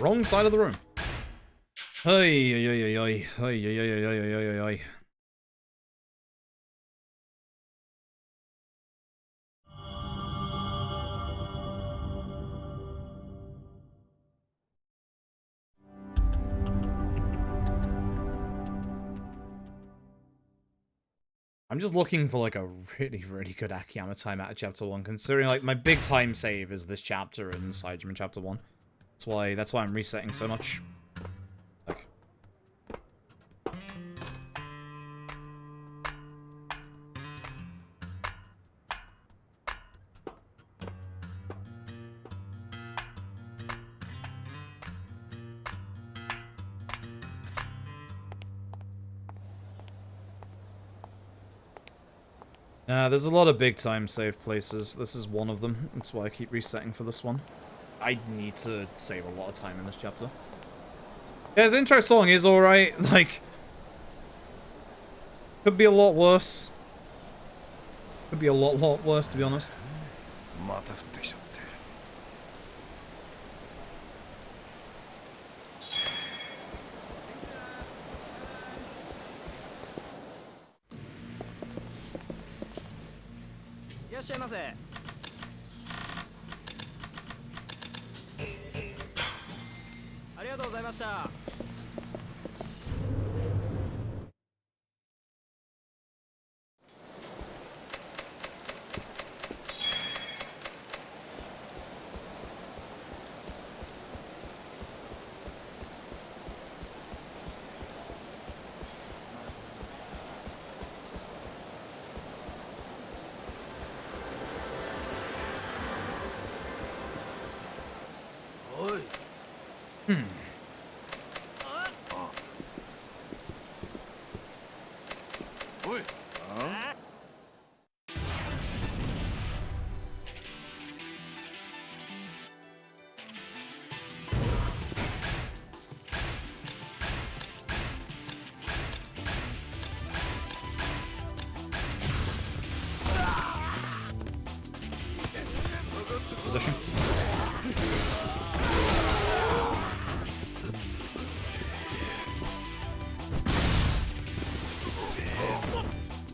wrong side of the room. Hey, hey, hey, hey, hey, hey, hey, hey, hey, hey, hey. I'm just looking for like a really, really good Akiyama time out of chapter 1, considering like my big time save is this chapter in Saijima chapter 1. That's why I'm resetting so much. Like, there's a lot of big time save places. This is one of them. That's why I keep resetting for this one. I need to save a lot of time in this chapter. Yeah, his intro song is alright. Like, could be a lot worse. Could be a lot worse, to be honest. Position.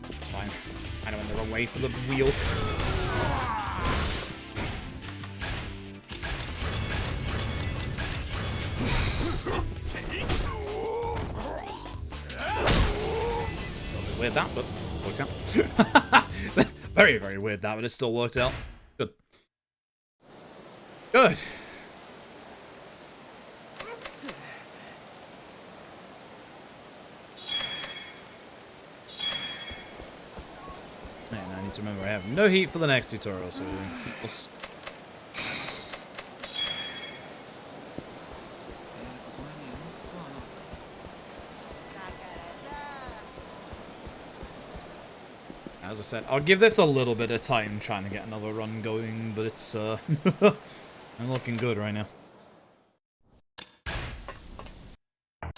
It's fine. I went the wrong way for the wheel. Weird that, but worked out. Very, very weird that, but it still worked out. Good. Good. Man, I need to remember I have no heat for the next tutorial, so we're doing heatless. As I said, I'll give this a little bit of time trying to get another run going, but it's, I'm looking good right now. I'll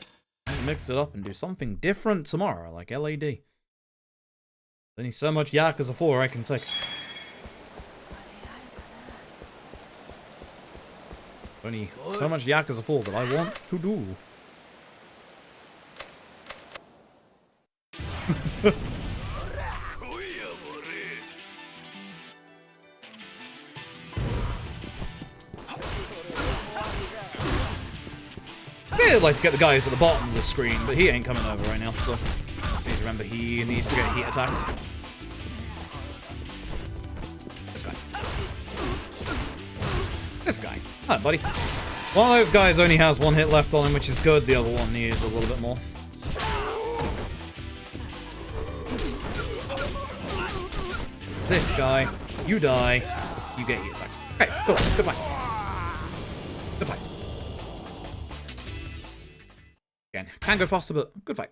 mix it up and do something different tomorrow, like LAD. Only so much Yakuza 4 I can take. Only so much Yakuza 4 that I want to do. I'd like to get the guys at the bottom of the screen, but he ain't coming over right now, so I just need to remember he needs to get heat attacked. This guy. This guy. Hi, buddy. One of those guys only has one hit left on him, which is good. The other one needs a little bit more. This guy, you die, you get heat attacked. Okay, cool. Goodbye. Goodbye. Again, can go faster, but good fight.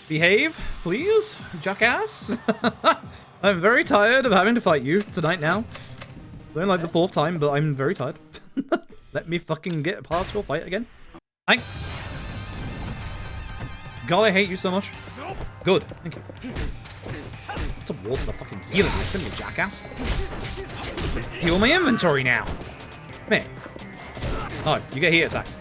Behave, please, jackass. I'm very tired of having to fight you tonight now. It's only like the 4th time, but I'm very tired. Let me fucking get past your fight again. Thanks. God, I hate you so much. Good, thank you. It's a wall to the fucking healing item, you jackass. Heal my inventory now. Come here. Oh, you get heat attacks.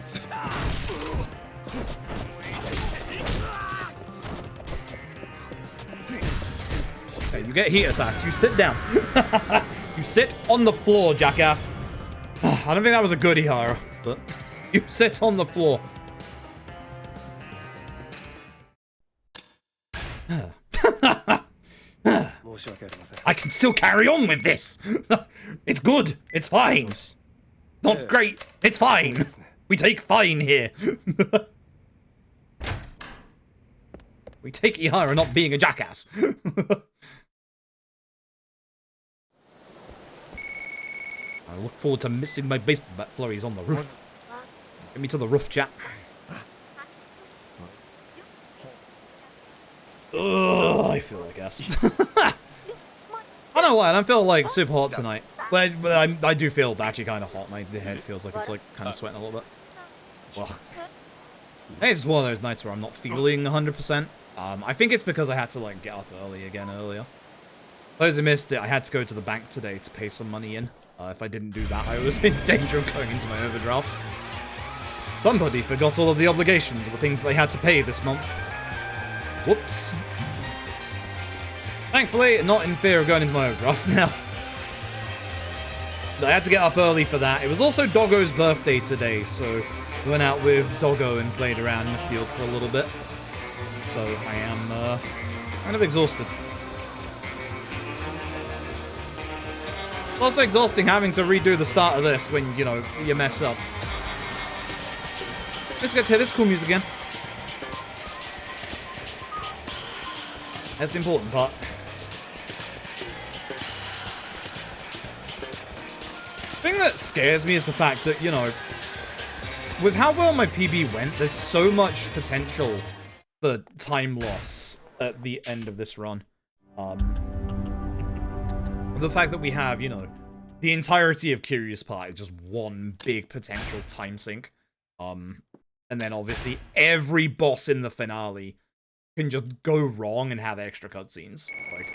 Okay, you get heat attacks. You sit down. You sit on the floor, jackass. I don't think that was a good Ihara, but you sit on the floor. I can still carry on with this. It's good. It's fine. Not great. It's fine. We take fine here. We take Ihara not being a jackass. I look forward to missing my baseball bat flurries on the roof. Get me to the roof, chat. Ugh, I feel like ass. I don't know why, I don't feel like super hot tonight. But I do feel actually kind of hot. My head feels like it's like kind of sweating a little bit. Well, it's one of those nights where I'm not feeling 100%. I think it's because I had to like get up earlier. Those who missed it, I had to go to the bank today to pay some money in. If I didn't do that, I was in danger of going into my overdraft. Somebody forgot all of the obligations of the things they had to pay this month. Whoops. Thankfully, not in fear of going into my overdraft now. But I had to get up early for that. It was also Doggo's birthday today, so we went out with Doggo and played around in the field for a little bit. So I am kind of exhausted. It's also exhausting having to redo the start of this when, you know, you mess up. Let's get to hear this cool music again. That's the important part. The thing that scares me is the fact that, you know, with how well my PB went, there's so much potential for time loss at the end of this run. The fact that we have, you know, the entirety of Curious Part is just one big potential time sink. And then obviously every boss in the finale can just go wrong and have extra cutscenes. Like,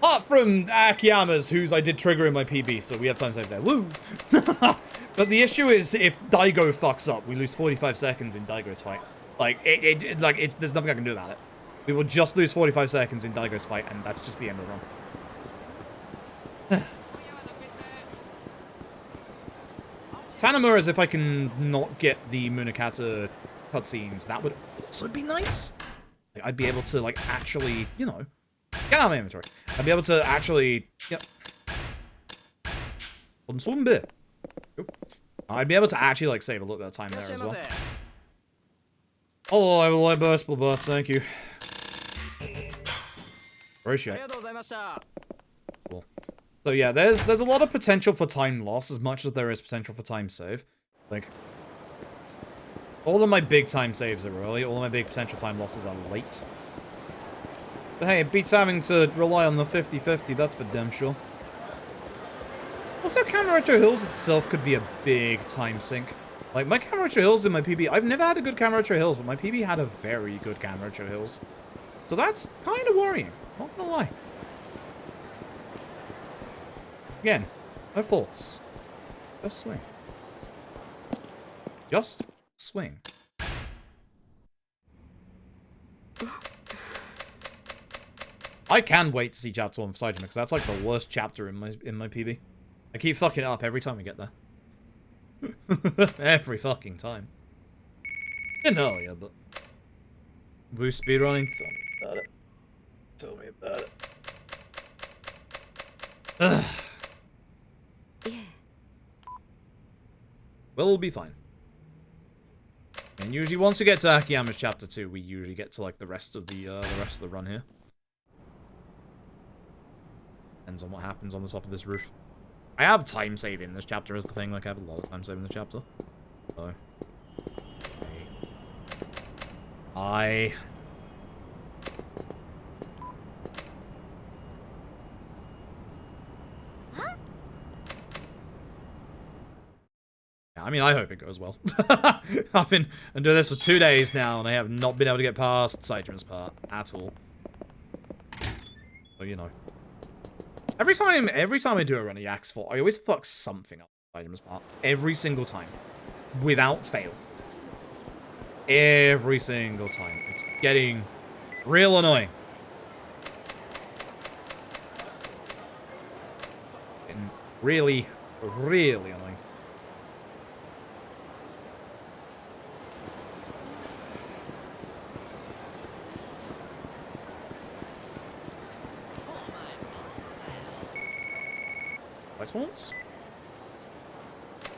apart from Akiyama's, whose I did trigger in my PB, so we have time save there. Woo! But the issue is, if Daigo fucks up, we lose 45 seconds in Daigo's fight. Like, there's nothing I can do about it. We will just lose 45 seconds in Daigo's fight, and that's just the end of the run. Tanamura is if I can not get the Munakata cutscenes. That would also be nice. Like, I'd be able to, like, actually, you know, get out of my inventory. I'd be able to actually, yep. I'd be able to actually, like, save a little bit of time there as well. Oh, I will like burstable burst, thank you. Appreciate it. Cool. So yeah, there's a lot of potential for time loss as much as there is potential for time save. Like, all of my big time saves are early, all of my big potential time losses are late. But hey, it beats having to rely on the 50-50, that's for damn sure. Also, Kamurocho Hills itself could be a big time sink. Like, my Kamurocho Hills in my PB, I've never had a good Kamurocho Hills, but my PB had a very good Kamurocho Hills. So that's kind of worrying, not gonna lie. Again, no faults. Just swing. Just swing. I can wait to see chapter 1 for Saijima, because that's like the worst chapter in my PB. I keep fucking it up every time we get there. Every fucking time. Didn't earlier, but we're speedrunning. Tell me about it. Tell me about it. Ugh. We'll be fine. And usually once we get to Akiyama's chapter 2, we usually get to like the rest of the run here. Depends on what happens on the top of this roof. I have time saving this chapter is the thing, like I have a lot of time saving the chapter. So Yeah, I mean, I hope it goes well. I've been doing this for 2 days now, and I have not been able to get past Sidrun's part at all. So, you know. Every time I do a run of Yak's fault, I always fuck something up Sidrun's part. Every single time. Without fail. Every single time. It's getting real annoying. And really, really annoying. Once.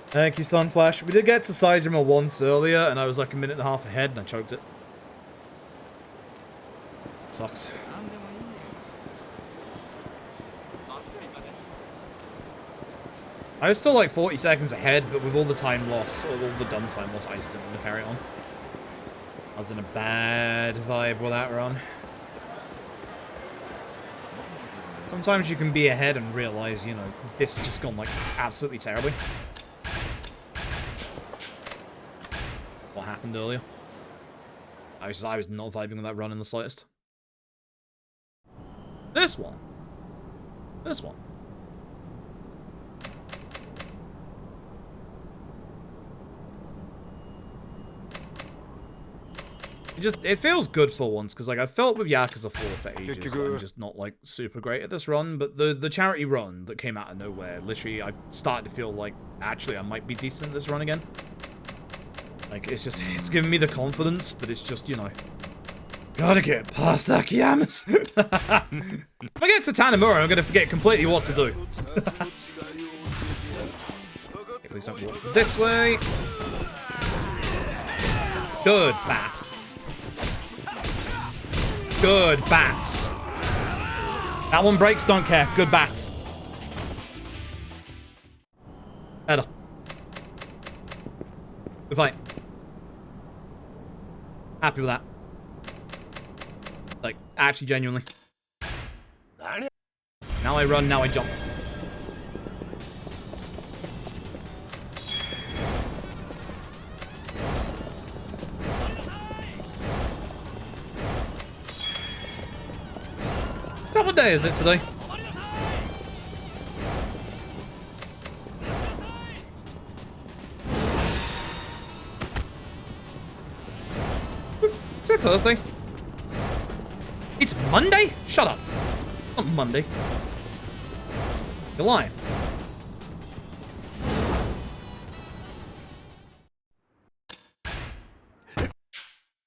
Thank you, Sunflash. We did get to Saijima once earlier, and I was like a minute and a half ahead, and I choked it. Sucks. I was still like 40 seconds ahead, but with all the time loss, or all the dumb time loss, I just didn't want to carry it on. I was in a bad vibe with that run. Sometimes you can be ahead and realize, you know, this has just gone, like, absolutely terribly. What happened earlier? I was not vibing with that run in the slightest. This one. This one. It feels good for once, because like I felt with Yakuza 4 for ages, I'm just not like super great at this run, but the charity run that came out of nowhere, literally I started to feel like, actually I might be decent at this run again. Like, it's giving me the confidence, but it's just, you know, gotta get past Akiyamas. If I get to Tanamura, I'm gonna forget completely what to do. Okay, please don't walk this way. Good bat. Good bats. That one breaks, don't care. Good bats. Better. Good fight. Happy with that. Like, actually, genuinely. Now I run, now I jump. What day is it today? Is it Thursday? It's Monday? Shut up. Not Monday. You're lying.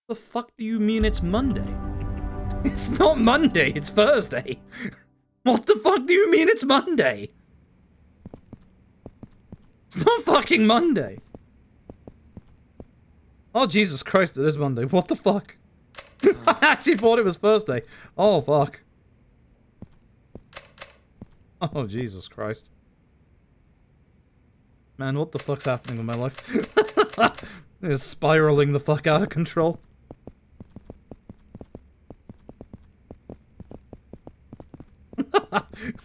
The fuck do you mean it's Monday? It's not Monday, it's Thursday. What the fuck do you mean it's Monday? It's not fucking Monday. Oh, Jesus Christ, it is Monday. What the fuck? I actually thought it was Thursday. Oh, fuck. Oh, Jesus Christ. Man, what the fuck's happening with my life? It's spiraling the fuck out of control.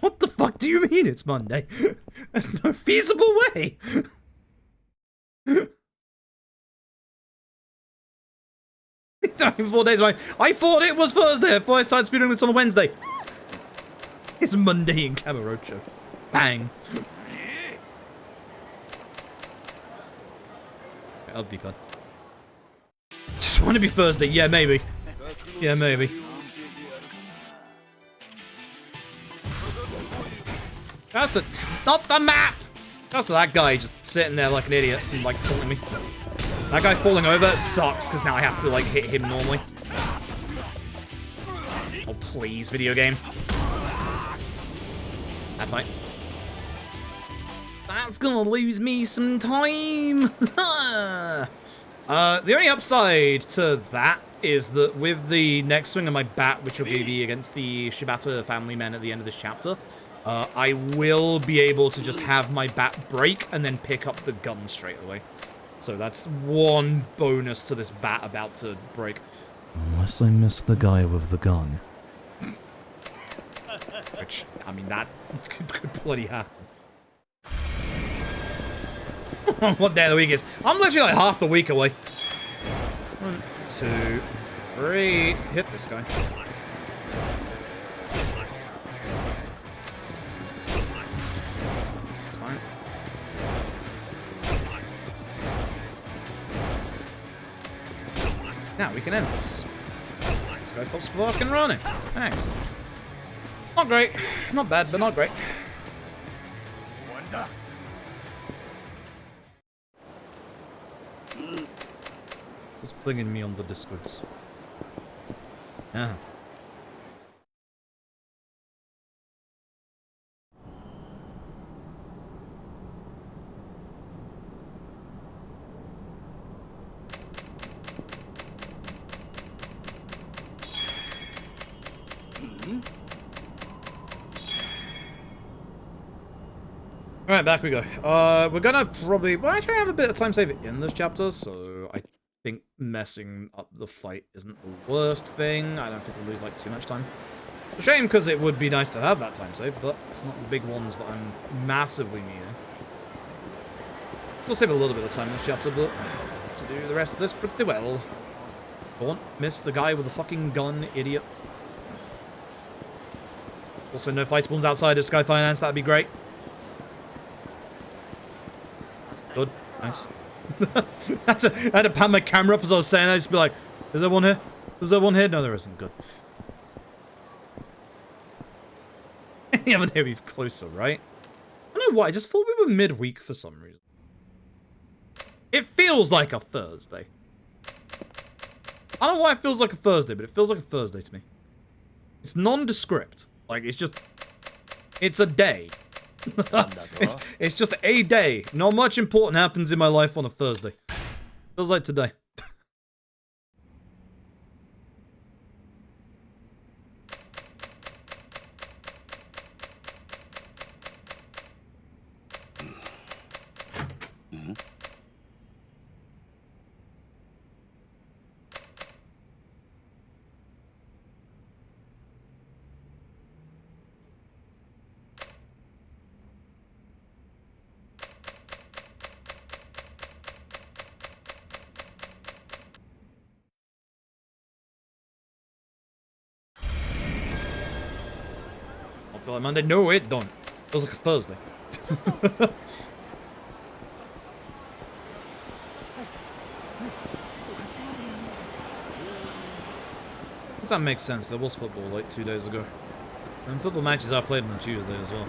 What the fuck do you mean it's Monday? There's no feasible way. It's only 4 days away. I thought it was Thursday. I thought I started speedrunning this on a Wednesday. It's Monday in Kamurocho. Bang. Up deep, just want to be Thursday. Yeah, maybe. Yeah, maybe. That's to, not the map! That's to that guy just sitting there like an idiot and like taunting me. That guy falling over sucks because now I have to like hit him normally. Oh please, video game. That fight. That's gonna lose me some time! The only upside to that is that with the next swing of my bat, which will be against the Shibata family men at the end of this chapter, I will be able to just have my bat break and then pick up the gun straight away. So that's one bonus to this bat about to break. Unless I miss the guy with the gun. Which, I mean, that could bloody happen. what day of the week is. I'm literally like half the week away. 1, 2, 3. Hit this guy. It's fine. Now we can end this. This guy stops fucking running. Thanks. Not great. Not bad, but not great. Who's pinging me on the Discords? Yeah. Alright, back we go. We're gonna probably... Well, actually, I have a bit of time save in this chapter, so I think messing up the fight isn't the worst thing. I don't think we'll lose, like, too much time. A shame, because it would be nice to have that time save, but it's not the big ones that I'm massively needing. Still save a little bit of time in this chapter, but to do the rest of this pretty well. Don't miss the guy with the fucking gun, idiot. Also, no fight spawns outside of Sky Finance, that'd be great. Good. Nice. I had to pan my camera up as I was saying that. Just be like, is there one here? Is there one here? No, there isn't. Good. Any other day we're closer, right? I don't know why. I just thought we were midweek for some reason. It feels like a Thursday. I don't know why it feels like a Thursday, but it feels like a Thursday to me. It's nondescript. Like, it's just... It's a day. it's just a day. Not much important happens in my life on a Thursday. Feels like today. Feel like Monday? No, it don't. Feels like a Thursday. Does that make sense? There was football like 2 days ago. And football matches are played on a Tuesday as well.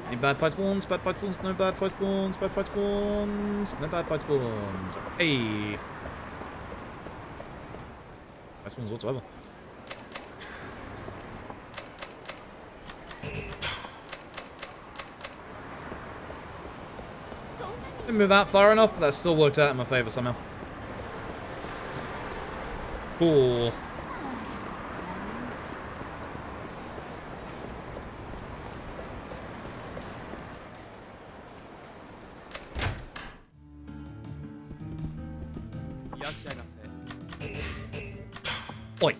Any bad fight spawns? Bad fight spawns? No bad fight spawns? Bad fight spawns? No bad fight spawns. Hey! Bad spawns whatsoever. Didn't move out far enough, but that still worked out in my favor somehow. Cool. Oi.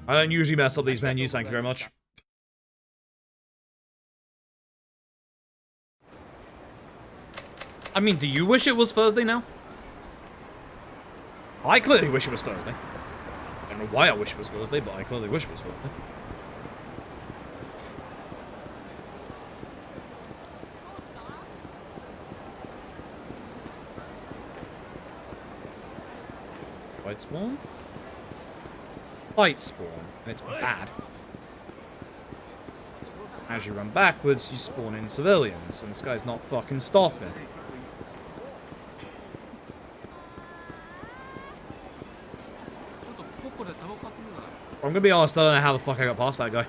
I don't usually mess up these menus, thank you very much. I mean, do you wish it was Thursday now? I clearly wish it was Thursday. I don't know why I wish it was Thursday, but I clearly wish it was Thursday. Fight spawn? Fight spawn, and it's bad. As you run backwards, you spawn in civilians, and this guy's not fucking stopping. I'm gonna be honest, I don't know how the fuck I got past that guy.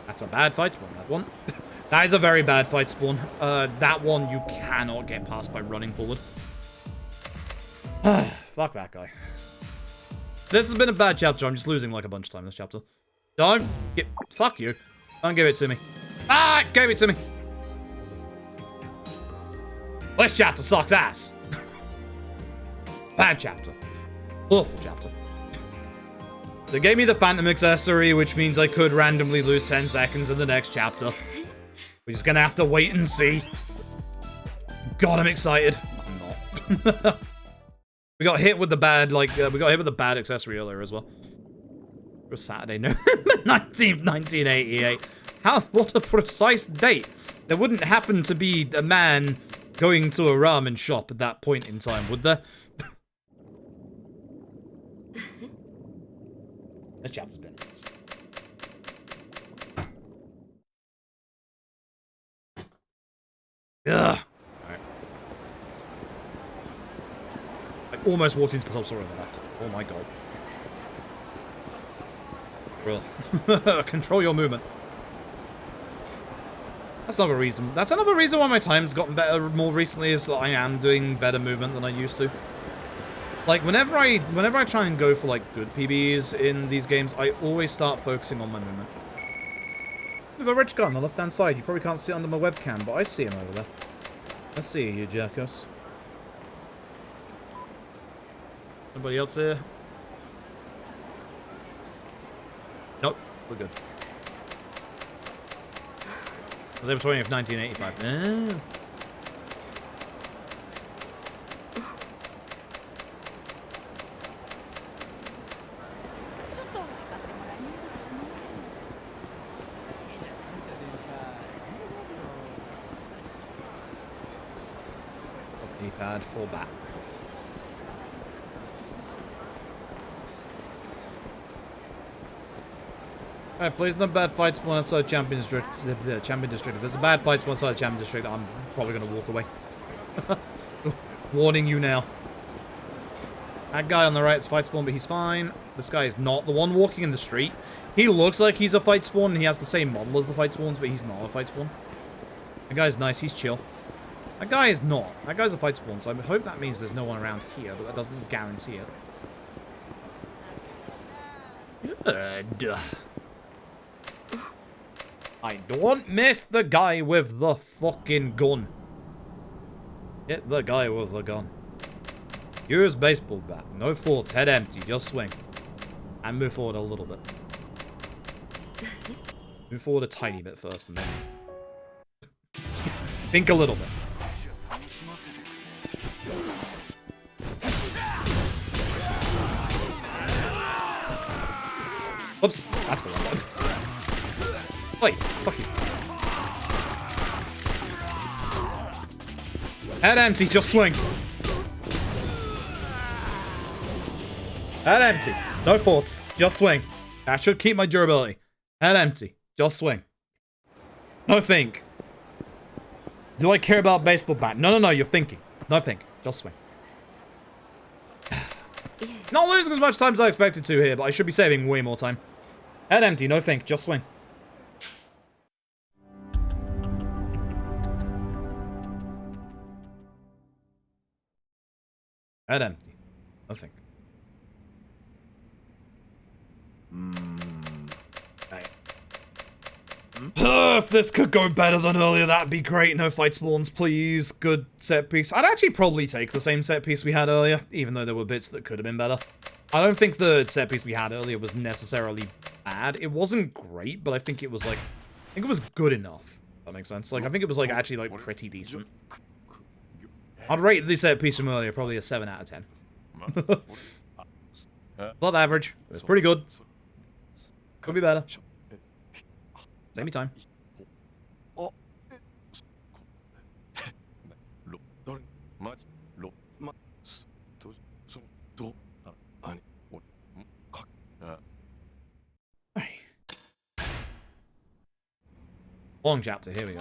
That's a bad fight spawn, that one. That is a very bad fight spawn. That one you cannot get past by running forward. Fuck that guy. This has been a bad chapter. I'm just losing like a bunch of time this chapter. Don't get... Fuck you. Don't give it to me. Ah! Gave it to me. This chapter sucks ass. Bad chapter. Awful chapter. They gave me the Phantom accessory, which means I could randomly lose 10 seconds in the next chapter. We're just gonna have to wait and see. God, I'm excited. I'm not. We got hit with the bad, we got hit with the bad accessory earlier as well. It was Saturday, November 19th, 1988. What a precise date. There wouldn't happen to be a man going to a ramen shop at that point in time, would there? That chapter's been nuts. Ugh. Alright. I almost walked into the top story on the left. Oh my god. Bro. Control your movement. That's another reason. That's another reason why my time's gotten better more recently, is that I am doing better movement than I used to. Like, whenever I try and go for, like, good PBs in these games, I always start focusing on my movement. We have a rich guy on the left-hand side. You probably can't see it under my webcam, but I see him over there. I see you, jackass. Anybody else here? Nope, we're good. It was April 20th, 1985. D-pad, fall back. Alright, please, no bad fight spawn outside Champion District. The Champion District. If there's a bad fight spawn outside Champion District, I'm probably going to walk away. Warning you now. That guy on the right is fight spawn, but he's fine. This guy is not the one walking in the street. He looks like he's a fight spawn, and he has the same model as the fight spawns, but he's not a fight spawn. That guy's nice, he's chill. That guy is not. That guy's a fight spawn, so I hope that means there's no one around here, but that doesn't guarantee it. Good. I don't miss the guy with the fucking gun. Hit the guy with the gun. Use baseball bat. No faults. Head empty. Just swing. And move forward a little bit. Move forward a tiny bit first and then... think a little bit. Oops. That's the wrong one. Wait, fuck you. Head empty, just swing. Head empty. No faults, just swing. That should keep my durability. Head empty, just swing. No think. Do I care about baseball bat? No, no, no, you're thinking. No think, just swing. Not losing as much time as I expected to here, but I should be saving way more time. Head empty, no think, just swing. Head empty. Nothing. If this could go better than earlier, that'd be great. No fight spawns, please. Good set piece. I'd actually probably take the same set piece we had earlier, even though there were bits that could have been better. I don't think the set piece we had earlier was necessarily bad. It wasn't great, but I think it was, like... I think it was good enough. If that makes sense. Like, I think it was, like, actually, like, pretty decent. I'd rate the set piece from earlier probably a 7 out of 10. Above average. It's pretty good. Could be better. Save me time. Long chapter, here we go.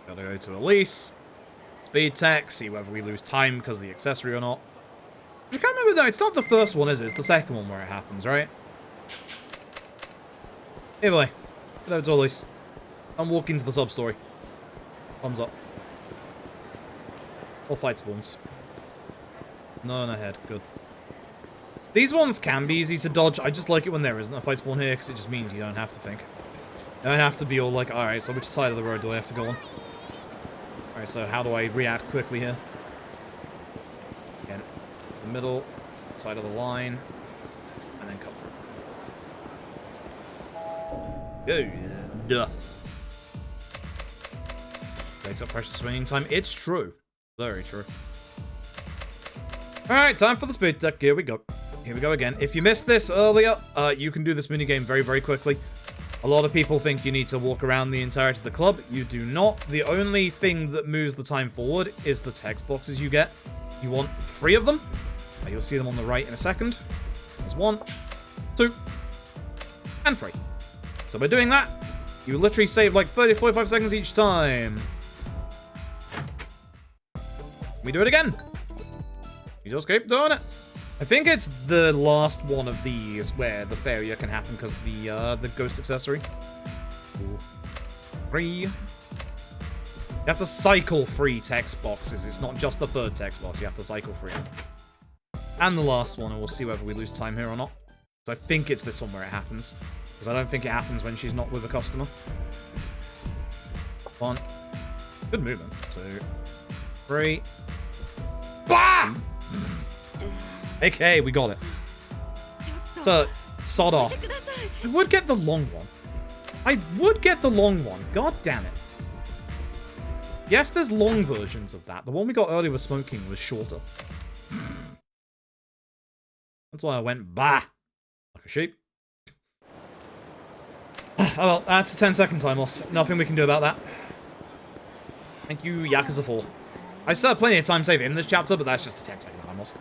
Gotta go to Elise. Speed tech, see whether we lose time because of the accessory or not. I can't remember though, it's not the first one, is it? It's the second one where it happens, right? Anyway, get over to Elise. I'm walking to the sub-story. Thumbs up. All fight spawns. No, no head. Good. These ones can be easy to dodge. I just like it when there isn't a fight spawn here, because it just means you don't have to think. You don't have to be all like, alright, so which side of the road do I have to go on? Alright, so how do I react quickly here? Again, to the middle, side of the line, and then cut through. Good. Takes up precious swinging time. It's true. Very true. Alright, time for the speed deck. Here we go. Here we go again. If you missed this earlier, you can do this minigame very, very quickly. A lot of people think you need to walk around the entirety of the club. You do not. The only thing that moves the time forward is the text boxes you get. You want 3 of them. You'll see them on the right in a second. There's 1, 2, and 3. So by doing that, you literally save like 30, 45 seconds each time. We do it again. You just keep doing it. I think it's the last one of these where the failure can happen because of the ghost accessory. 3. You have to cycle 3 text boxes. It's not just the 3rd text box. You have to cycle 3. And the last one, and we'll see whether we lose time here or not. So I think it's this one where it happens. Because I don't think it happens when she's not with a customer. 1. Good movement. 2. 3. BAM! Okay, we got it. So, sod off. I would get the long one. I would get the long one. God damn it. Yes, there's long versions of that. The one we got earlier with smoking was shorter. That's why I went bah! Like a sheep. Oh well, that's a 10-second time loss. Nothing we can do about that. Thank you, Yakuza 4. I still have plenty of time save in this chapter, but that's just a 10-second time loss.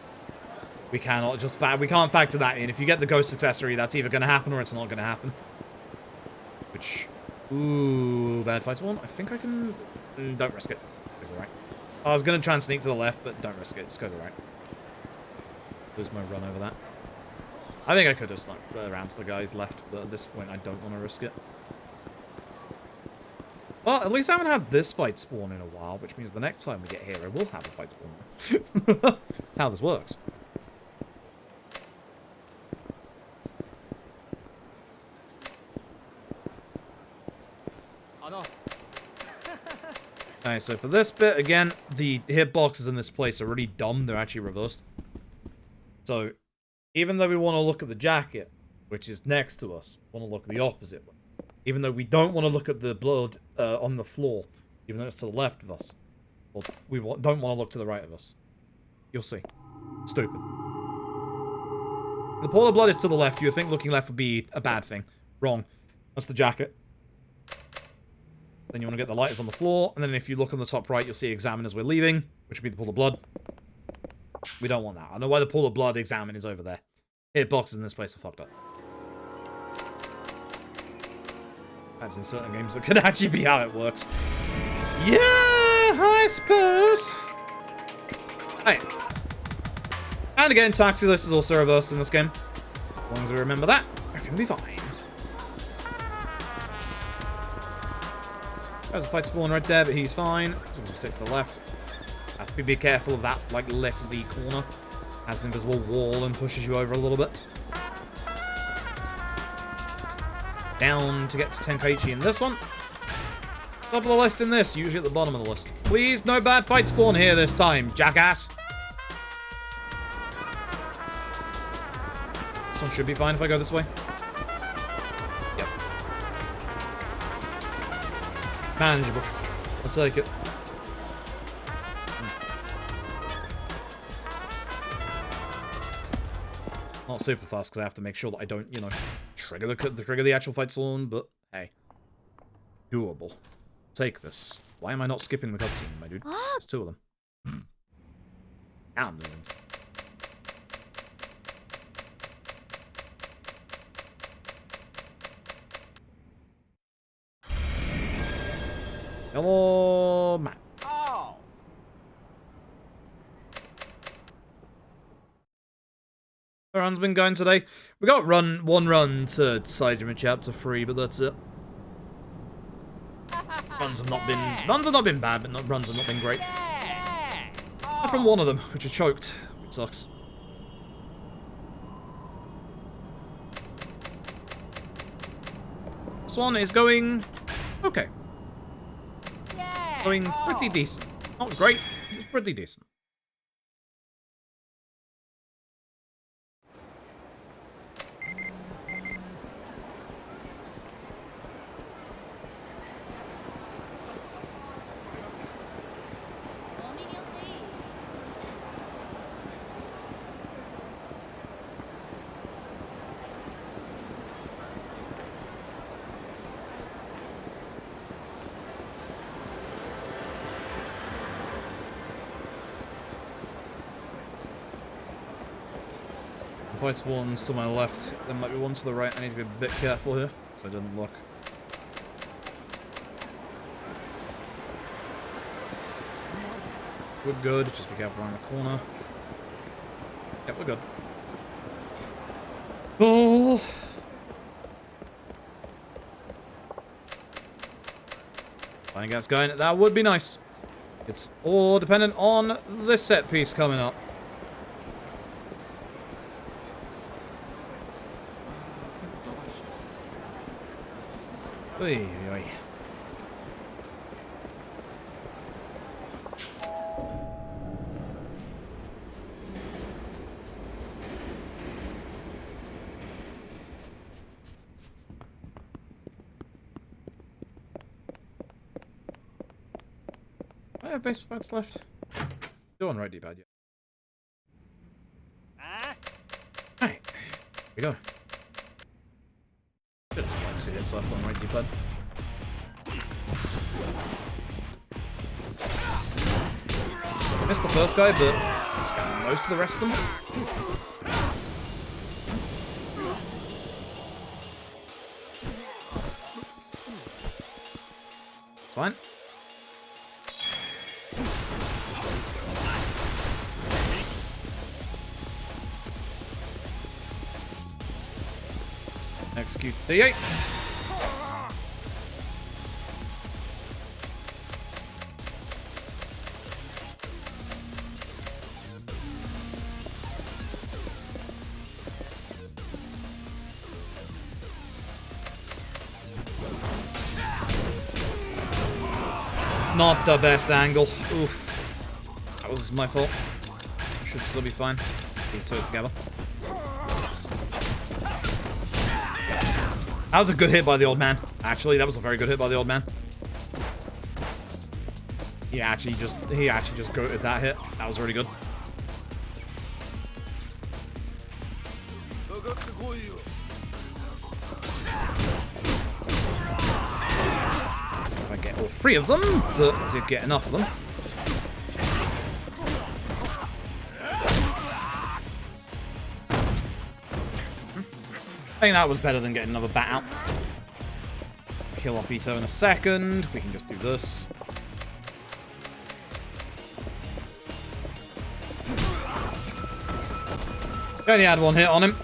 We cannot just we can't factor that in. If you get the ghost accessory, that's either going to happen or it's not going to happen. Which, ooh, bad fight spawn. I think I can. Don't risk it. Go to the right. I was going to try and sneak to the left, but don't risk it. Just go to the right. Lose my run over that. I think I could have snuck around to the guy's left, but at this point, I don't want to risk it. Well, at least I haven't had this fight spawn in a while, which means the next time we get here, I will have a fight spawn. That's how this works. Alright, so for this bit, again, the hitboxes in this place are really dumb. They're actually reversed. So, even though we want to look at the jacket, which is next to us, we want to look at the opposite way. Even though we don't want to look at the blood on the floor, even though it's to the left of us. Or we don't want to look to the right of us. You'll see. Stupid. The pool of blood is to the left. You would think looking left would be a bad thing. Wrong. That's the jacket. Then you want to get the lighters on the floor, and then if you look on the top right, you'll see examine as we're leaving, which would be the pool of blood. We don't want that. I know why the pool of blood examine is over there. Hitboxes in this place are fucked up. That's in certain games that could actually be how it works. Yeah, I suppose. Hey. And again, taxi list is also reversed in this game. As long as we remember that, everything will be fine. There's a fight spawn right there, but he's fine. So we'll stick to the left. Have to be careful of that, like, lip of the corner. Has an invisible wall and pushes you over a little bit. Down to get to Tenkaichi in this one. Top of the list in this, usually at the bottom of the list. Please, no bad fight spawn here this time, jackass. This one should be fine if I go this way. Yep. Manageable. I'll take it. Not super fast because I have to make sure that I don't, you know, trigger the actual fight spawn, but hey. Doable. Take this. Why am I not skipping the cutscene, my dude? There's 2 of them. Damn, dude. Hello, Matt. Oh. The run's been going today. We got one run to Saijima Chapter 3, but that's it. Runs have not been bad, but runs have not been great. Apart from one of them, which I choked, which sucks. one is going okay. Yeah. Going pretty decent. Not great, it's pretty decent. If it's one's to my left, there might be one to the right. I need to be a bit careful here, so I didn't look. We're good, just be careful around the corner. Yep, we're good. Oh! Flying gas going, that would be nice. It's all dependent on this set piece coming up. Oy, oy. I have base parts left. Still on right D-pad yet. Alright, here we go. Should have 2 hits left on right D-pad. Missed the first guy, but it's got most of the rest of them. It's fine. Execute D8. Not the best angle. Oof. That was my fault. Should still be fine. These two together. That was a good hit by the old man. Actually, that was a very good hit by the old man. He actually just goated that hit. That was really good. If I get all 3 of them, but I did get enough of them. I think that was better than getting another bat out. Kill off Ito in a second. We can just do this. I only had 1 hit on him.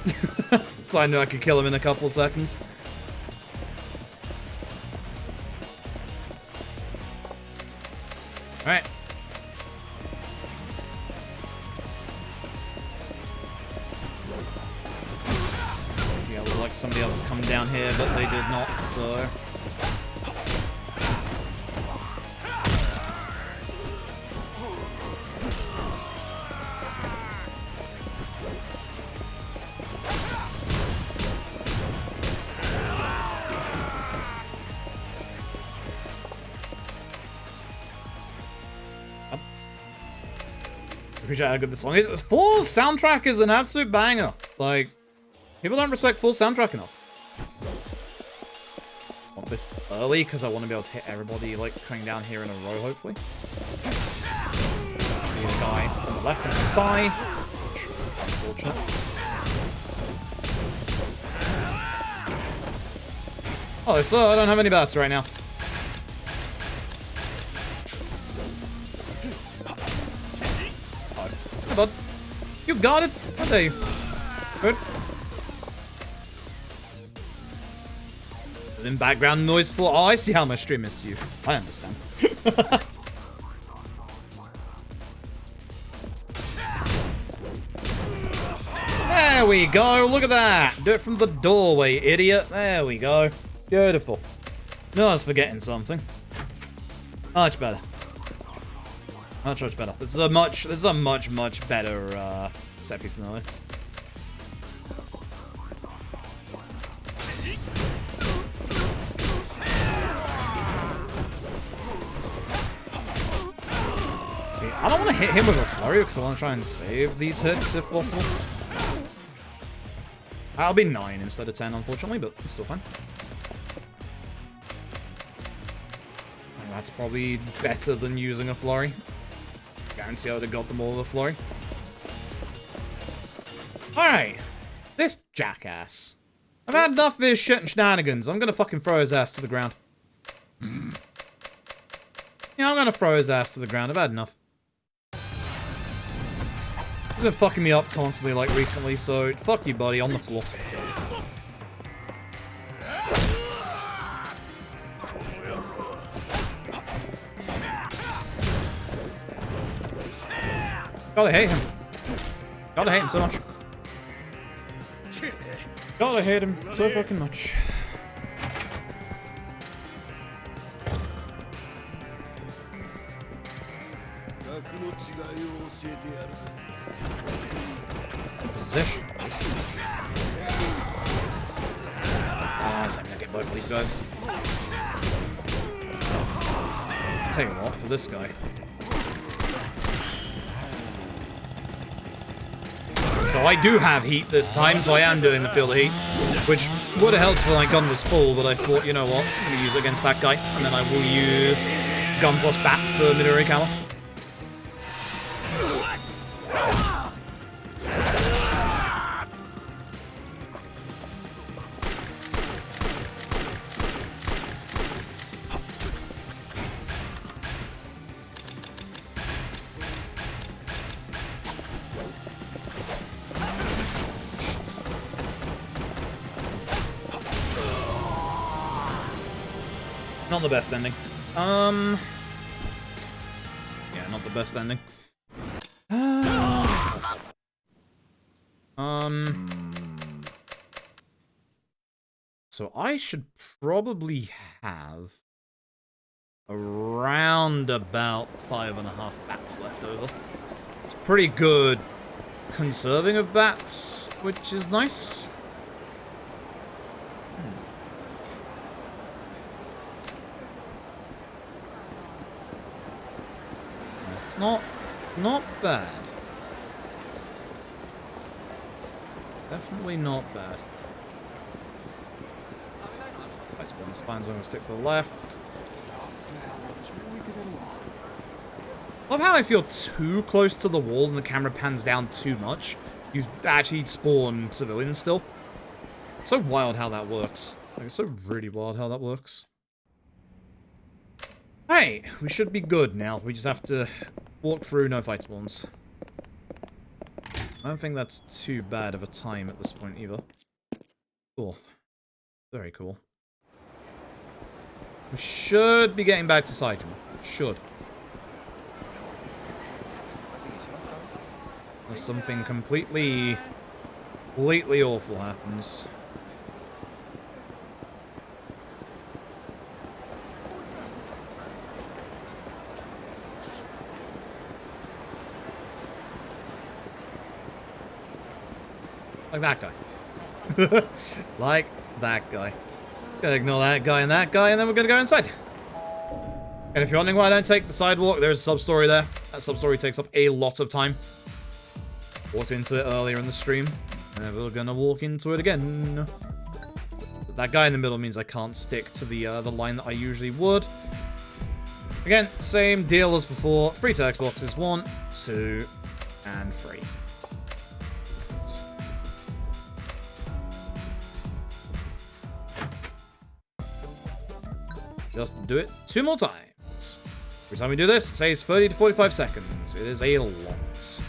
So I knew I could kill him in a couple seconds. Alright. Yeah, it looked like somebody else is coming down here, but they did not, so... Appreciate how good this song is. Full soundtrack is an absolute banger. Like, people don't respect full soundtrack enough. I want this early because I want to be able to hit everybody, like, coming down here in a row, hopefully. See the guy on the left and the side. Unfortunate. Oh, so I don't have any bats right now. Bud. You got it. How dare you? Good. In background noise before. Oh, I see how my stream is to you. I understand. There we go. Look at that. Do it from the doorway, idiot. There we go. Beautiful. No, I was forgetting something. Much better. Much better. This is a much better set piece than the other. See, I don't want to hit him with a flurry because I want to try and save these hits if possible. I'll be 9 instead of 10, unfortunately, but it's still fine. And that's probably better than using a flurry. Guarantee I would have got them all with a flurry. Alright. This jackass. I've had enough of his shit and shenanigans. I'm gonna fucking throw his ass to the ground. Yeah, I'm gonna throw his ass to the ground. I've had enough. He's been fucking me up constantly, like, recently, so fuck you, buddy, on the floor. Gotta hate him. Gotta hate him so much. Gotta hate him so fucking much. Possession. Ah, so I'm gonna get both of these guys. I'll tell you what, for this guy. So I do have heat this time, so I am doing the field of heat. Which would have helped if my gun was full, but I thought, you know what, I'm gonna use it against that guy, and then I will use gun plus bat for Midori Kama. Not the best ending. Yeah, not the best ending. So I should probably have around about 5.5 bats left over. It's pretty good conserving of bats, which is nice. It's not bad. Definitely not bad. Right, spine's gonna stick to the left. Love how I feel too close to the wall and the camera pans down too much. You actually spawn civilians still. It's so wild how that works. Like, it's so really wild how that works. Hey, we should be good now. We just have to walk through, no fight spawns. I don't think that's too bad of a time at this point either. Cool. Very cool. We should be getting back to Saijima. Should. Unless something completely awful happens. Like that guy. Like that guy. Gonna ignore that guy, and then we're gonna go inside. And if you're wondering why I don't take the sidewalk, there's a sub-story there. That sub-story takes up a lot of time. Walked into it earlier in the stream, and we're gonna walk into it again. But that guy in the middle means I can't stick to the line that I usually would. Again, same deal as before. 3 text boxes, 1, 2, and 3. Just do it 2 more times. Every time we do this, it says 30 to 45 seconds. It is a lot.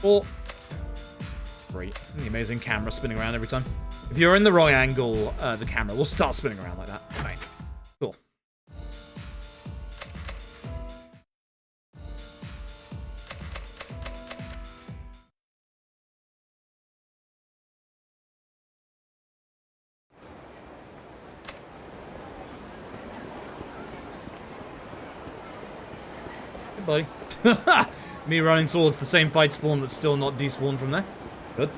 Well, great. The amazing camera spinning around every time. If you're in the wrong angle, the camera will start spinning around like that. Right. Cool. Hey, buddy. Me running towards the same fight spawn that's still not despawned from there. Good.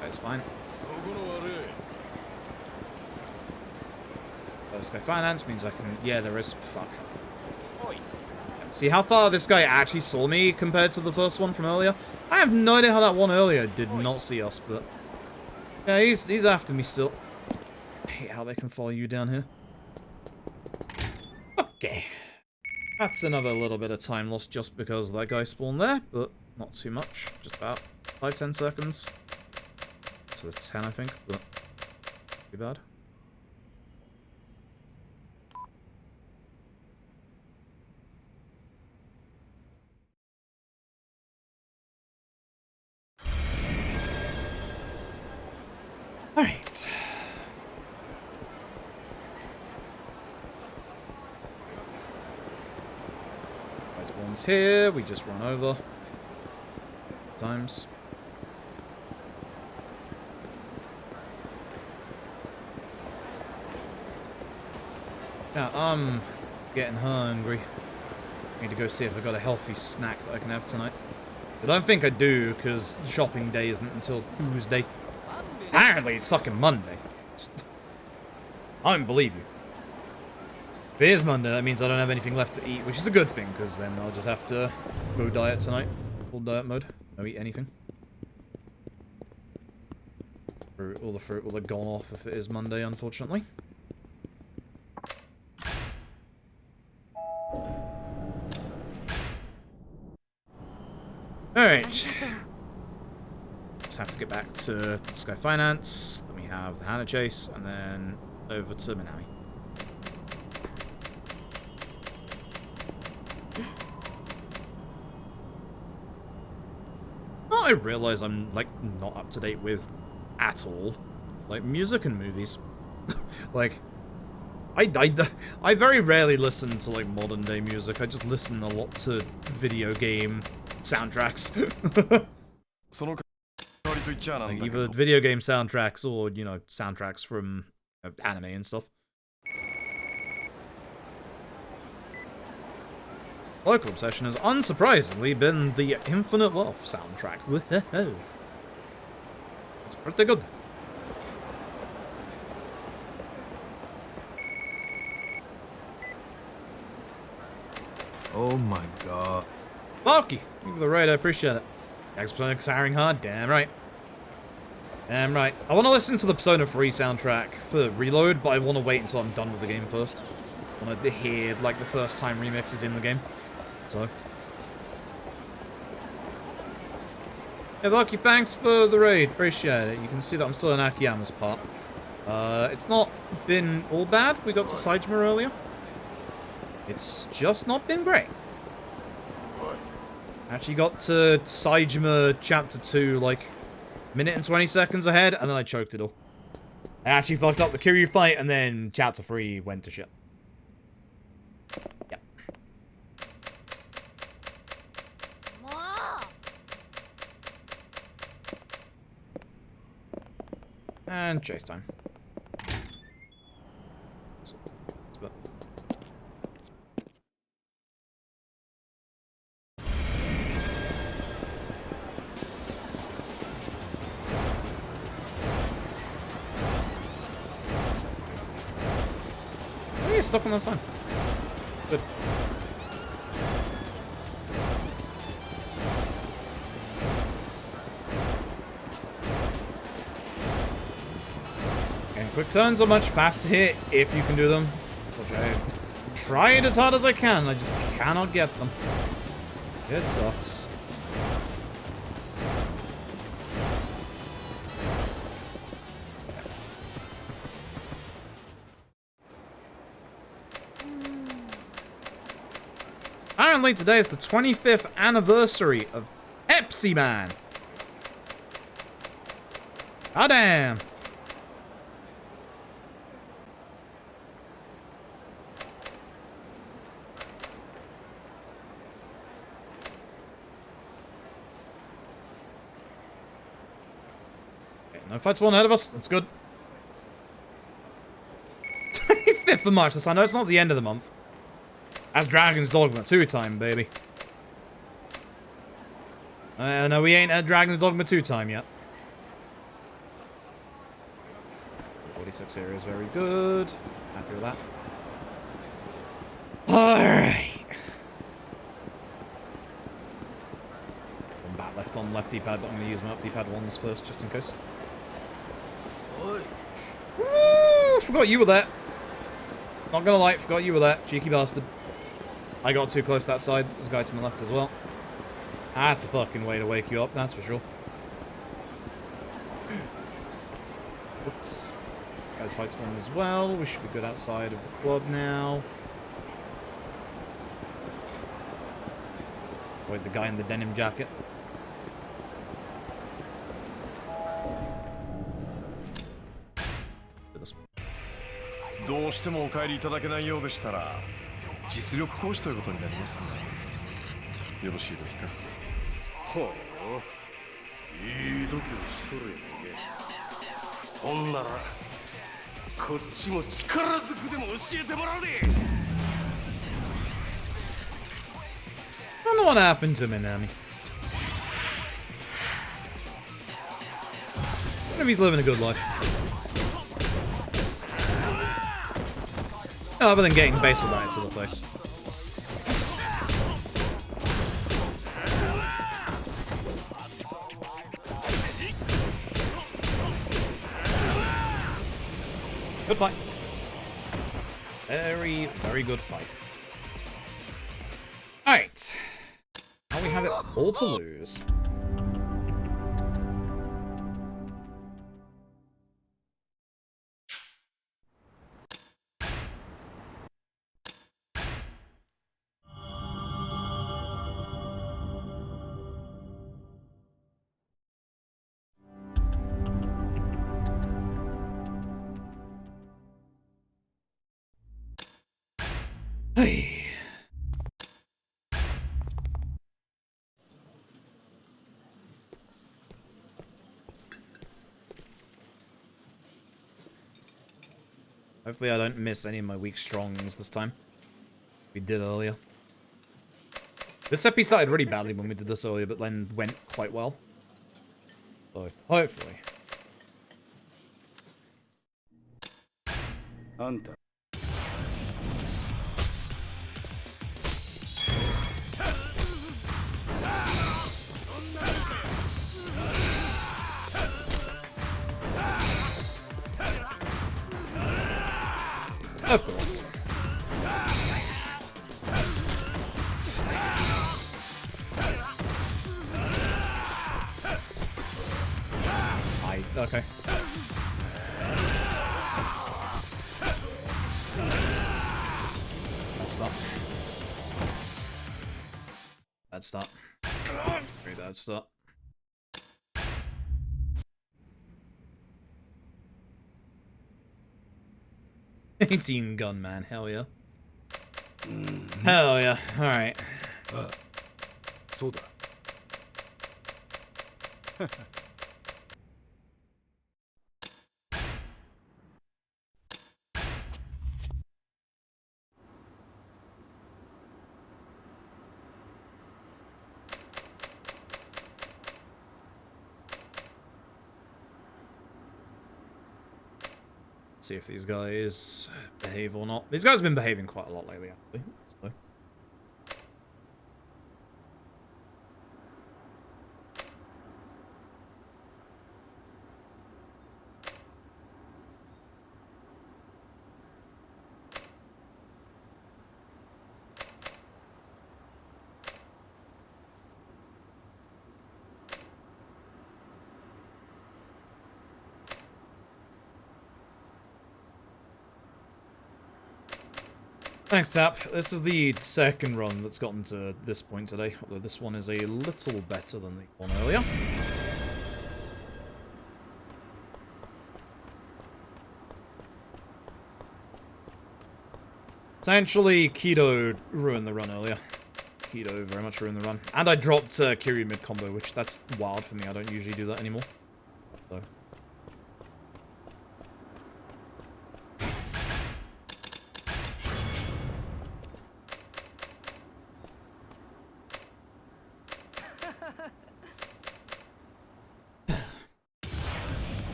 That's fine. Let's go finance means I can... Yeah, there is... Fuck. See how far this guy actually saw me compared to the first one from earlier? I have no idea how that one earlier did not see us, but... Yeah, he's after me still. I hate how they can follow you down here. Okay. That's another little bit of time lost just because that guy spawned there, but not too much. Just about 5-10 seconds. To the 10, I think, but too bad. Alright. There's one's here, we just run over. Times. Yeah, I'm getting hungry. I need to go see if I got a healthy snack that I can have tonight. But I don't think I do, because shopping day isn't until Tuesday. Apparently, it's fucking Monday. I don't believe you. If it is Monday, that means I don't have anything left to eat, which is a good thing, because then I'll just have to go diet tonight. Full diet mode. No eat anything. All the fruit will have gone off if it is Monday, unfortunately. Alright. Just have to get back to Sky Finance. Then we have the Hannah Chase, and then over to Minami. I realize I'm, like, not up to date with at all. Like, music and movies. Like, I very rarely listen to, like, modern day music. I just listen a lot to video game soundtracks. Like, either video game soundtracks or, you know, soundtracks from anime and stuff. Local obsession has unsurprisingly been the Infinite Wealth soundtrack. Woohoo! It's pretty good. Oh my god. Balky! Thank you for the raid, I appreciate it. Thanks for hiring hard, damn right. Damn right. I want to listen to the Persona 3 soundtrack for Reload, but I want to wait until I'm done with the game first. I want to hear, like, the first time remixes in the game. So. Hey, Balky, thanks for the raid, appreciate it. You can see that I'm still in Akiyama's part. It's not been all bad. We got to Saejima earlier. It's just not been great. Actually got to Saejima Chapter 2, like, minute and 20 seconds ahead, and then I choked it all. I actually fucked up the Kiryu fight, and then Chapter 3 went to shit. Yep. And chase time. Stuck on the sign. Good. Okay, quick turns are much faster here if you can do them. Which I tried as hard as I can, I just cannot get them. It sucks. apparently today is the 25th anniversary of Pepsi Man. Ah, damn. Okay, no fights one ahead of us. That's good. 25th of March. I know it's not the end of the month. That's Dragon's Dogma 2 time, baby. No, we ain't at Dragon's Dogma 2 time yet. 46 here is very good. Happy with that. Alright. One bat left on left D-pad, but I'm going to use my up D-pad ones first, just in case. Woo! Forgot you were there. Not gonna lie, forgot you were there. Cheeky bastard. I got too close to that side. There's a guy to my left as well. That's a fucking way to wake you up, that's for sure. Oops. Guys fight spawn as well. We should be good outside of the club now. Avoid the guy in the denim jacket. どうしてもお帰りいただけないようでしたら実力行使ということになりますね。よろしいですか。ほう、いい度胸しとるやんけ。ほんならこっちも力ずくでも教えてもらうで。I don't know what happened to Minami. I wonder if he's living a good life. Oh, other than getting baseball bat to the face. Good fight. Very, very good fight. Alright. Now we have it all to lose. Hey. Hopefully I don't miss any of my weak strongs this time. We did earlier. This epi started really badly when we did this earlier, but then went quite well. So, hopefully. Anta. Of course. Okay. Bad stop. Bad stop. Very bad stop. $18 gun, man. Hell yeah. Hell yeah. Alright. So da. See if these guys behave or not. These guys have been behaving quite a lot lately, actually. So. Thanks, Tap. This is the second run that's gotten to this point today, although this one is a little better than the one earlier. Essentially, Keto ruined the run earlier. Keto very much ruined the run. And I dropped Kiryu mid-combo, which that's wild for me. I don't usually do that anymore. So.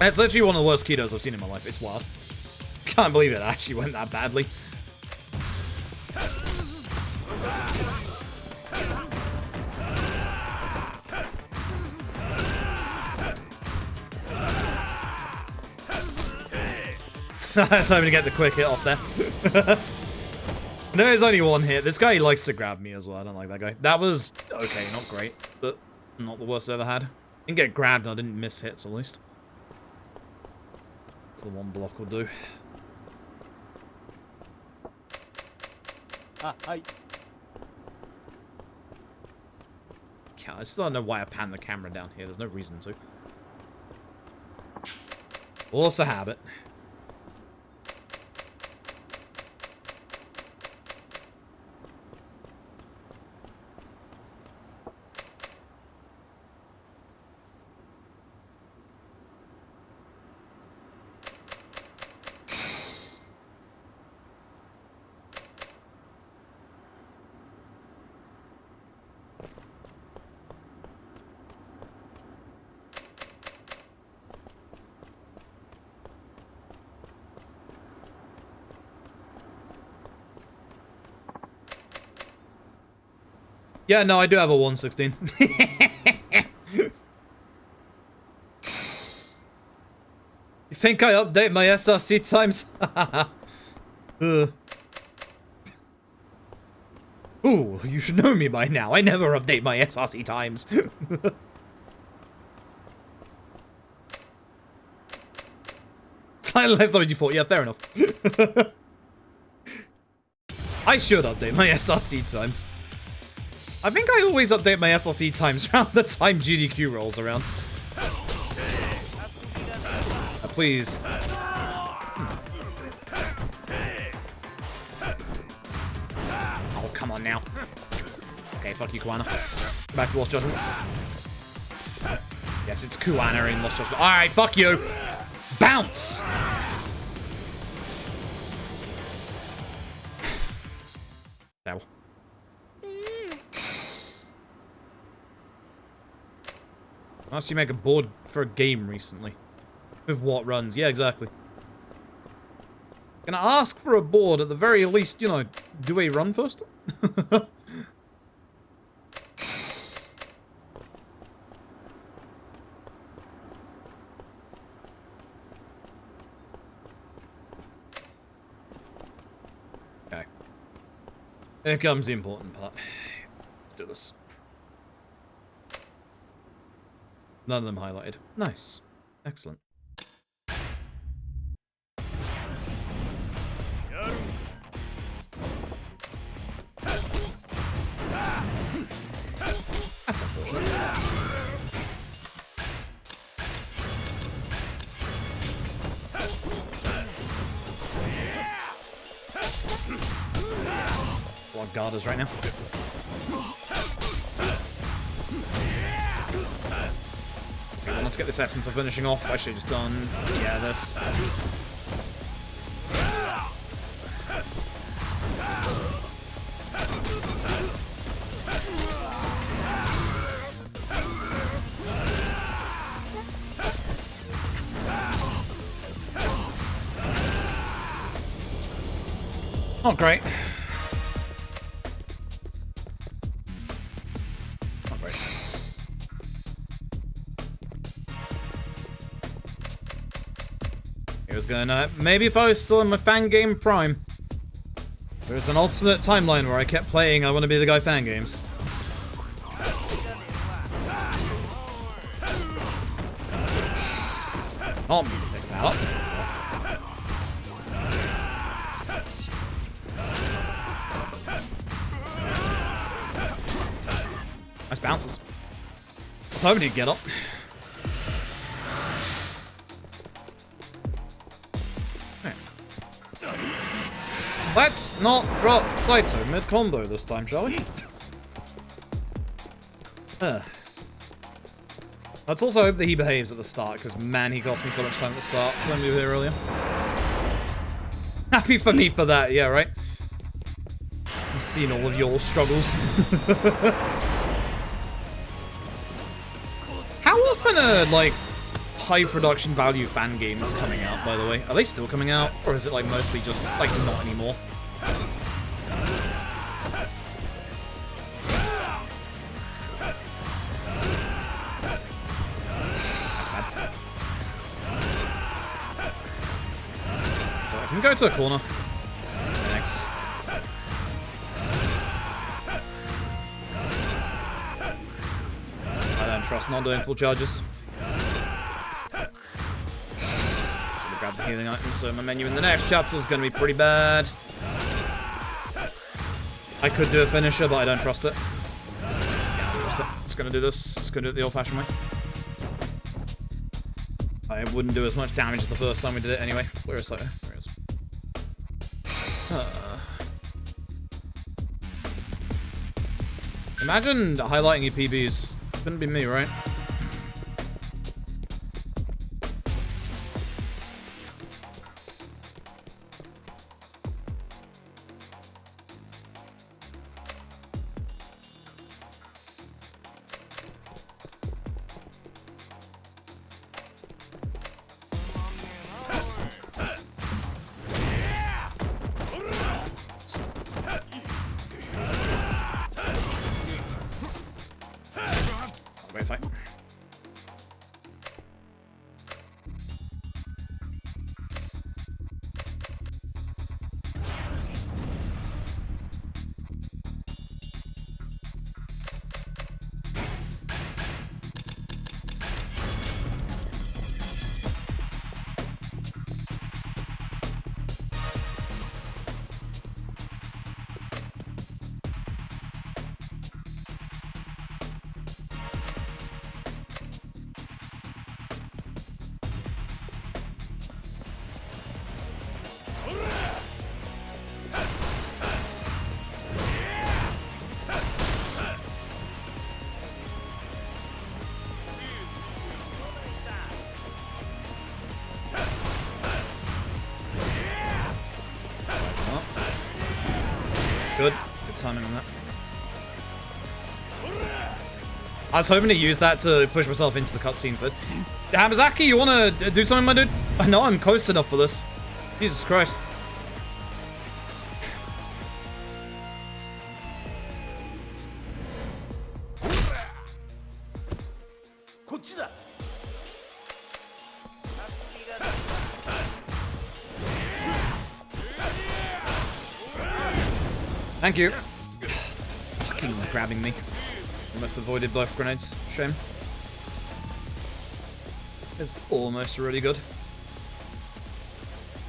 It's literally one of the worst Ketos I've seen in my life. It's wild. Can't believe it actually went that badly. I was hoping to get the quick hit off there. No, there's only one hit. This guy likes to grab me as well. I don't like that guy. That was okay, not great, but not the worst I ever had. Didn't get grabbed and I didn't miss hits at least. So the one block will do. Hi. I just don't know why I pan the camera down here. There's no reason to. What's a habit? Yeah, no, I do have a 116. You think I update my SRC times? Ooh, you should know me by now. I never update my SRC times. Slightly less than you thought. Yeah, fair enough. I should update my SRC times. I think I always update my SLC times around the time GDQ rolls around. Please. Oh, come on now. Okay, fuck you, Kuana. Back to Lost Judgment. Yes, it's Kuana in Lost Judgment. Alright, fuck you. Bounce! Ow. I asked you make a board for a game recently. With what runs? Yeah, exactly. Gonna ask for a board at the very least, you know, do a run first? Okay. Here comes the important part. Let's do this. None of them highlighted. Nice. Excellent. That's unfortunate. A lot of guarders right now. Okay, well, let's get this essence of finishing off. I should have just done, yeah, this. Not great. Not great. He was gonna, maybe if I was still in my fan game prime. There's an alternate timeline where I kept playing I Want to Be the Guy fan games. Oh, pick that up. bounces. I was hoping he'd get up. Right. Let's not drop Saito mid-combo this time, shall we? Let's also hope that he behaves at the start, because man, he cost me so much time at the start when we were here earlier. Happy for me for that, yeah, right? I've seen all of your struggles. How often are, like, high production value fan games coming out, by the way? Are they still coming out? Or is it, like, mostly just, like, not anymore? So I can go to a corner. Thanks. I don't trust not doing full charges. So we'll grab the healing items, so my menu in the next chapter is going to be pretty bad. I could do a finisher, but I don't trust it. Yeah, I don't trust it. It's going to do this. It's going to do it the old-fashioned way. I wouldn't do as much damage as the first time we did it anyway. Where is Saito? Where is it? Imagine highlighting your PBs. Couldn't be me, right? Great fight. Good. Good timing on that. I was hoping to use that to push myself into the cutscene first. Hamazaki, you wanna do something, my dude? I know I'm close enough for this. Jesus Christ. Thank you. Fucking grabbing me. Almost avoided both grenades. Shame. It's almost really good.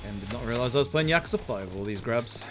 And did not realize I was playing Yakuza 5 all these grabs.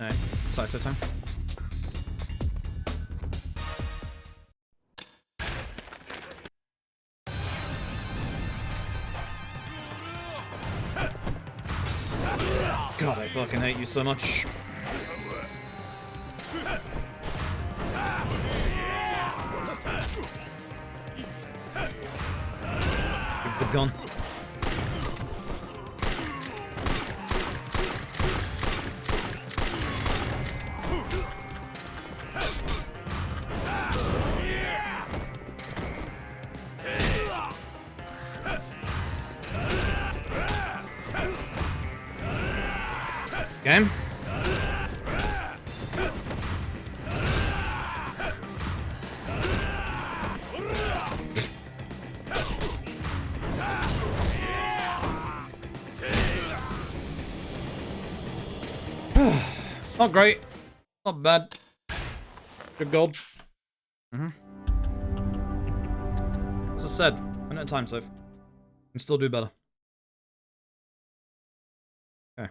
Alright, Saito time. God, I fucking hate you so much. Give the gun. Game. Not great. Not bad. Good gold. As I said, I'm at time save. Can still do better. Okay.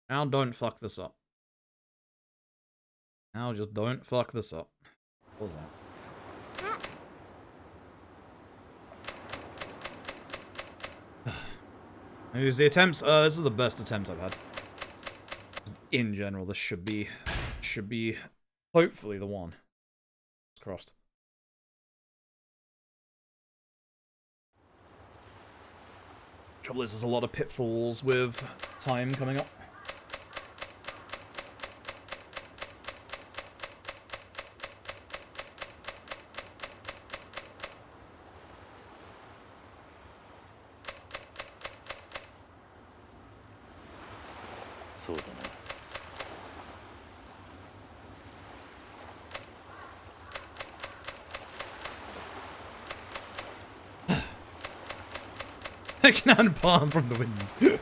Now don't fuck this up. Now just don't fuck this up. What was that? Use the attempts. This is the best attempt I've had. In general, this should be hopefully the one. It's crossed. Trouble is, there's a lot of pitfalls with time coming up. So I can unpalm from the wind.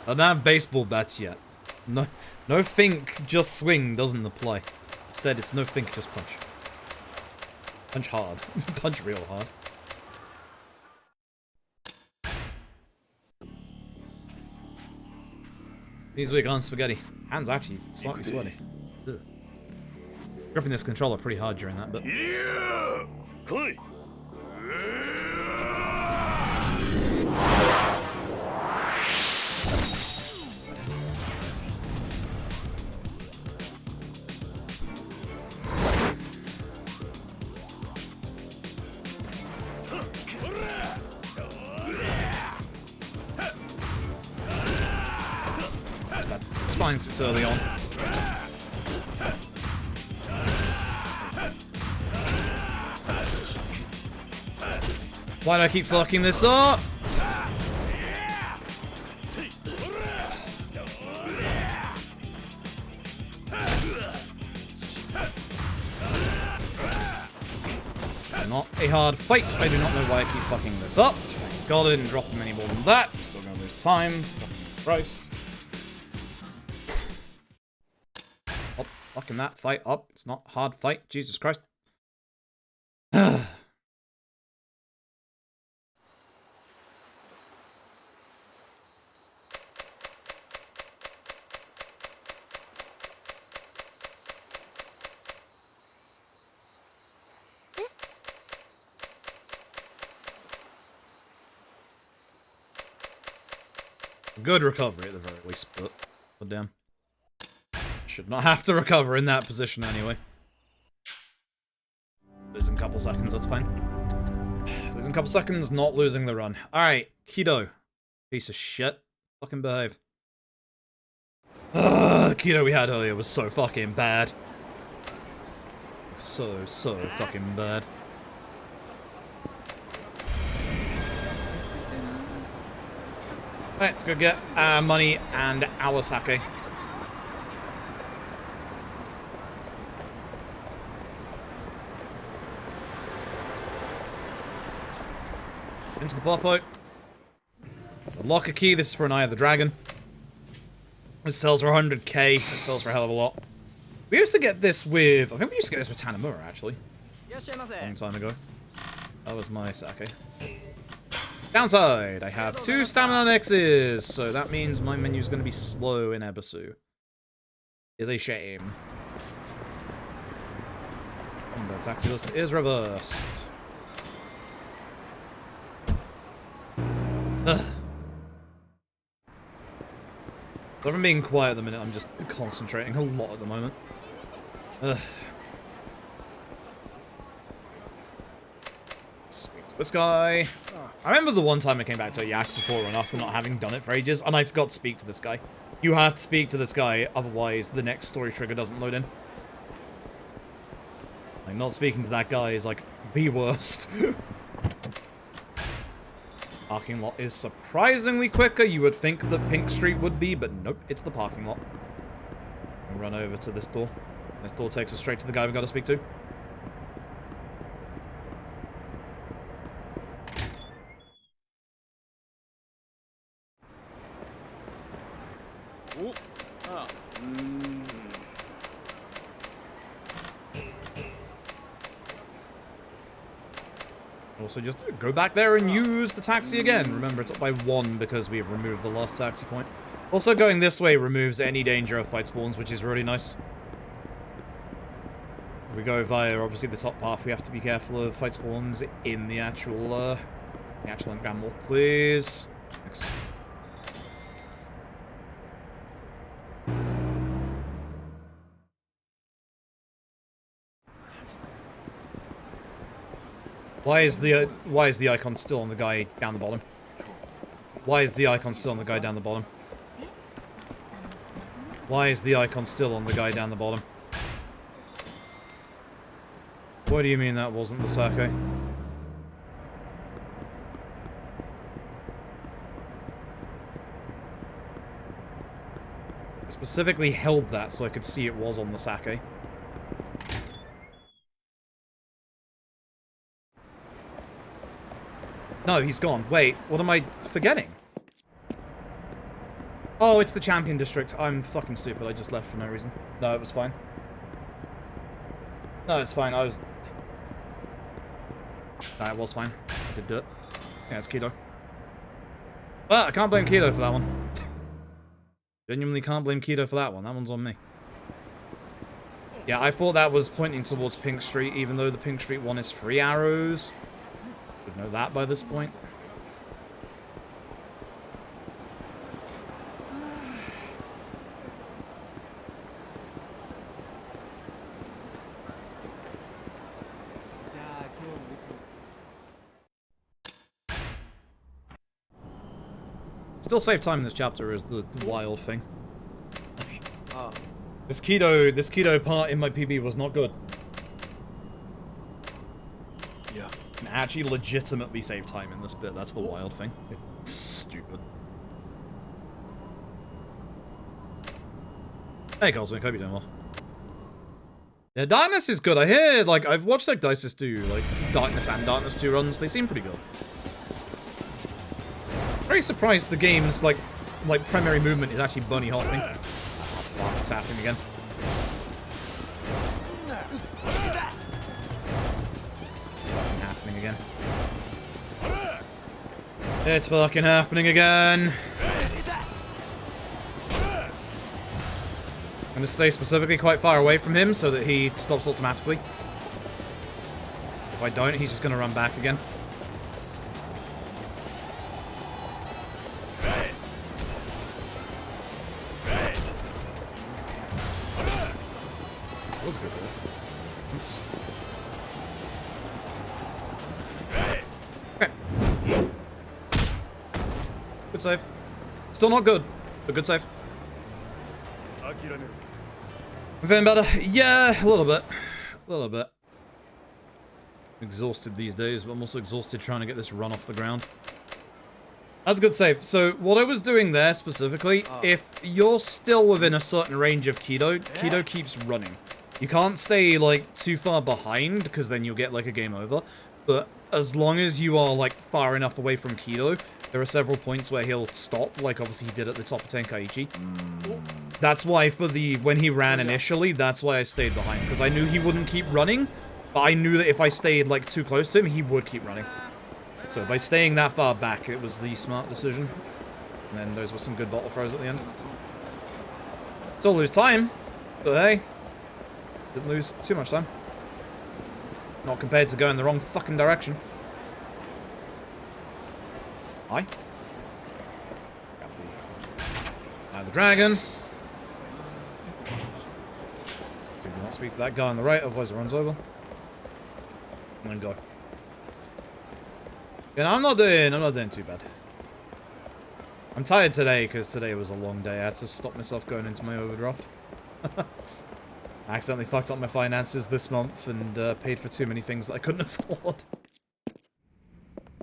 I don't have baseball bats yet. No think, just swing doesn't apply. Instead, it's no think, just punch. Punch hard. Punch real hard. These weak on spaghetti. Hands actually slightly sweaty. Ugh. Gripping this controller pretty hard during that bit. It's early on. Why do I keep fucking this up? It's not a hard fight. I do not know why I keep fucking this up. Thank God I didn't drop him any more than that. I'm still gonna lose time. Fucking Christ. Fucking that fight up. It's not a hard fight. Jesus Christ. Good recovery at the very least, but damn. Should not have to recover in that position anyway. Losing a couple seconds, that's fine. Losing a couple seconds, not losing the run. Alright, Kido. Piece of shit. Fucking behave. Kido we had earlier was so fucking bad. So fucking bad. Alright, let's go get our money and our sake. Into the Popo. Unlock a key. This is for an Eye of the Dragon. This sells for 100k. It sells for a hell of a lot. We used to get this with... I think we used to get this with Tanamura, actually. A long time ago. That was my sake. Downside, I have 2 stamina X's, so that means my menu's going to be slow in Ebisu. Is a shame. Combo taxi list is reversed. Ugh. If I'm being quiet at the minute, I'm just concentrating a lot at the moment. Ugh. Speak to this guy. I remember the one time I came back to a Yakuza 4 run after not having done it for ages, and I forgot to speak to this guy. You have to speak to this guy, otherwise the next story trigger doesn't load in. Like, not speaking to that guy is, like, the worst. Parking lot is surprisingly quicker. You would think that Pink Street would be, but nope, it's the parking lot. We'll run over to this door. This door takes us straight to the guy we got to speak to. Also, just go back there and use the taxi again. Remember, it's up by 1 because we've removed the last taxi point. Also, going this way removes any danger of fight spawns, which is really nice. If we go via, obviously, the top path, we have to be careful of fight spawns in the actual underground wall. Please. Thanks. Why is the icon still on the guy down the bottom? Why is the icon still on the guy down the bottom? Why is the icon still on the guy down the bottom? What do you mean that wasn't the sake? I specifically held that so I could see it was on the sake. No, he's gone. Wait, what am I forgetting? Oh, it's the Champion District. I'm fucking stupid. I just left for no reason. No, it was fine. No, it's fine. No, it was fine. I did do it. Yeah, it's Keto. Well, I can't blame Keto for that one. Genuinely can't blame Keto for that one. That one's on me. Yeah, I thought that was pointing towards Pink Street, even though the Pink Street one is 3 arrows. Should know that by this point. Still save time in this chapter is the wild thing. This keto part in my PB was not good. Yeah. And actually legitimately save time in this bit, that's the wild thing. It's stupid. Hey Cosmic, hope you're doing well. Yeah, Darkness is good. I hear, like, I've watched like Dices do, like, Darkness and Darkness 2 runs. They seem pretty good. Very surprised the game's, like primary movement is actually bunny hopping. Oh, fuck, it's happening again. It's fucking happening again. It's fucking happening again. I'm gonna stay specifically quite far away from him so that he stops automatically. If I don't, he's just gonna run back again. That was a good roll. Oops. Okay. Good save. Still not good, but good save. I'm feeling better? Yeah, a little bit. A little bit. Exhausted these days, but I'm also exhausted trying to get this run off the ground. That's a good save. So, what I was doing there, specifically, if you're still within a certain range of Keto, Keto keeps running. You can't stay, like, too far behind, because then you'll get, like, a game over. But as long as you are, like, far enough away from Keto, there are several points where he'll stop, like, obviously he did at the top of Tenkaichi. That's why when he ran initially, that's why I stayed behind, because I knew he wouldn't keep running, but I knew that if I stayed, like, too close to him, he would keep running. So by staying that far back, it was the smart decision. And then those were some good bottle throws at the end. Still lose time, but hey, didn't lose too much time. Not compared to going the wrong fucking direction. Hi. Now the dragon. So do not speak to that guy on the right, otherwise it runs over. And then go. Yeah, I'm not doing too bad. I'm tired today because today was a long day. I had to stop myself going into my overdraft. I accidentally fucked up my finances this month and paid for too many things that I couldn't afford.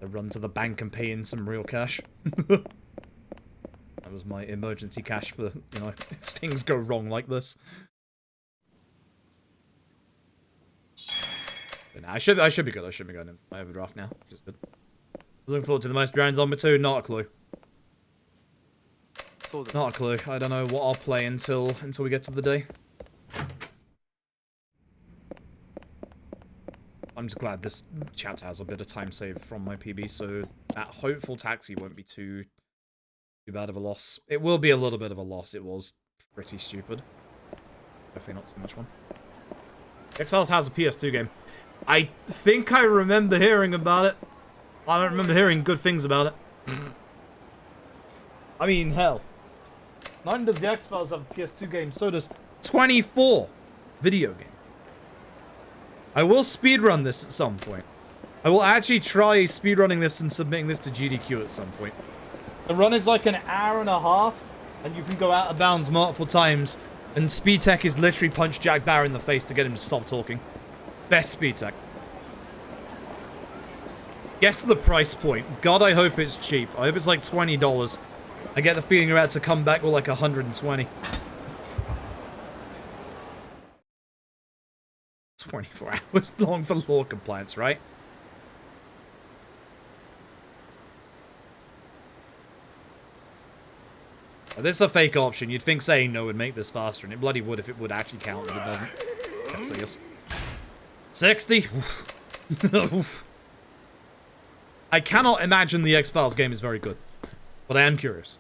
I run to the bank and pay in some real cash. That was my emergency cash for, you know, if things go wrong like this. But nah, I should be good. I should be going in my overdraft now, which is good. Looking forward to the most rounds on me too. Not a clue. Not a clue. I don't know what I'll play until we get to the day. I'm just glad this chapter has a bit of time saved from my PB, so that hopeful taxi won't be too bad of a loss. It will be a little bit of a loss. It was pretty stupid. Definitely not too much one. X-Files has a PS2 game. I think I remember hearing about it. I don't remember hearing good things about it. I mean, hell. Not only does the X-Files have a PS2 game, so does 24 video game. I will speedrun this at some point. I will actually try speedrunning this and submitting this to GDQ at some point. The run is like an hour and a half, and you can go out of bounds multiple times, and speed tech is literally punch Jack Bauer in the face to get him to stop talking. Best speed tech. Guess the price point. God, I hope it's cheap. I hope it's like $20. I get the feeling you're about to come back with like 120. 24 hours long for law compliance, right? This is a fake option. You'd think saying no would make this faster, and it bloody would if it would actually count, but it doesn't. Let's see this. 60? Oof. I cannot imagine the X-Files game is very good, but I am curious.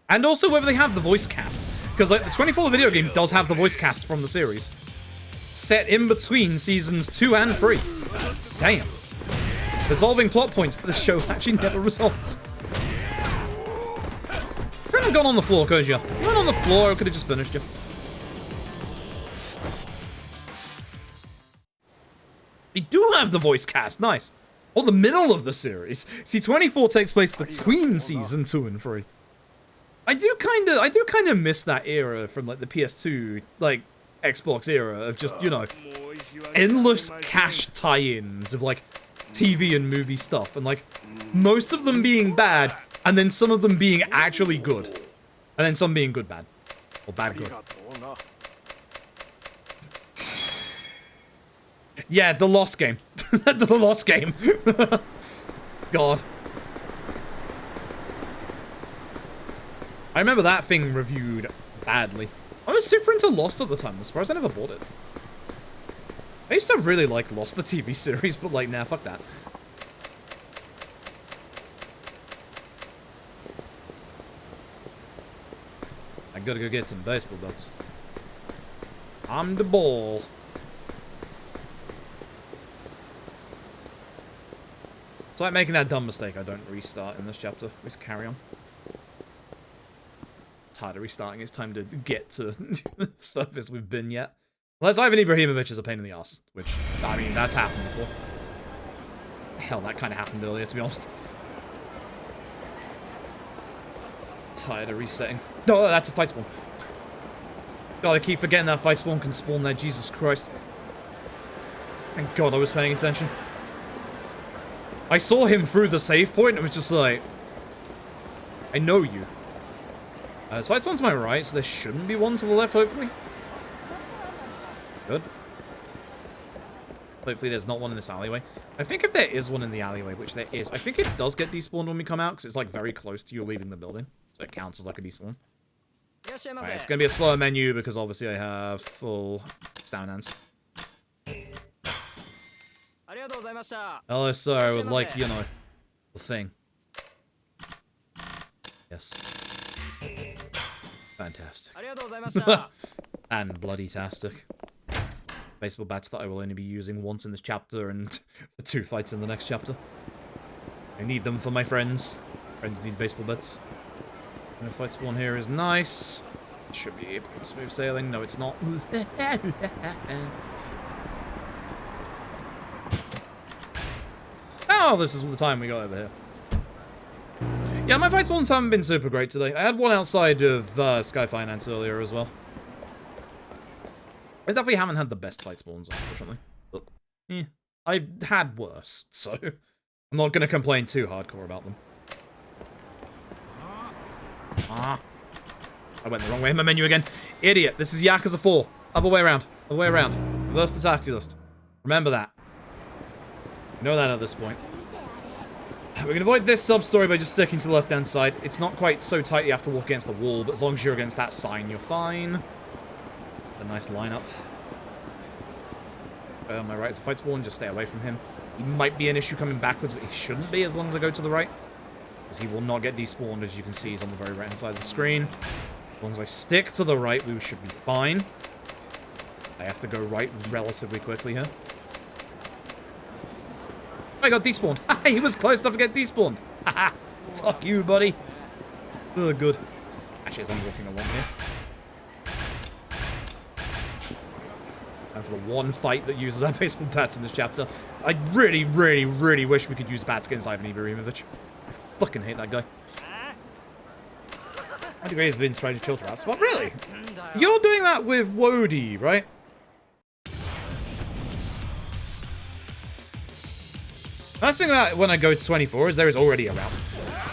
And also whether they have the voice cast. Because like, the 24 video game does have the voice cast from the series. Set in between seasons 2 and 3. Damn. Resolving plot points that the show actually never resolved. Could have gone on the floor, could you? You went on the floor, I could have just finished you. They do have the voice cast, nice. Or the middle of the series. See, 24 takes place between season 2 and 3. I do kind of miss that era from like the PS2, like Xbox era of just, you know, endless cash tie-ins of like TV and movie stuff, and like most of them being bad, and then some of them being actually good, and then some being good bad, or bad good. Yeah, the Lost game. The Lost game. God. I remember that thing reviewed badly. I was super into Lost at the time. I'm surprised I never bought it. I used to really like Lost, the TV series, but like, nah, fuck that. I gotta go get some baseball bats. I'm the ball. It's like making that dumb mistake. I don't restart in this chapter. We just carry on. Tired of restarting. It's time to get to the furthest we've been yet. Unless Ivan Ibrahimovic is a pain in the ass, which, I mean, that's happened before. Hell, that kind of happened earlier, to be honest. Tired of resetting. No, that's a fight spawn. God, I keep forgetting that fight spawn can spawn there. Jesus Christ. Thank God I was paying attention. I saw him through the save point and was just like, I know you. This fight spawn's to my right, so there shouldn't be one to the left, hopefully. Good. Hopefully there's not one in this alleyway. I think if there is one in the alleyway, which there is, I think it does get despawned when we come out, because it's like very close to you leaving the building. So it counts as like a despawn. Right, it's going to be a slower menu, because obviously I have full stamina hands. Hello, sir, I would like, you know, the thing. Yes. Fantastic. And bloody-tastic. Baseball bats that I will only be using once in this chapter and for 2 fights in the next chapter. I need them for my friends. Friends need baseball bats. And the fight spawn here is nice. It should be smooth sailing. No, it's not. Oh, this is the time we got over here. Yeah, my fight spawns haven't been super great today. I had one outside of Sky Finance earlier as well. I definitely haven't had the best fight spawns, unfortunately. But, yeah. I've had worse, so I'm not going to complain too hardcore about them. Ah. I went the wrong way in my menu again. Idiot. This is Yakuza 4. Other way around. Other way around. Reverse the taxi list. Remember that. You know that at this point. We can avoid this sub-story by just sticking to the left-hand side. It's not quite so tight you have to walk against the wall, but as long as you're against that sign, you're fine. A nice lineup. On my right is a fight spawn, just stay away from him. He might be an issue coming backwards, but he shouldn't be as long as I go to the right. Because he will not get despawned, as you can see, he's on the very right-hand side of the screen. As long as I stick to the right, we should be fine. I have to go right relatively quickly here. I got despawned. He was close enough to get despawned. Haha. Fuck you, buddy. Oh, good. Actually, as I'm walking along here. And for the one fight that uses our baseball bats in this chapter, I really, really, really wish we could use bats against Ivan Ibrahimovic. I fucking hate that guy. My degree has been inspired to chill to rats. Well, really? You're doing that with Wody, right? First thing about when I go to 24 is there is already a route.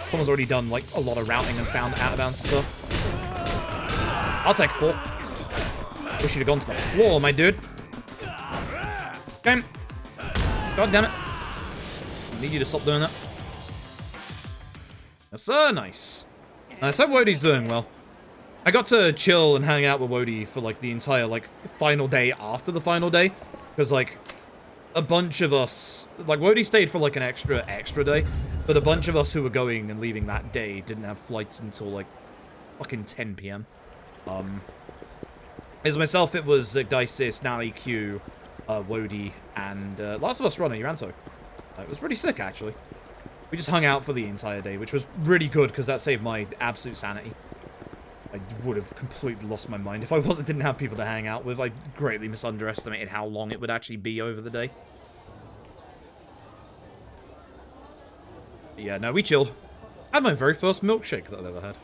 Someone's already done like a lot of routing and found out of bounds stuff. I'll take 4. Wish you'd have gone to the floor, my dude. Okay. God damn it. I need you to stop doing that. Yes, sir. Nice. Nice. I hope Wody's doing well. I got to chill and hang out with Wody for like the entire like final day after the final day, because like a bunch of us, like Wody stayed for like an extra day, but a bunch of us who were going and leaving that day didn't have flights until like fucking 10 p.m. As myself, it was Dices, now EQ, Wody, and Last of Us runner, Uranto. It was pretty sick, actually. We just hung out for the entire day, which was really good, because that saved my absolute sanity. I would have completely lost my mind if I didn't have people to hang out with. I greatly misunderestimated how long it would actually be over the day. But yeah, no, we chilled. I had my very first milkshake that I've ever had.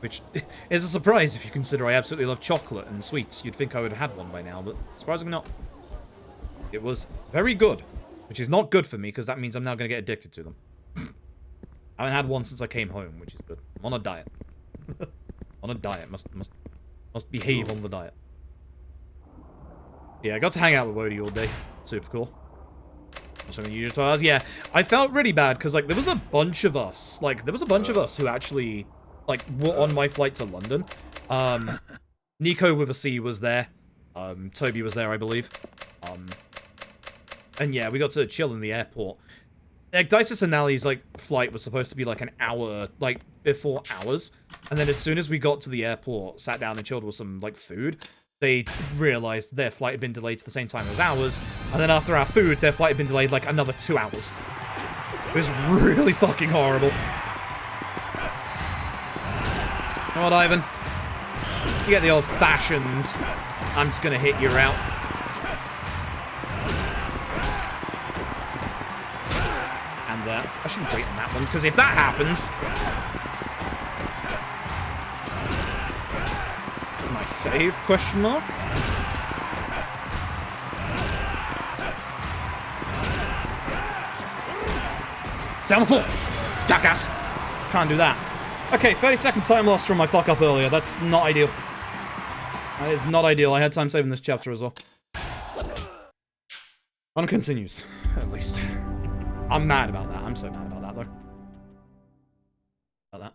Which is a surprise if you consider I absolutely love chocolate and sweets. You'd think I would have had one by now, but surprisingly not. It was very good. Which is not good for me, because that means I'm now going to get addicted to them. I haven't had one since I came home, which is good. I'm on a diet. On a diet. Must behave on the diet. Yeah, I got to hang out with Wody all day. Super cool. Also gonna use 12 hours. Yeah, I felt really bad, because, like, there was a bunch of us. Like, there was a bunch of us who actually, like, were on my flight to London. Nico with a C was there. Toby was there, I believe. And yeah, we got to chill in the airport. Like, Dices and Nally's, like, flight was supposed to be, like, an hour, like, before ours. And then as soon as we got to the airport, sat down and chilled with some, like, food, they realized their flight had been delayed to the same time as ours. And then after our food, their flight had been delayed, like, another 2 hours. It was really fucking horrible. Come on, Ivan. You get the old-fashioned, I'm just gonna hit you out. And I shouldn't wait on that one, because if that happens... Nice save, question mark? Stay on the floor! Jackass! Try and do that. Okay, 30-second time loss from my fuck-up earlier. That's not ideal. That is not ideal. I had time saving this chapter as well. One continues, at least. I'm mad about that. I'm so mad about that, though. About that.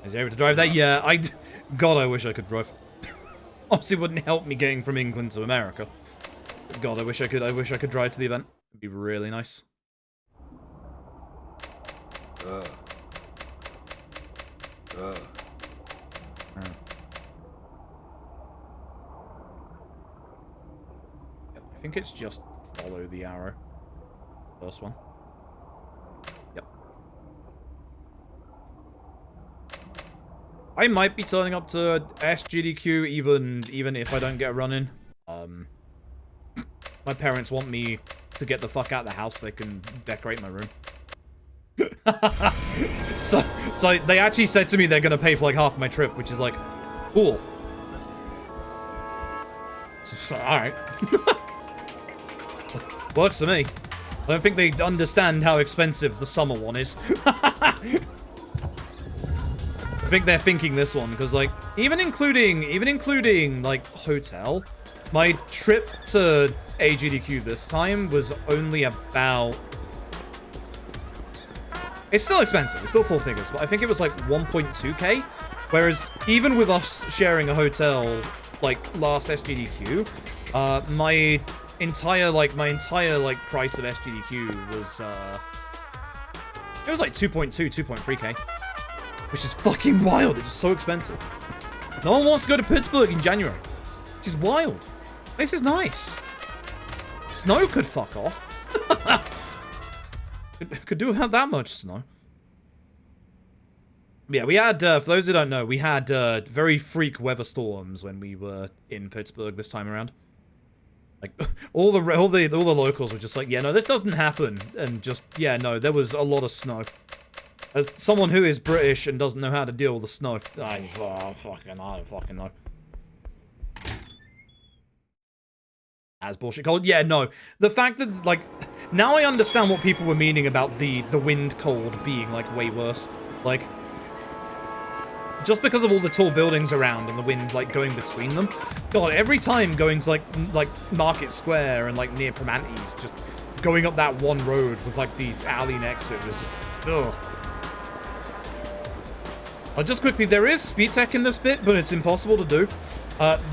Is he able to drive that? Yeah, God, I wish I could drive. Obviously, it wouldn't help me getting from England to America. But God, I wish I could drive to the event. It'd be really nice. Yep, I think it's just follow the arrow. First one. Yep. I might be turning up to SGDQ even if I don't get a run in. My parents want me to get the fuck out of the house so they can decorate my room. so they actually said to me they're gonna pay for like half my trip, which is like cool. Alright. Works for me. I don't think they understand how expensive the summer one is. I think they're thinking this one, because, like, even including, like, hotel, my trip to AGDQ this time was only about... It's still expensive, it's still 4 figures, but I think it was, like, 1.2k, whereas even with us sharing a hotel, like, last SGDQ, my entire price of SGDQ was, it was, like, 2.3k. Which is fucking wild. It's so expensive. No one wants to go to Pittsburgh in January. Which is wild. This is nice. Snow could fuck off. could do without that much snow. Yeah, we had, for those who don't know, we had very freak weather storms when we were in Pittsburgh this time around. Like, all the locals were just like, yeah, no, this doesn't happen. And just, yeah, no, there was a lot of snow. As someone who is British and doesn't know how to deal with the snow, I don't fucking know. As bullshit cold? Yeah, no. The fact that, like, now I understand what people were meaning about the wind cold being, like, way worse. Like, just because of all the tall buildings around and the wind, like, going between them. God, every time going to, like Market Square and, like, near Primanti's, just going up that one road with, like, the alley next to it was just, ugh. Just quickly, there is speed tech in this bit, but it's impossible to do.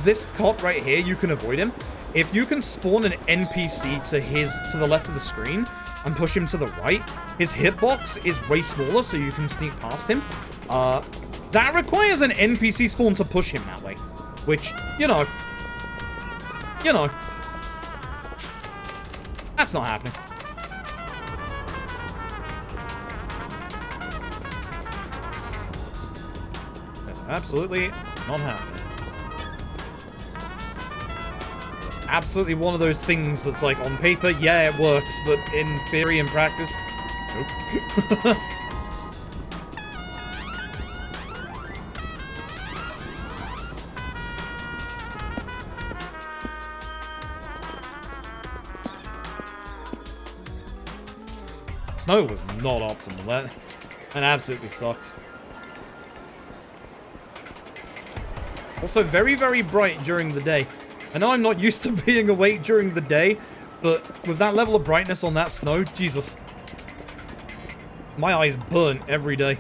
This cop right here, you can avoid him. If you can spawn an NPC to the left of the screen and push him to the right, his hitbox is way smaller, so you can sneak past him. That requires an NPC spawn to push him that way, which, you know, that's not happening. Absolutely not happening. Absolutely one of those things that's like, on paper, yeah, it works, but in theory and practice, nope. Snow was not optimal. That absolutely sucked. Also, very, very bright during the day. I know I'm not used to being awake during the day, but with that level of brightness on that snow, Jesus. My eyes burn every day.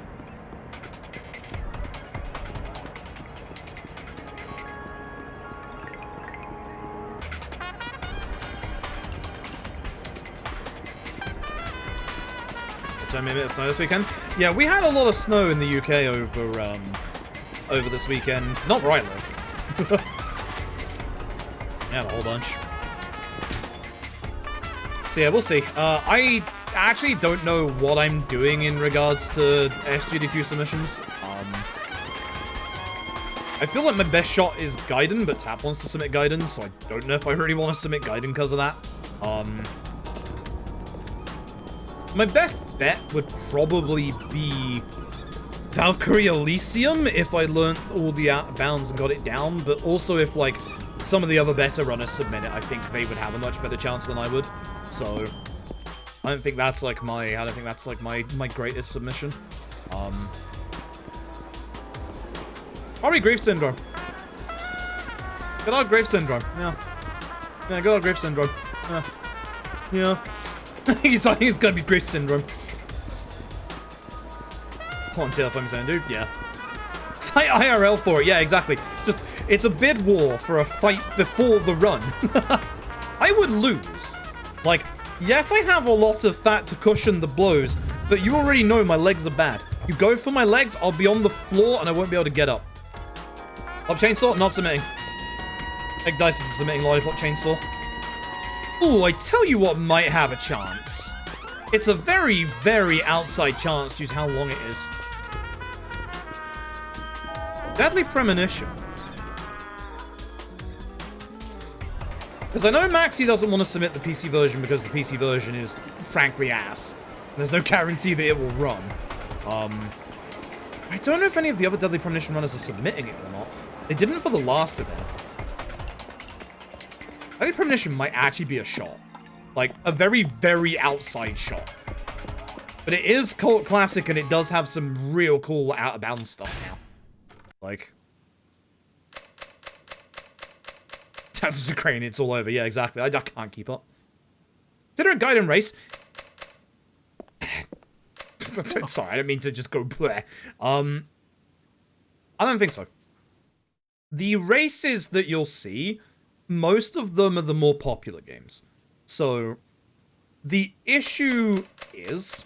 So maybe it's snow this weekend? Yeah, we had a lot of snow in the UK over this weekend. Not where I live. Yeah, a whole bunch. So yeah, we'll see. I actually don't know what I'm doing in regards to SGDQ submissions. I feel like my best shot is Gaiden, but Tap wants to submit Gaiden, so I don't know if I really want to submit Gaiden because of that. My best bet would probably be Valkyrie Elysium if I learned all the bounds and got it down, but also if, like, some of the other better runners submit it, I think they would have a much better chance than I would. So, I don't think that's, like, my greatest submission. Probably Grief Syndrome. Good old Grief Syndrome, yeah. Yeah, good old Grief Syndrome. Yeah. Yeah. He's gonna be Grief Syndrome. What until if I'm saying, dude? Yeah. Fight IRL for it, yeah, exactly. Just, it's a bid war for a fight before the run. I would lose. Like, yes, I have a lot of fat to cushion the blows, but you already know my legs are bad. You go for my legs, I'll be on the floor and I won't be able to get up. Lollipop Chainsaw? Not submitting. Egg Dice is submitting Lollipop Chainsaw. Ooh, I tell you what might have a chance. It's a very, very outside chance due to how long it is. Deadly Premonition. Because I know Maxi doesn't want to submit the PC version because the PC version is frankly ass. There's no guarantee that it will run. I don't know if any of the other Deadly Premonition runners are submitting it or not. They didn't for the last event. Deadly Premonition might actually be a shot. Like, a very, very outside shot. But it is cult classic, and it does have some real cool out-of-bounds stuff now. Like... That's a crane, it's all over. Yeah, exactly. I can't keep up. Consider a guided race. Sorry, I don't mean to just go bleh. I don't think so. The races that you'll see, most of them are the more popular games. So, the issue is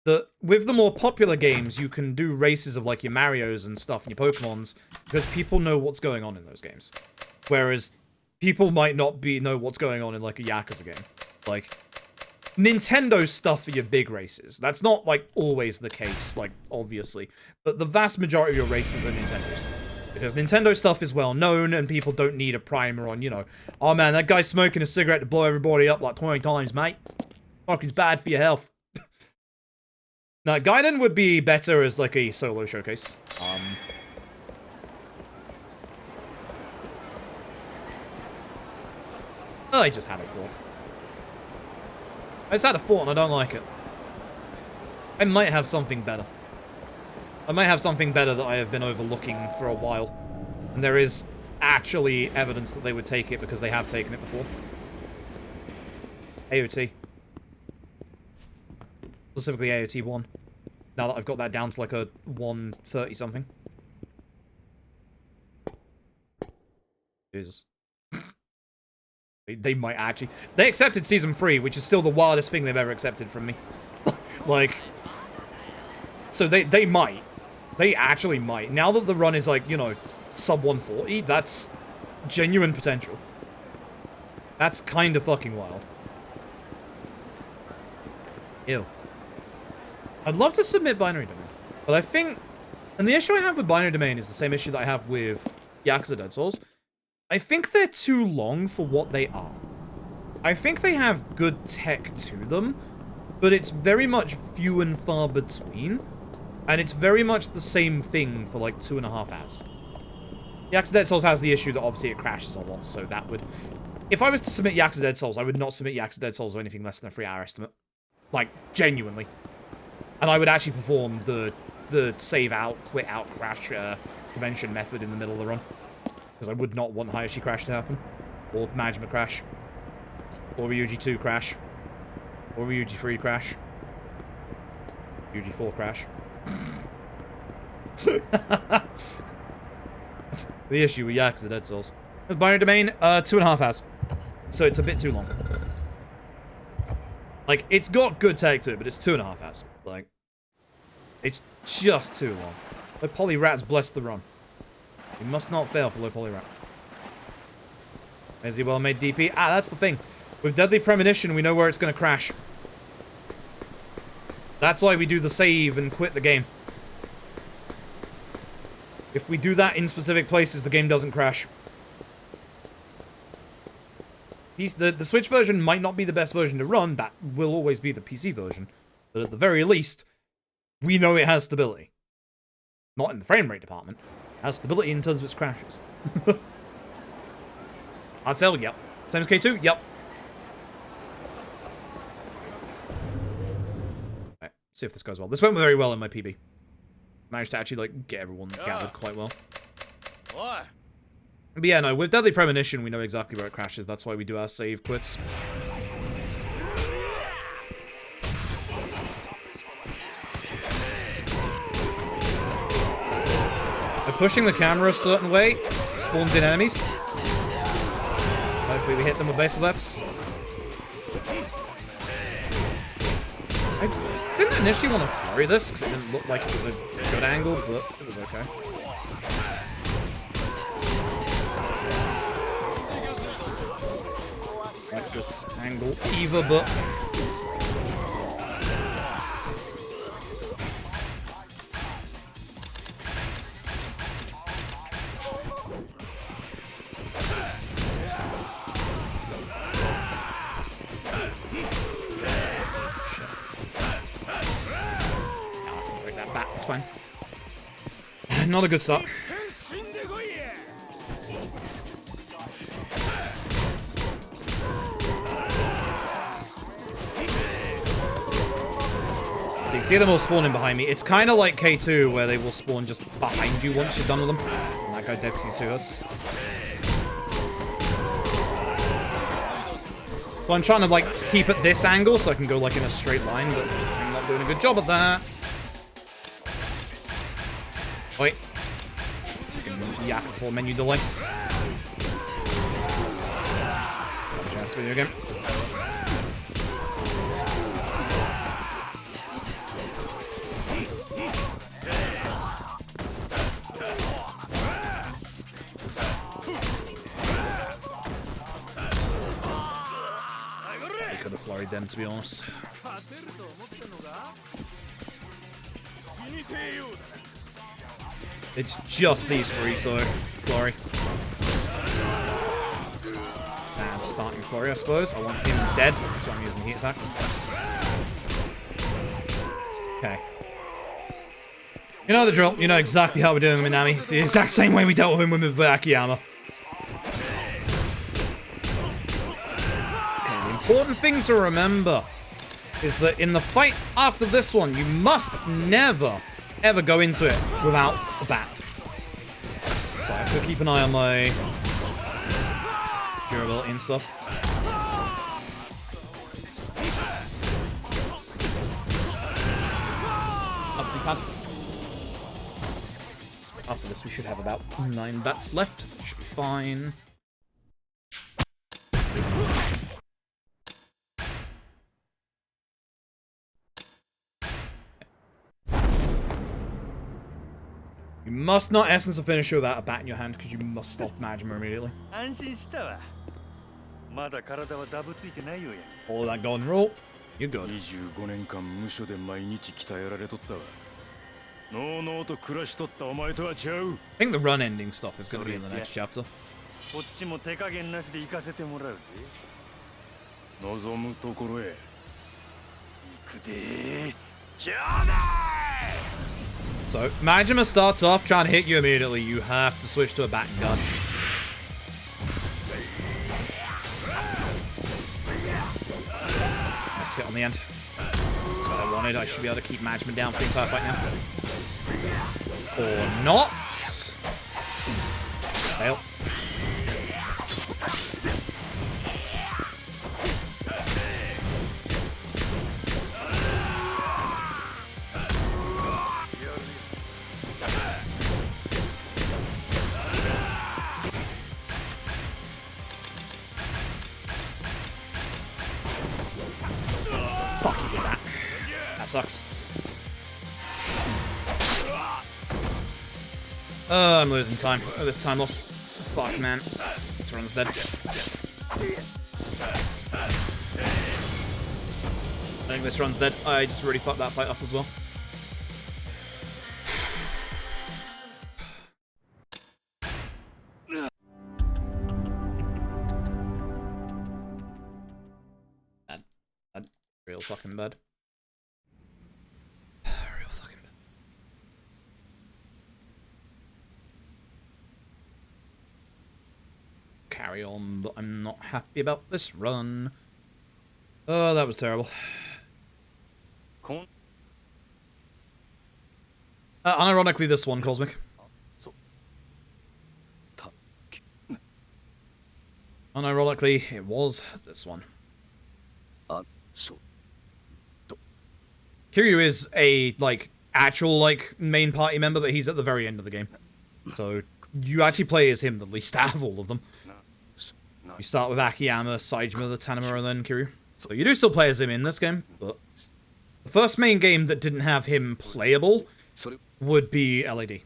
that with the more popular games, you can do races of like your Marios and stuff and your Pokemons because people know what's going on in those games. Whereas people might not know what's going on in like a Yakuza game. Like, Nintendo stuff for your big races. That's not like always the case, like obviously. But the vast majority of your races are Nintendo stuff. Because Nintendo stuff is well known and people don't need a primer on, you know, oh man, that guy's smoking a cigarette to blow everybody up like 20 times, mate. Fucking's bad for your health. Now, Gaiden would be better as like a solo showcase. I just had a thought. I just had a thought and I don't like it. I might have something better. I might have something better that I have been overlooking for a while. And there is actually evidence that they would take it because they have taken it before. AOT. Specifically AOT 1. Now that I've got that down to like a 130 something. Jesus. They might actually... They accepted Season 3, which is still the wildest thing they've ever accepted from me. Like... So they might. They actually might. Now that the run is like, you know, sub 140, that's genuine potential. That's kind of fucking wild. Ew. I'd love to submit Binary Domain. But I think... And the issue I have with Binary Domain is the same issue that I have with Yakuza Dead Souls. I think they're too long for what they are. I think they have good tech to them, but it's very much few and far between, and it's very much the same thing for like 2.5 hours. Yakuza Dead Souls has the issue that obviously it crashes a lot, so that would... If I was to submit Yakuza Dead Souls, I would not submit Yakuza Dead Souls or anything less than a 3-hour estimate. Like, genuinely. And I would actually perform the save out, quit out, crash prevention method in the middle of the run. Because I would not want Hayashi crash to happen. Or Majima crash. Or Ryuji 2 crash. Or Ryuji 3 crash. Ryuji 4 crash. That's the issue with Yakuza Dead Souls. That's Binary Domain, 2.5 hours. So it's a bit too long. Like, it's got good tag to it, but it's 2.5 hours. Like, it's just too long. The Polyrats bless the run. You must not fail for low Polyrat. Is he well made DP? Ah, that's the thing. With Deadly Premonition, we know where it's going to crash. That's why we do the save and quit the game. If we do that in specific places, the game doesn't crash. The Switch version might not be the best version to run. That will always be the PC version. But at the very least, we know it has stability. Not in the frame rate department. Has stability in terms of its crashes. I'd tell, yep. Same as K2? Yep. Right, see if this goes well. This went very well in my PB. Managed to actually, like, get everyone gathered quite well. What? But yeah, no, with Deadly Premonition, we know exactly where it crashes. That's why we do our save quits. By pushing the camera a certain way, spawns in enemies. Hopefully we hit them with baseball bats. I didn't initially want to flurry this, because it didn't look like it was a good angle, but it was okay. Like this angle either, but... It's fine. Not a good start. You see them all spawning behind me. It's kind of like K2, where they will spawn just behind you once you're done with them. And that guy dead because he's 2 hits. So I'm trying to, like, keep at this angle so I can go, like, in a straight line, but I'm not doing a good job of that. Wait. Yak full menu delay. Chance video game. I could have flurried them, to be honest. It's just these 3, so flurry. And starting flurry, I suppose. I want him dead, so I'm using the heat attack. Okay. You know the drill. You know exactly how we're doing with Minami. It's the exact same way we dealt with him with Akiyama. Okay, the important thing to remember is that in the fight after this one, you must never, ever go into it without a bat. So I have to keep an eye on my durability and stuff. After this, we should have about 9 bats left. Should be fine. You must not essence a finisher without a bat in your hand, because you must stop Majima immediately. Follow that golden rule. You're good. I think the run ending stuff is going to be in the next chapter. So, Majima starts off trying to hit you immediately. You have to switch to a bat and gun. Nice hit on the end. That's what I wanted. I should be able to keep Majima down for the entire fight now. Or not. Fail. Fuck, you did that. That sucks. I'm losing time. Oh, this time loss. Fuck, man. This run's dead. I think this run's dead. I just really fucked that fight up as well. Bad. Bad. Real fucking bad. Real fucking bad. Carry on, but I'm not happy about this run. Oh, that was terrible. Unironically, this one, Cosmic. Unironically, it was this one. Kiryu is a, like, actual, like, main party member, but he's at the very end of the game. So, you actually play as him the least out of all of them. You start with Akiyama, Saejima, the Tanimura, and then Kiryu. So you do still play as him in this game, but the first main game that didn't have him playable would be LAD.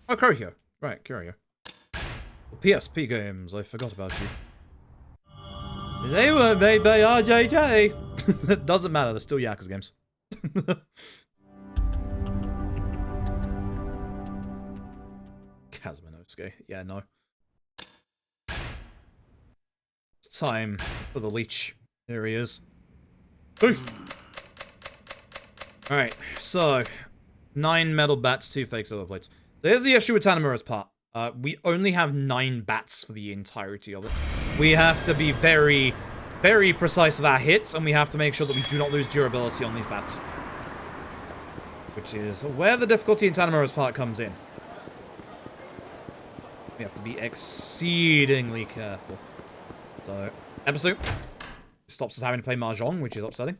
Oh, Kiryu. Right, Kiryu. PSP games, I forgot about you. They were made by RJJ. It doesn't matter, they're still Yakuza games. Kazuminosuke. Yeah, no. It's time for the leech. Here he is. Oof. Alright, so 9 metal bats, 2 fake silver plates. So here's the issue with Tanimura's part. We only have 9 bats for the entirety of it. We have to be very, very precise with our hits, and we have to make sure that we do not lose durability on these bats. Which is where the difficulty in Tanamura's part comes in. We have to be exceedingly careful. So, episode stops us having to play Mahjong, which is upsetting.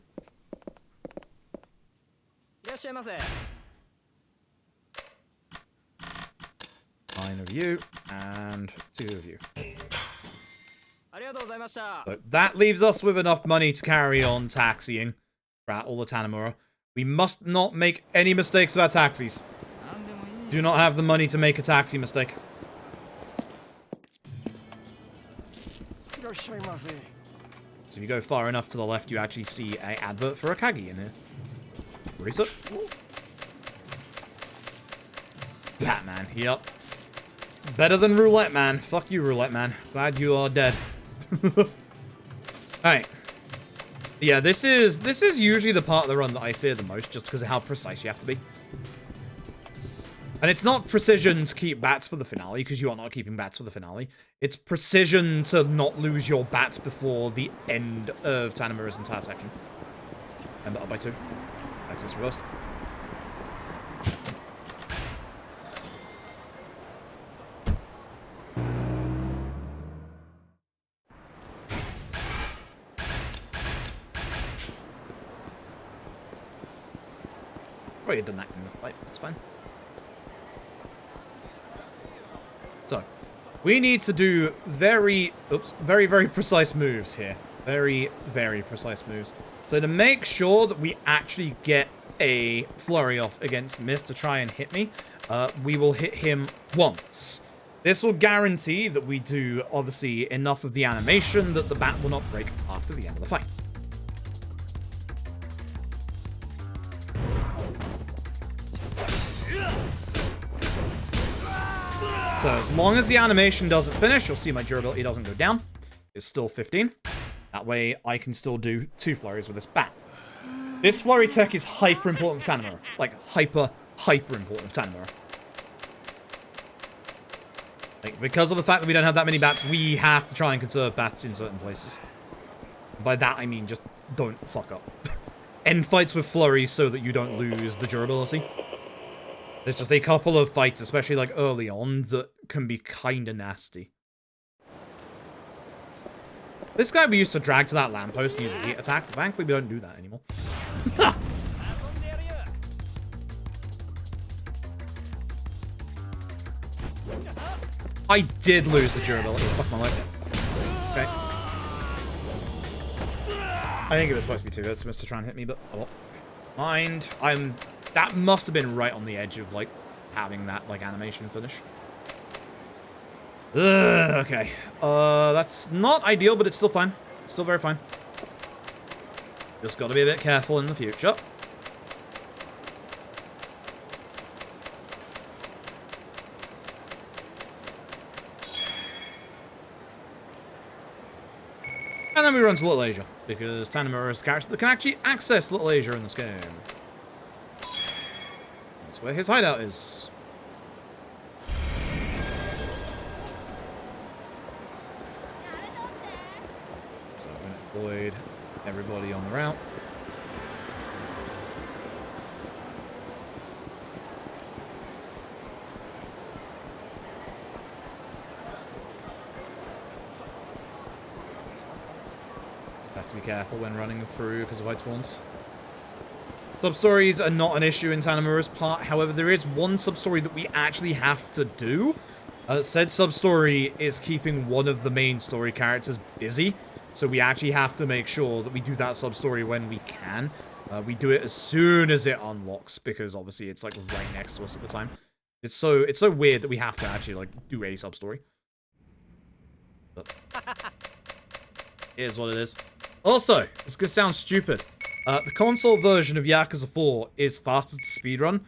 9 of you, and 2 of you. So that leaves us with enough money to carry on taxiing throughout all the Tanamura. We must not make any mistakes with our taxis. Do not have the money to make a taxi mistake. So if you go far enough to the left, you actually see an advert for a Kagi in here. What is it? Batman, yep. Better than Roulette Man. Fuck you, Roulette Man. Glad you are dead. Alright. Yeah, this is usually the part of the run that I fear the most, just because of how precise you have to be. And it's not precision to keep bats for the finale, because you are not keeping bats for the finale. It's precision to not lose your bats before the end of Tanamura's entire section. And up by 2. Access reversed. Probably done that in the fight, but it's fine. So, we need to do very, very precise moves here. Very, very precise moves. So to make sure that we actually get a flurry off against Mist to try and hit me, we will hit him once. This will guarantee that we do, obviously, enough of the animation that the bat will not break after the end of the fight. So as long as the animation doesn't finish, you'll see my durability doesn't go down. It's still 15. That way I can still do 2 flurries with this bat. This flurry tech is hyper important for Tanamura. Like, hyper important for Tanamura. Like, because of the fact that we don't have that many bats, we have to try and conserve bats in certain places. By that I mean just don't fuck up. End fights with flurries so that you don't lose the durability. There's just a couple of fights, especially like early on, that can be kinda nasty. This guy we used to drag to that lamppost and use a heat attack, but thankfully we don't do that anymore. I did lose the durability. Fuck my life. Okay. I think it was supposed to be 2 hits, to try and hit me, but oh well. Mind. That must have been right on the edge of, like, having that, like, animation finish. Okay. That's not ideal, but it's still fine. It's still very fine. Just gotta be a bit careful in the future. And then we run to Little Asia, because Tanamura is a character that can actually access Little Asia in this game. That's where his hideout is. So I'm going to avoid everybody on the route. Have to be careful when running through because of white spawns. Sub-stories are not an issue in Tanamura's part. However, there is one sub-story that we actually have to do. Said sub-story is keeping one of the main story characters busy. So we actually have to make sure that we do that sub-story when we can. We do it as soon as it unlocks, because obviously it's like right next to us at the time. It's so weird that we have to actually like do a sub-story. But it is what it is. Also, this could sound stupid. The console version of Yakuza 4 is faster to speedrun.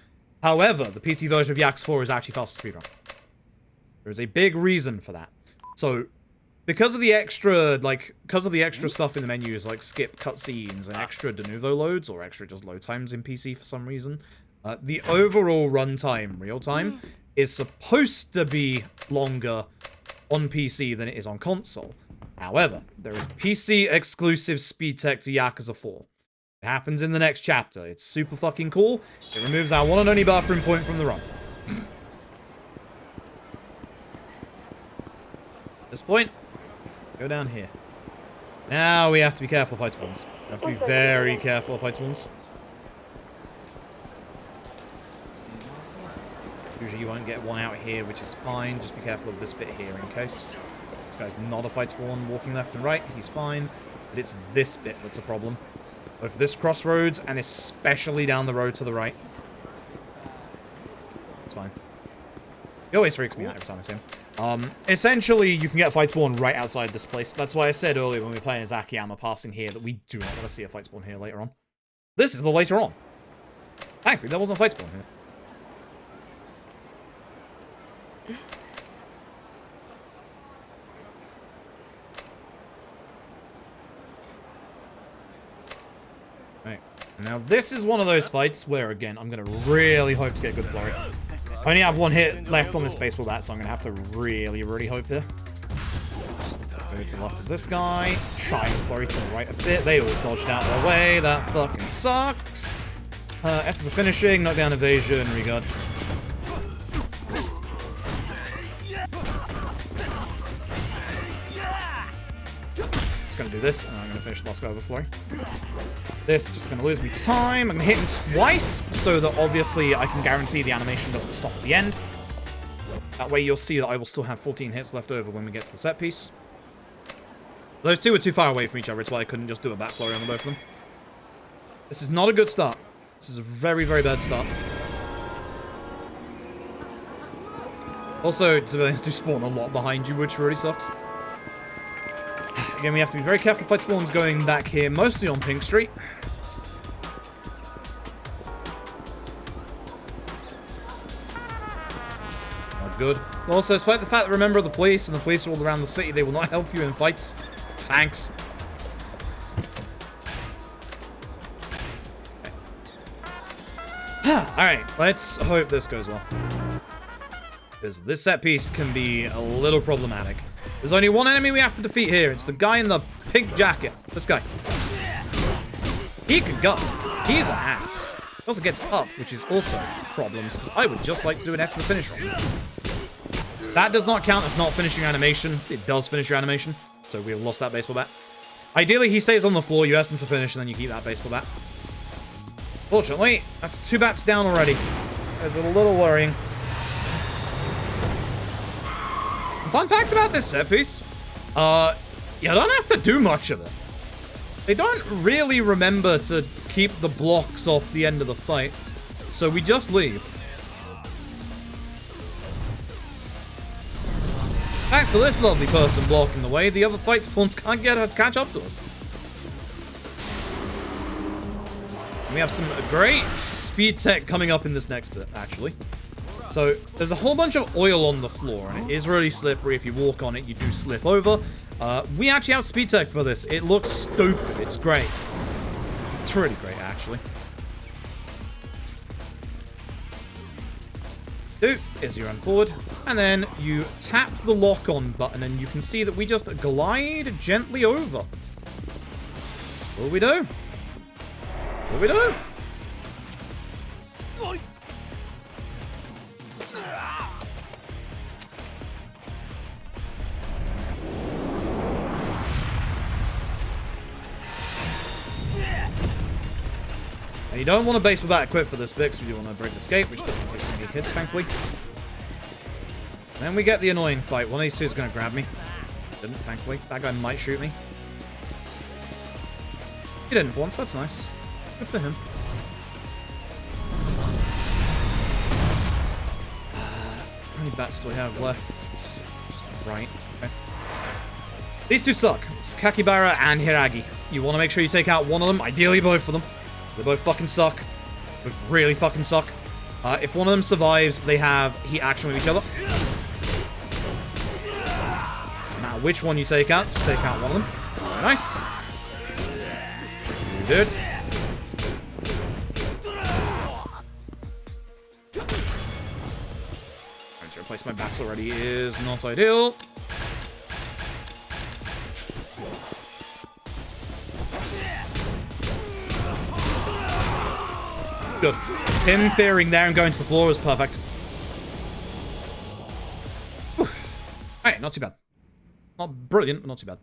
However, the PC version of Yakuza 4 is actually faster to speedrun. There is a big reason for that. So, because of the extra stuff in the menus, like skip cutscenes and extra de novo loads, or extra just load times in PC for some reason, the overall runtime, real time, is supposed to be longer on PC than it is on console. However, there is PC exclusive speed tech to Yakuza 4. It happens in the next chapter. It's super fucking cool. It removes our one and only bathroom point from the run. At this point, go down here. Now we have to be careful of fight spawns. We have to be very careful of fight spawns. Usually you won't get one out here, which is fine. Just be careful of this bit here in case. This guy's not a fight spawn walking left and right. He's fine. But it's this bit that's a problem. Both this crossroads and especially down the road to the right. It's fine. He always freaks me out every time I see him. Essentially, you can get a fight spawn right outside this place. That's why I said earlier when we were playing as Akiyama passing here that we do not want to see a fight spawn here later on. This is the later on. Thankfully, there wasn't a fight spawn here. Right. Now, this is one of those fights where, again, I'm going to really hope to get a good flurry. I only have one hit left on this baseball bat, so I'm going to have to really, really hope here. Go to the left of this guy. Try and flurry to the right a bit. They all dodged out of the way. That fucking sucks. Essence of finishing, knockdown evasion, regard. Just going to do this, and I'm going to finish the last guy with a flurry. This just going to lose me time. I'm going to hit him twice, so that obviously I can guarantee the animation doesn't stop at the end. That way you'll see that I will still have 14 hits left over when we get to the set piece. Those two are too far away from each other, it's why I couldn't just do a back flurry on the both of them. This is not a good start. This is a very, very bad start. Also, civilians do spawn a lot behind you, which really sucks. Again, we have to be very careful. Fight spawns going back here, mostly on Pink Street. Not good. Also, despite the fact that remember the police, and the police are all around the city, they will not help you in fights. Thanks. Alright, let's hope this goes well. Because this set piece can be a little problematic. There's only one enemy we have to defeat here. It's the guy in the pink jacket. This guy. He can go. He's an ass. He also gets up, which is also problems, because I would just like to do an S to the finish roll. That does not count as not finishing animation. It does finish your animation, so we have lost that baseball bat. Ideally, he stays on the floor, you essence to finish, and then you keep that baseball bat. Fortunately, that's 2 bats down already. It's a little worrying. Fun fact about this set piece, you don't have to do much of it. They don't really remember to keep the blocks off the end of the fight, so we just leave. Thanks to this lovely person blocking the way, the other fight spawns can't catch up to us. We have some great speed tech coming up in this next bit, actually. So, there's a whole bunch of oil on the floor, and it is really slippery. If you walk on it, you do slip over. We actually have speed tech for this. It looks stupid. It's great. It's really great, actually. Do is you run forward, and then you tap the lock-on button, and you can see that we just glide gently over. What do we do? What do we do? Now, you don't want to baseball bat equip for this bit, because we do want to break the escape, which doesn't take any hits, thankfully. Then we get the annoying fight. One of these two is going to grab me. Didn't, thankfully. That guy might shoot me. He didn't for once, that's nice. Good for him. How many bats do we have left? It's just right. Okay. These two suck. It's Kakibara and Hiragi. You want to make sure you take out one of them, ideally both of them. They both fucking suck. They really fucking suck. If one of them survives, they have heat action with each other. No matter which one you take out, just take out one of them. Very nice. Good. to replace my bats already is not ideal. Good. Him fearing there and going to the floor was perfect. Alright, not too bad. Not brilliant, but not too bad.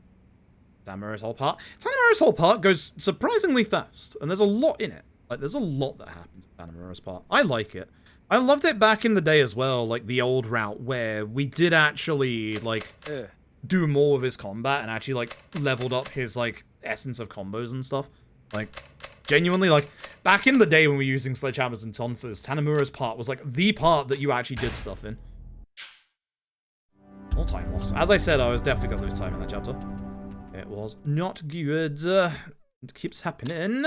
Tanamura's whole part. Tanamura's whole part goes surprisingly fast, and there's a lot in it. Like, there's a lot that happens in Tanamura's part. I like it. I loved it back in the day as well, like the old route, where we did actually, like, do more of his combat and actually, like, leveled up his, like, essence of combos and stuff. Like, genuinely, like, back in the day when we were using sledgehammers and tonfas, Tanamura's part was, like, the part that you actually did stuff in. More time loss. As I said, I was definitely going to lose time in that chapter. It was not good. It keeps happening.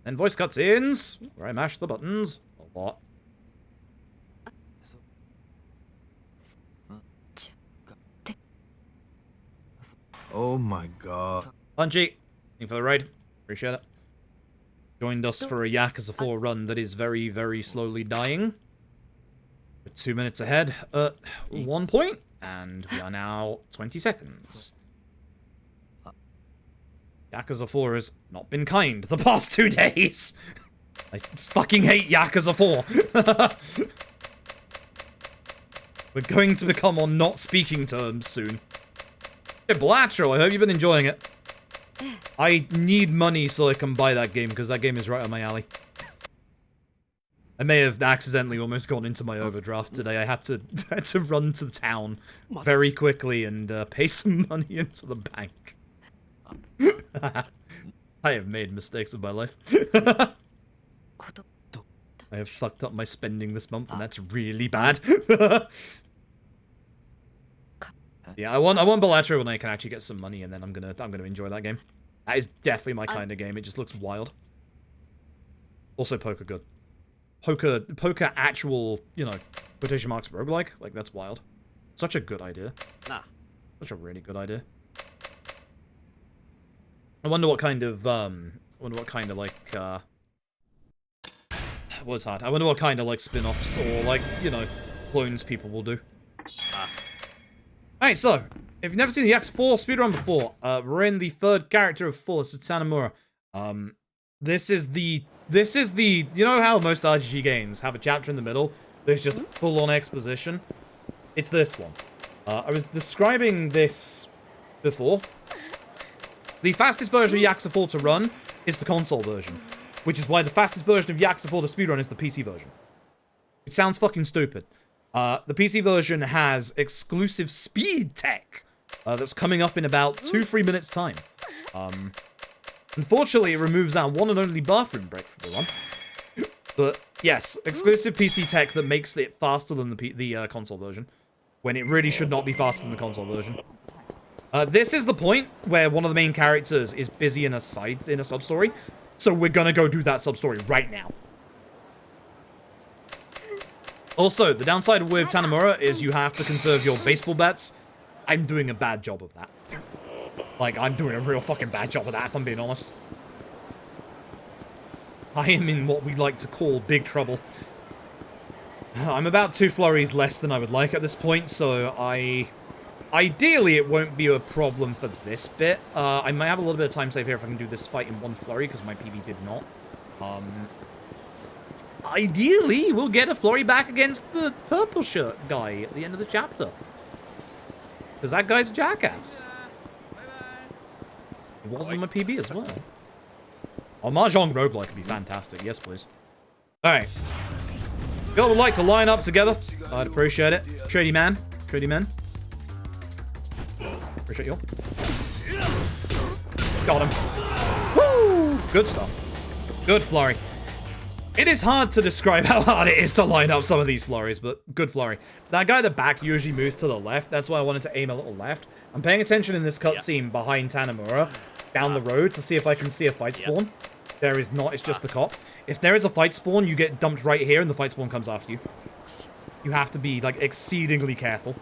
And voice cutscenes, where I mash the buttons a lot. Oh my god. Punchy, thank you for the raid. Appreciate it. Joined us for a Yakuza 4 run that is very, very slowly dying. We're 2 minutes ahead at 1 point, and we are now 20 seconds. Yakuza 4 has not been kind the past 2 days. I fucking hate Yakuza 4. We're going to become on not speaking terms soon. Hey, Blatro, I hope you've been enjoying it. I need money so I can buy that game, because that game is right on my alley. I may have accidentally almost gone into my overdraft today. I had to run to the town very quickly and pay some money into the bank. I have made mistakes in my life. I have fucked up my spending this month, and that's really bad. Yeah, I want Balatro when I can actually get some money, and then I'm gonna enjoy that game. That is definitely my kind of game. It just looks wild. Also, poker good. Poker actual, you know, quotation marks roguelike. Like, that's wild. Such a good idea. Such a really good idea. I wonder what kind of, like, what's hard? I wonder what kind of, like, spin-offs or, like, you know, clones people will do. Alright, so, if you've never seen the Yakuza 4 speedrun before, we're in the third character of 4, this is Tanamura. This is the, you know how most RPG games have a chapter in the middle, there's just full-on exposition? It's this one. I was describing this before. The fastest version of Yakuza 4 to run is the console version, which is why the fastest version of Yakuza 4 to speedrun is the PC version. It sounds fucking stupid. The PC version has exclusive speed tech that's coming up in about 2-3 minutes time. Unfortunately, it removes our one and only bathroom break from the run. But yes, exclusive PC tech that makes it faster than the console version, when it really should not be faster than the console version. This is the point where one of the main characters is busy in a sub-story, so we're gonna go do that sub-story right now. Also, the downside with Tanamura is you have to conserve your baseball bats. I'm doing a bad job of that. Like, I'm doing a real fucking bad job of that, if I'm being honest. I am in what we like to call big trouble. I'm about 2 flurries less than I would like at this point, so ideally, it won't be a problem for this bit. I might have a little bit of time save here if I can do this fight in 1 flurry, because my PB did not. Ideally, we'll get a flurry back against the purple shirt guy at the end of the chapter. Because that guy's a jackass. It was on my PB as well. Oh, Mahjong roguelike would be fantastic. Yes, please. Alright. If y'all would like to line up together, I'd appreciate it. Trady man. Trady man. Appreciate y'all. Got him. Woo! Good stuff. Good flurry. It is hard to describe how hard it is to line up some of these flurries, but good flurry. That guy at the back usually moves to the left. That's why I wanted to aim a little left. I'm paying attention in this cutscene behind Tanamura, down the road, to see if I can see a fight spawn. There is not, it's just the cop. If there is a fight spawn, you get dumped right here and the fight spawn comes after you. You have to be, like, exceedingly careful.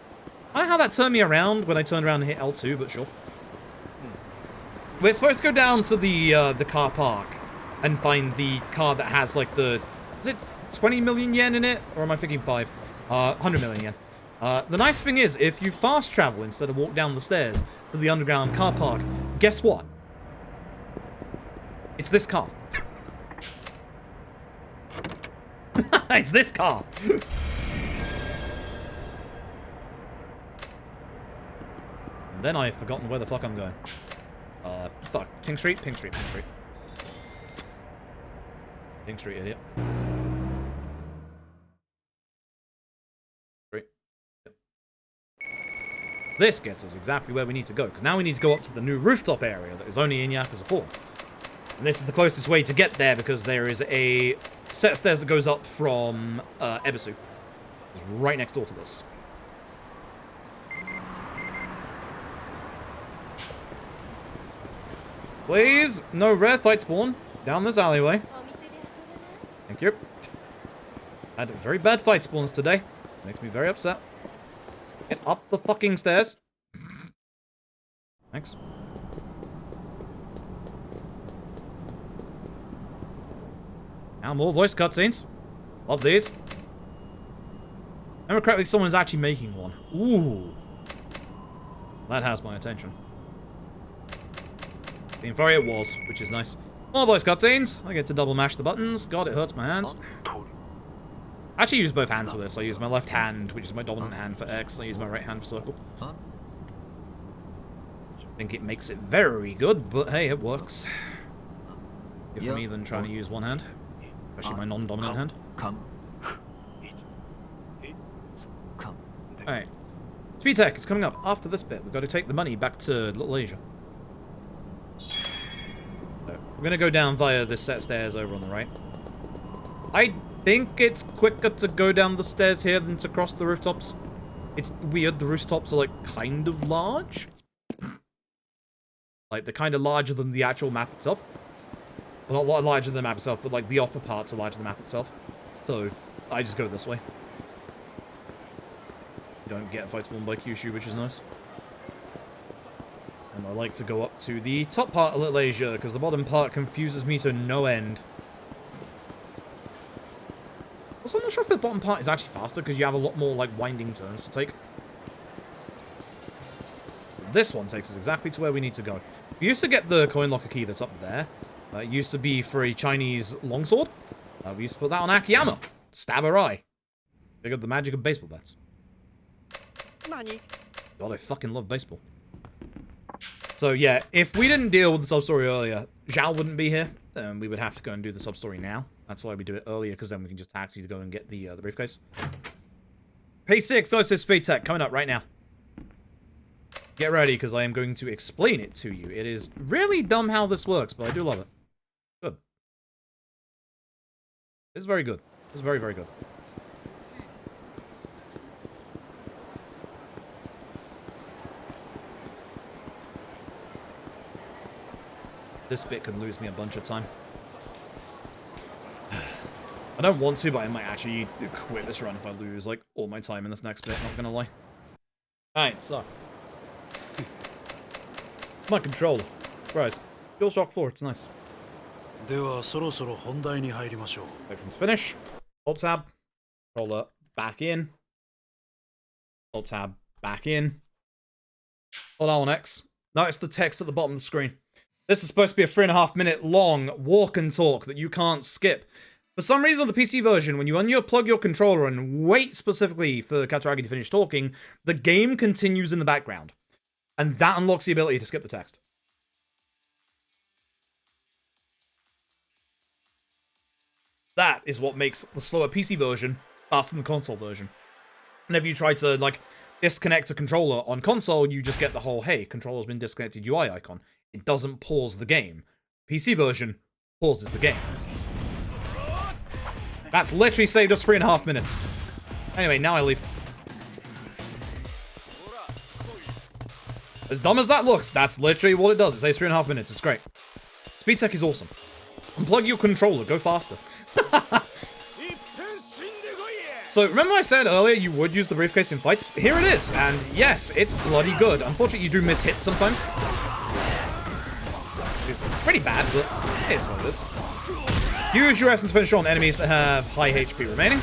I don't know how that turned me around when I turned around and hit L2, but sure. We're supposed to go down to the car park and find the car that has, like, the... 20 million yen in it, or am I thinking 5? 100 million yen. The nice thing is, if you fast travel instead of walk down the stairs to the underground car park, guess what? It's this car. It's this car. And then I've forgotten where the fuck I'm going. Fuck. Pink Street, Pink Street, Pink Street. Pink Street, idiot. Street. Yep. This gets us exactly where we need to go, because now we need to go up to the new rooftop area that is only in Yakuza 4. And this is the closest way to get there, because there is a set of stairs that goes up from Ebisu. It's right next door to this. Please, no rare fight spawn down this alleyway. Thank you. Had very bad fight spawns today. Makes me very upset. Get up the fucking stairs. Thanks. Now more voice cutscenes. Love these. Remember correctly, someone's actually making one. Ooh. That has my attention. Team Furry it was, which is nice. More voice cutscenes. I get to double mash the buttons. God, it hurts my hands. I actually use both hands for this. I use my left hand, which is my dominant hand, for X. I use my right hand for circle. I think it makes it very good, but hey, it works. Good for me than trying to use one hand. Especially my non-dominant hand. Alright. Speed Tech is coming up after this bit. We've got to take the money back to Little Asia. So, we're going to go down via this set of stairs over on the right. I think it's quicker to go down the stairs here than to cross the rooftops. It's weird, the rooftops are like kind of large. Like they're kind of larger than the actual map itself. Well, not a lot larger than the map itself, but like the upper parts are larger than the map itself. So I just go this way. You don't get fight spawned by Kyushu, which is nice. And I like to go up to the top part of Little Asia, because the bottom part confuses me to no end. Also, I'm not sure if the bottom part is actually faster, because you have a lot more, like, winding turns to take. This one takes us exactly to where we need to go. We used to get the coin locker key that's up there. It used to be for a Chinese longsword. We used to put that on Akiyama. Stab her eye. Figured the magic of baseball bats. God, I fucking love baseball. So yeah, if we didn't deal with the sub-story earlier, Zhao wouldn't be here. We would have to go and do the sub-story now. That's why we do it earlier, because then we can just taxi to go and get the briefcase. Page 6, Doses Speed Tech, coming up right now. Get ready, because I am going to explain it to you. It is really dumb how this works, but I do love it. Good. It's very good. It's very, very good. This bit could lose me a bunch of time. I don't want to, but I might actually quit this run if I lose, like, all my time in this next bit, not gonna lie. Alright, so. My controller. Surprise. DualShock 4, it's nice. Wait for him to finish. Alt tab. Controller back in. Alt tab back in. Hold on, X. Notice the text at the bottom of the screen. This is supposed to be a 3.5 minute long walk and talk that you can't skip. For some reason on the PC version, when you unplug your controller and wait specifically for Katsuragi to finish talking, the game continues in the background. And that unlocks the ability to skip the text. That is what makes the slower PC version faster than the console version. Whenever you try to, like, disconnect a controller on console, you just get the whole, hey, controller's been disconnected UI icon. It doesn't pause the game. PC version pauses the game. That's literally saved us 3.5 minutes. Anyway, now I leave. As dumb as that looks, that's literally what it does. It saves 3.5 minutes. It's great. Speed Tech is awesome. Unplug your controller. Go faster. So, remember I said earlier you would use the briefcase in fights? Here it is. And yes, it's bloody good. Unfortunately, you do miss hits sometimes. It's pretty bad, but it is what it is. Use your essence finisher on enemies that have high HP remaining.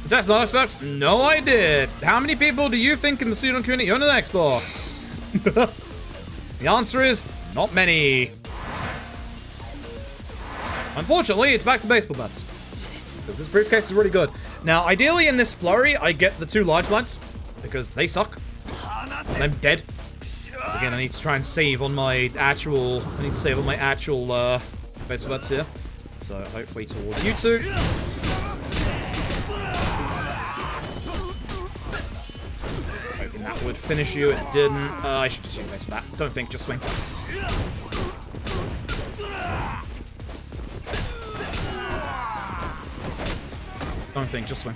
Test on Xbox? No, I did. How many people do you think in the Speedrun community own an Xbox? The answer is not many. Unfortunately, it's back to baseball bats. This briefcase is really good. Now, ideally in this flurry, I get the 2 large lads because they suck. And I'm dead. So again, I need to try and save on my actual. Baseball bats here. So hopefully towards you two. That would finish you. It didn't. I should just use this for that. Don't think, just swing. Don't think, just swing.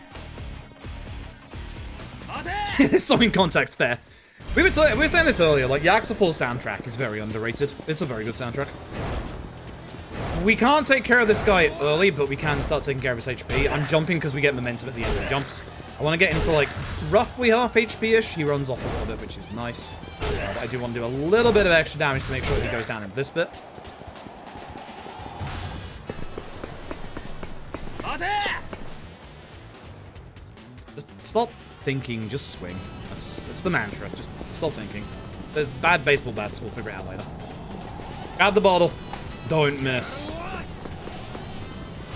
So in context, fair. We were saying this earlier, like, Yakuza 4 soundtrack is very underrated. It's a very good soundtrack. We can't take care of this guy early, but we can start taking care of his HP. I'm jumping because we get momentum at the end of the jumps. I want to get into, like, roughly half HP-ish. He runs off a little bit, which is nice. But I do want to do a little bit of extra damage to make sure he goes down in this bit. Just stop thinking, just swing. It's the mantra. Just stop thinking. There's bad baseball bats, we'll figure it out later. Grab the bottle. Don't miss.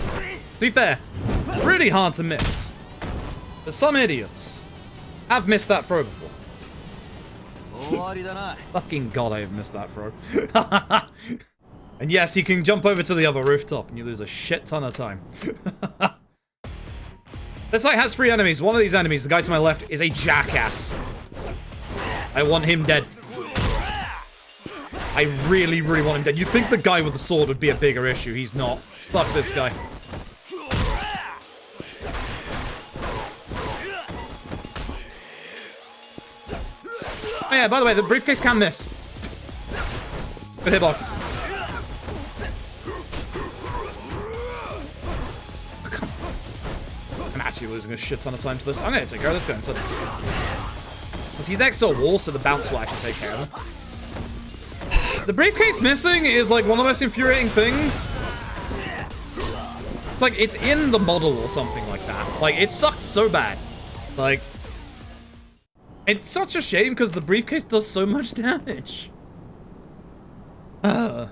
To be fair, it's really hard to miss. But some idiots have missed that throw before. Fucking god, I have missed that throw. And yes, you can jump over to the other rooftop and you lose a shit ton of time. This fight has 3 enemies. One of these enemies, the guy to my left, is a jackass. I want him dead. I really, really want him dead. You'd think the guy with the sword would be a bigger issue. He's not. Fuck this guy. Oh yeah, by the way, the briefcase can miss. Good hitboxes. I'm actually losing a shit ton of time to this. I'm gonna take care of this guy instead. Because he's next to a wall, so the bounce will actually take care of him. The briefcase missing is like one of the most infuriating things. It's like it's in the model or something like that. Like, it sucks so bad. Like, it's such a shame because the briefcase does so much damage. Man.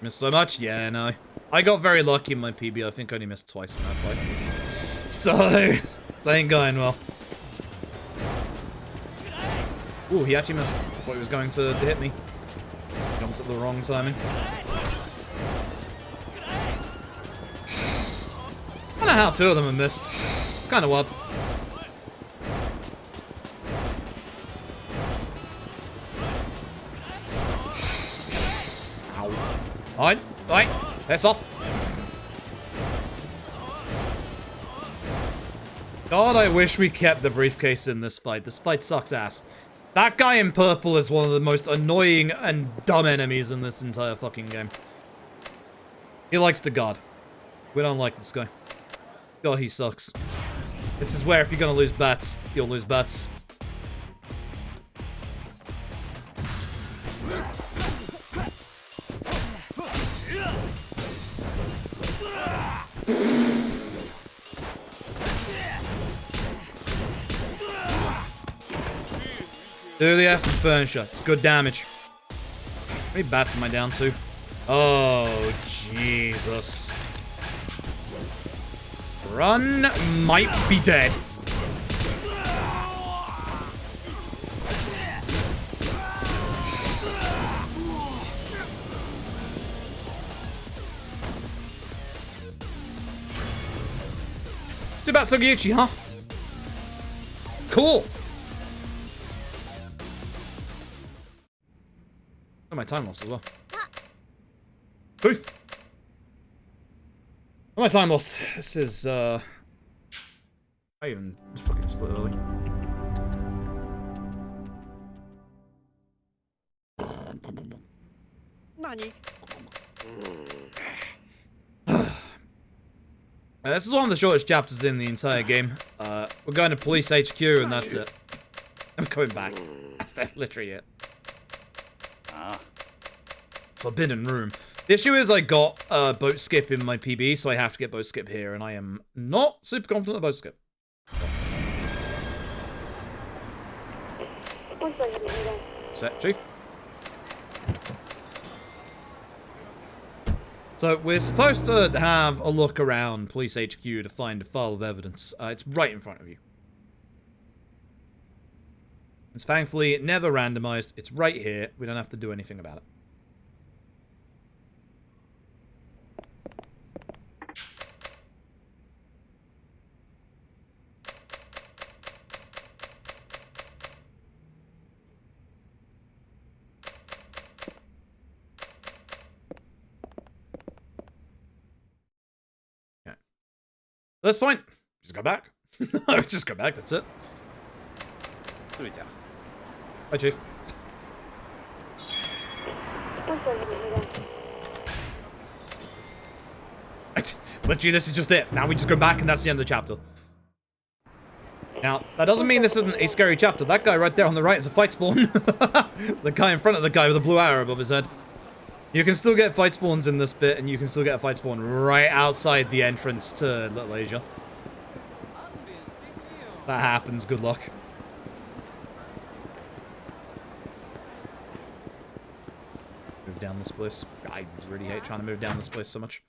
Missed so much? Yeah, no. I got very lucky in my PB. I think I only missed twice in that fight. So, that ain't going well. Ooh, he actually missed. I thought he was going to hit me. Jumped at the wrong timing. I don't know how 2 of them have missed. It's kind of wild. Ow. Alright, alright. That's off. God, I wish we kept the briefcase in this fight. This fight sucks ass. That guy in purple is one of the most annoying and dumb enemies in this entire fucking game. He likes to guard. We don't like this guy. God, he sucks. This is where if you're gonna lose bats, you'll lose bats. Do the essence furniture. It's good damage. How many bats am I down to? Oh, Jesus. Run might be dead. Too bad Sugiuchi, huh? Cool. Oh, my time loss as well. Poof. Oh, my time loss. This is, I even fucking split early. Nani? This is one of the shortest chapters in the entire game. We're going to police HQ and that's it. I'm going back. That's literally it. Forbidden room. The issue is I got boat skip in my PB, so I have to get boat skip here, and I am not super confident about boat skip. Set, Chief. So we're supposed to have a look around Police HQ to find a file of evidence. It's right in front of you. It's thankfully never randomized. It's right here. We don't have to do anything about it. At this point, just go back. Just go back, that's it. Hi, Chief. Literally, this is just it. Now we just go back and that's the end of the chapter. Now, that doesn't mean this isn't a scary chapter. That guy right there on the right is a fight spawn. The guy in front of the guy with the blue arrow above his head. You can still get fight spawns in this bit, and you can still get a fight spawn right outside the entrance to Little Asia. That happens, good luck. Move down this place. I really hate trying to move down this place so much.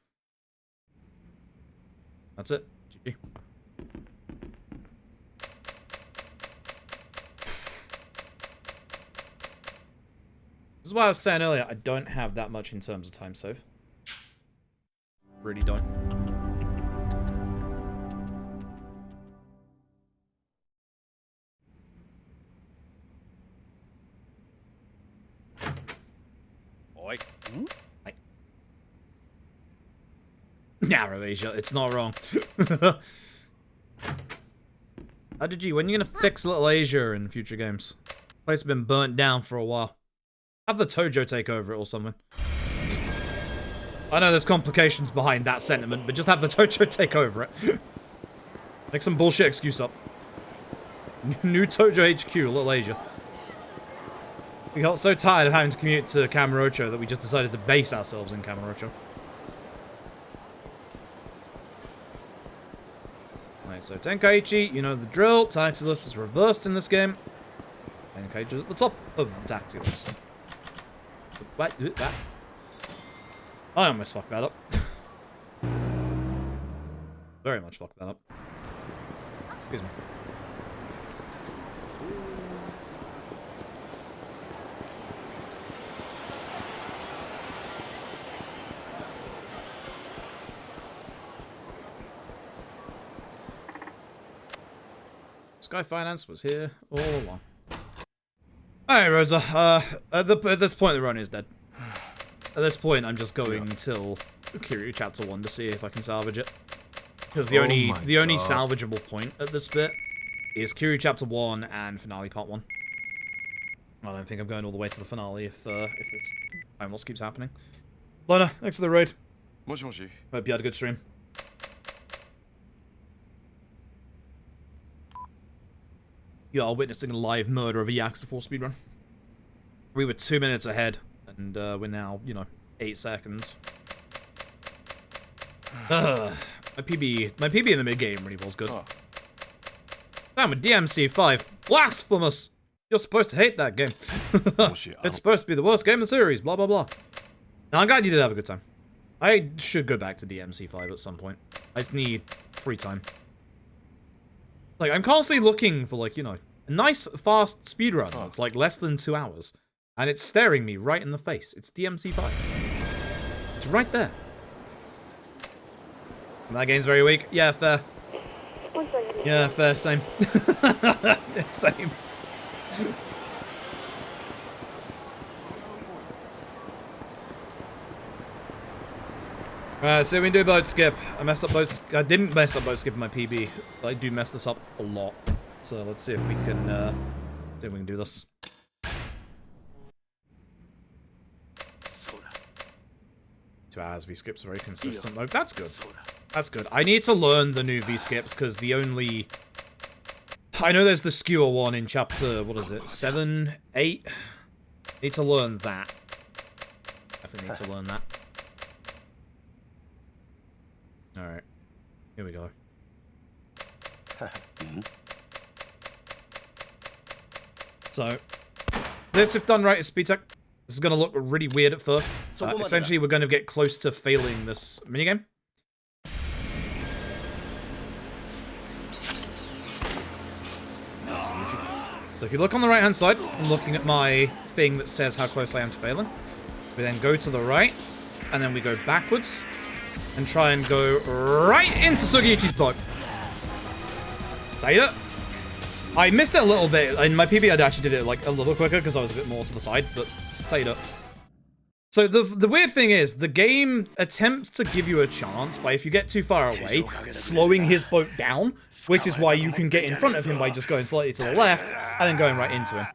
That's it. GG. This is why I was saying earlier, I don't have that much in terms of time save. Really don't. Oi. Hi. Narrow Asia, it's not wrong. RTA, when are you gonna fix Little Asia in future games? The place has been burnt down for a while. Have the Tojo take over it or something. I know there's complications behind that sentiment, but just have the Tojo take over it. Make some bullshit excuse up. New Tojo HQ, Little Asia. We got so tired of having to commute to Kamurocho that we just decided to base ourselves in Kamurocho. Alright, so Tenkaichi, you know the drill. Taxi list is reversed in this game. Tenkaichi is at the top of the taxi list. What? That? I almost fucked that up. Very much fucked that up. Excuse me. Sky Finance was here all along. Alright, Rosa. At this point, the run is dead. At this point, I'm just going till Kiryu Chapter 1 to see if I can salvage it. Because the only salvageable point at this bit is Kiryu Chapter 1 and Finale Part 1. I don't think I'm going all the way to the finale if this time loss keeps happening. Lona, thanks for the raid. Moshi moshi. Hope you had a good stream. You are witnessing a live murder of a Yakuza 4 speedrun. We were 2 minutes ahead, and we're now, you know, 8 seconds. My PB in the mid-game really was good. Damn, with DMC5. Blasphemous! You're supposed to hate that game. It's supposed to be the worst game in the series, blah, blah, blah. Now, I'm glad you did have a good time. I should go back to DMC5 at some point. I just need free time. Like, I'm constantly looking for, like, you know, a nice, fast speedrun. Oh. It's like less than 2 hours. And it's staring me right in the face. It's DMC5. It's right there. And that game's very weak. Yeah, fair. Yeah, fair, same. Same. Alright, so we can do boat skip. I didn't mess up boat skip in my PB, but I do mess this up a lot. So let's see if we can do this. Two hours V skips very consistent. Like, that's good. That's good. I need to learn the new V skips because the only I know there's the skewer one in chapter, what is it, 7, 8? Need to learn that. Definitely need to learn that. Alright. Here we go. So, this, if done right, is speed tech. This is going to look really weird at first. Essentially, we're going to get close to failing this minigame. So if you look on the right-hand side, I'm looking at my thing that says how close I am to failing. We then go to the right, and then we go backwards, and try and go right into Sugiyuchi's boat. Say it. I missed it a little bit. In my PB, I actually did it like a little quicker because I was a bit more to the side, but say it. So the weird thing is, the game attempts to give you a chance by, if you get too far away, slowing his boat down, which is why you can get in front of him by just going slightly to the left, and then going right into him.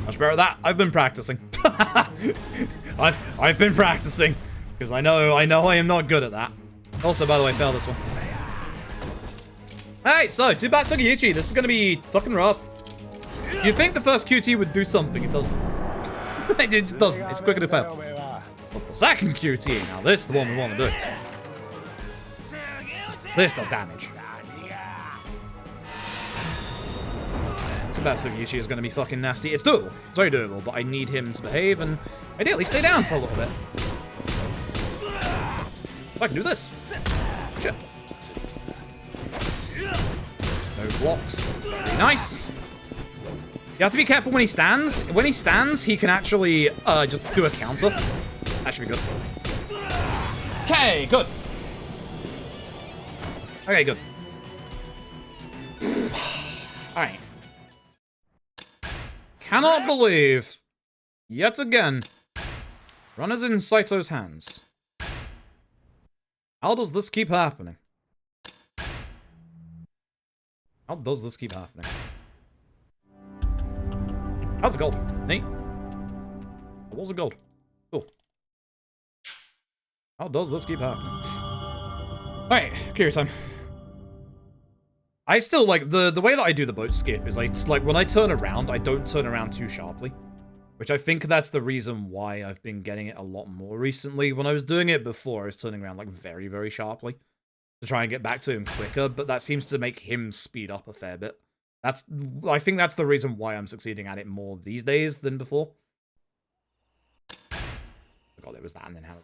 Much better at that. I've been practicing. I've been practicing, because I know I am not good at that. Also, by the way, failed this one. Alright, so, 2-back Sugiyuchi. This is gonna be fucking rough. You'd think the first QT would do something, it doesn't. It doesn't, it's quicker to fail. But the second QT, now this is the one we want to do. This does damage. So that Sugiyuchi is going to be fucking nasty. It's doable, it's very doable, but I need him to behave and ideally stay down for a little bit. I can do this. Shit. No blocks. Very nice. You have to be careful when he stands. When he stands, he can actually just do a counter. That should be good. Okay, good. Okay, good. Alright. Cannot believe, yet again, run is in Saito's hands. How does this keep happening? How does this keep happening? How's the gold? Neat. What was the gold? Cool. How does this keep happening? Alright, curious time. I still like the way that I do the boat skip is like when I turn around, I don't turn around too sharply. Which I think that's the reason why I've been getting it a lot more recently. When I was doing it before, I was turning around like very, very sharply to try and get back to him quicker, but that seems to make him speed up a fair bit. I think that's the reason why I'm succeeding at it more these days than before. God, there was that, and then how.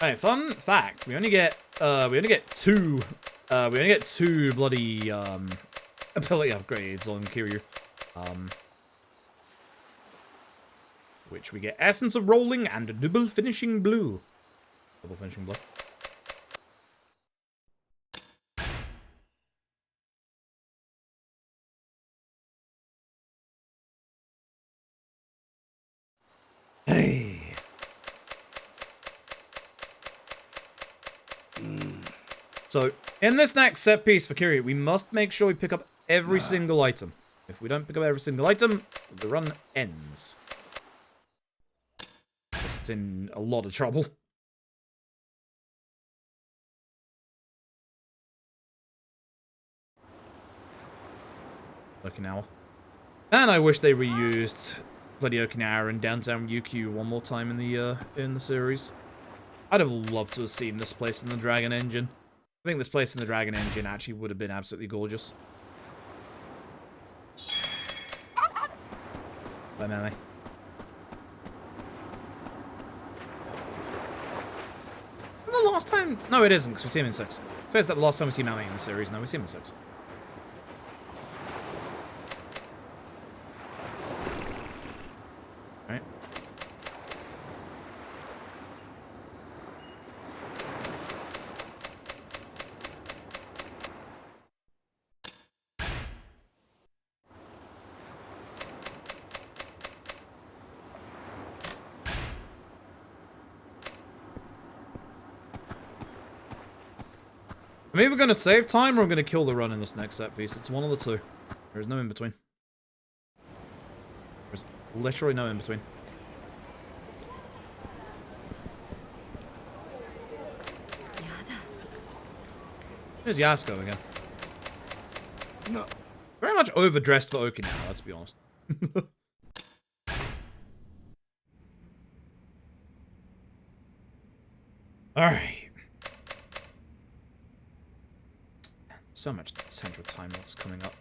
Alright, fun fact: we only get two bloody ability upgrades on Kiryu, which we get Essence of Rolling and Double Finishing Blue. Double Finishing Blue. Hey. So, in this next set piece for Kiryu, we must make sure we pick up every single item. If we don't pick up every single item, the run ends. It's in a lot of trouble. Okinawa. And I wish they reused bloody Okinawa and downtown Ryukyu one more time in the series. I'd have loved to have seen this place in the Dragon Engine. I think this place in the Dragon Engine actually would have been absolutely gorgeous. Bye, Mammy. The last time? No, it isn't, because we see him in 6. It says that the last time we see Mammy in the series. No, we see him in 6. Alright. I'm either going to save time or I'm going to kill the run in this next set piece. It's one of the two. There's no in between. There's literally no in between. There's Yasuko again. Very much overdressed for Okinawa, let's be honest. Alright. So much central time loss coming up.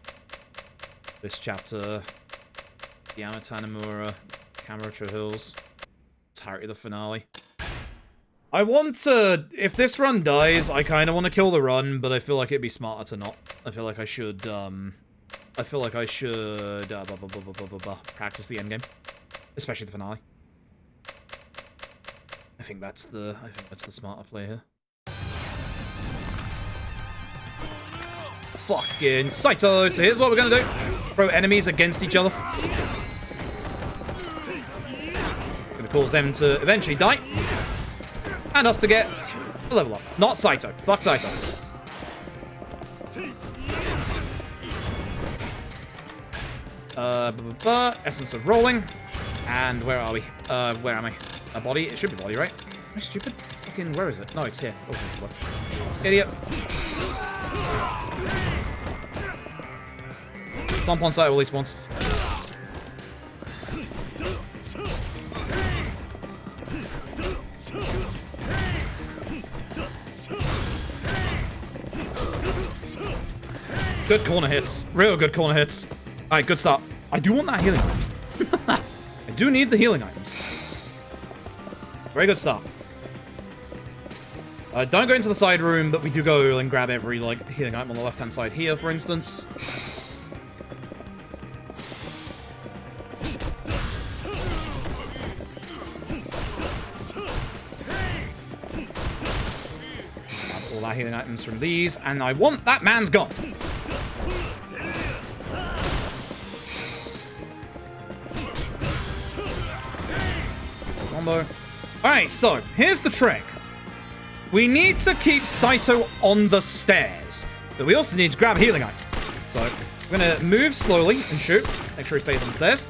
This chapter, Yamatanamura, Kamurocho Hills, entirety of the finale. I want to, if this run dies, I kind of want to kill the run, but I feel like it'd be smarter to not. I feel like I should, practice the endgame, especially the finale. I think that's the smarter play here. Fucking Saito! So here's what we're gonna do: throw enemies against each other. Gonna cause them to eventually die, and us to get a level up. Not Saito. Fuck Saito. Essence of rolling. And where are we? Where am I? A body? It should be body, right? Am I stupid? Fucking, where is it? No, it's here. Oh, idiot. Stomp on Saito at least once. Good corner hits. Real good corner hits. Alright, good start. I do want that healing item. I do need the healing items. Very good start. Don't go into the side room, but we do go and grab every, like, healing item on the left-hand side here, for instance. Grab all our healing items from these, and I want that man's gun. Alright, so, here's the trick. We need to keep Saito on the stairs, but we also need to grab a healing item. So, we're going to move slowly and shoot. Make sure he stays on the stairs.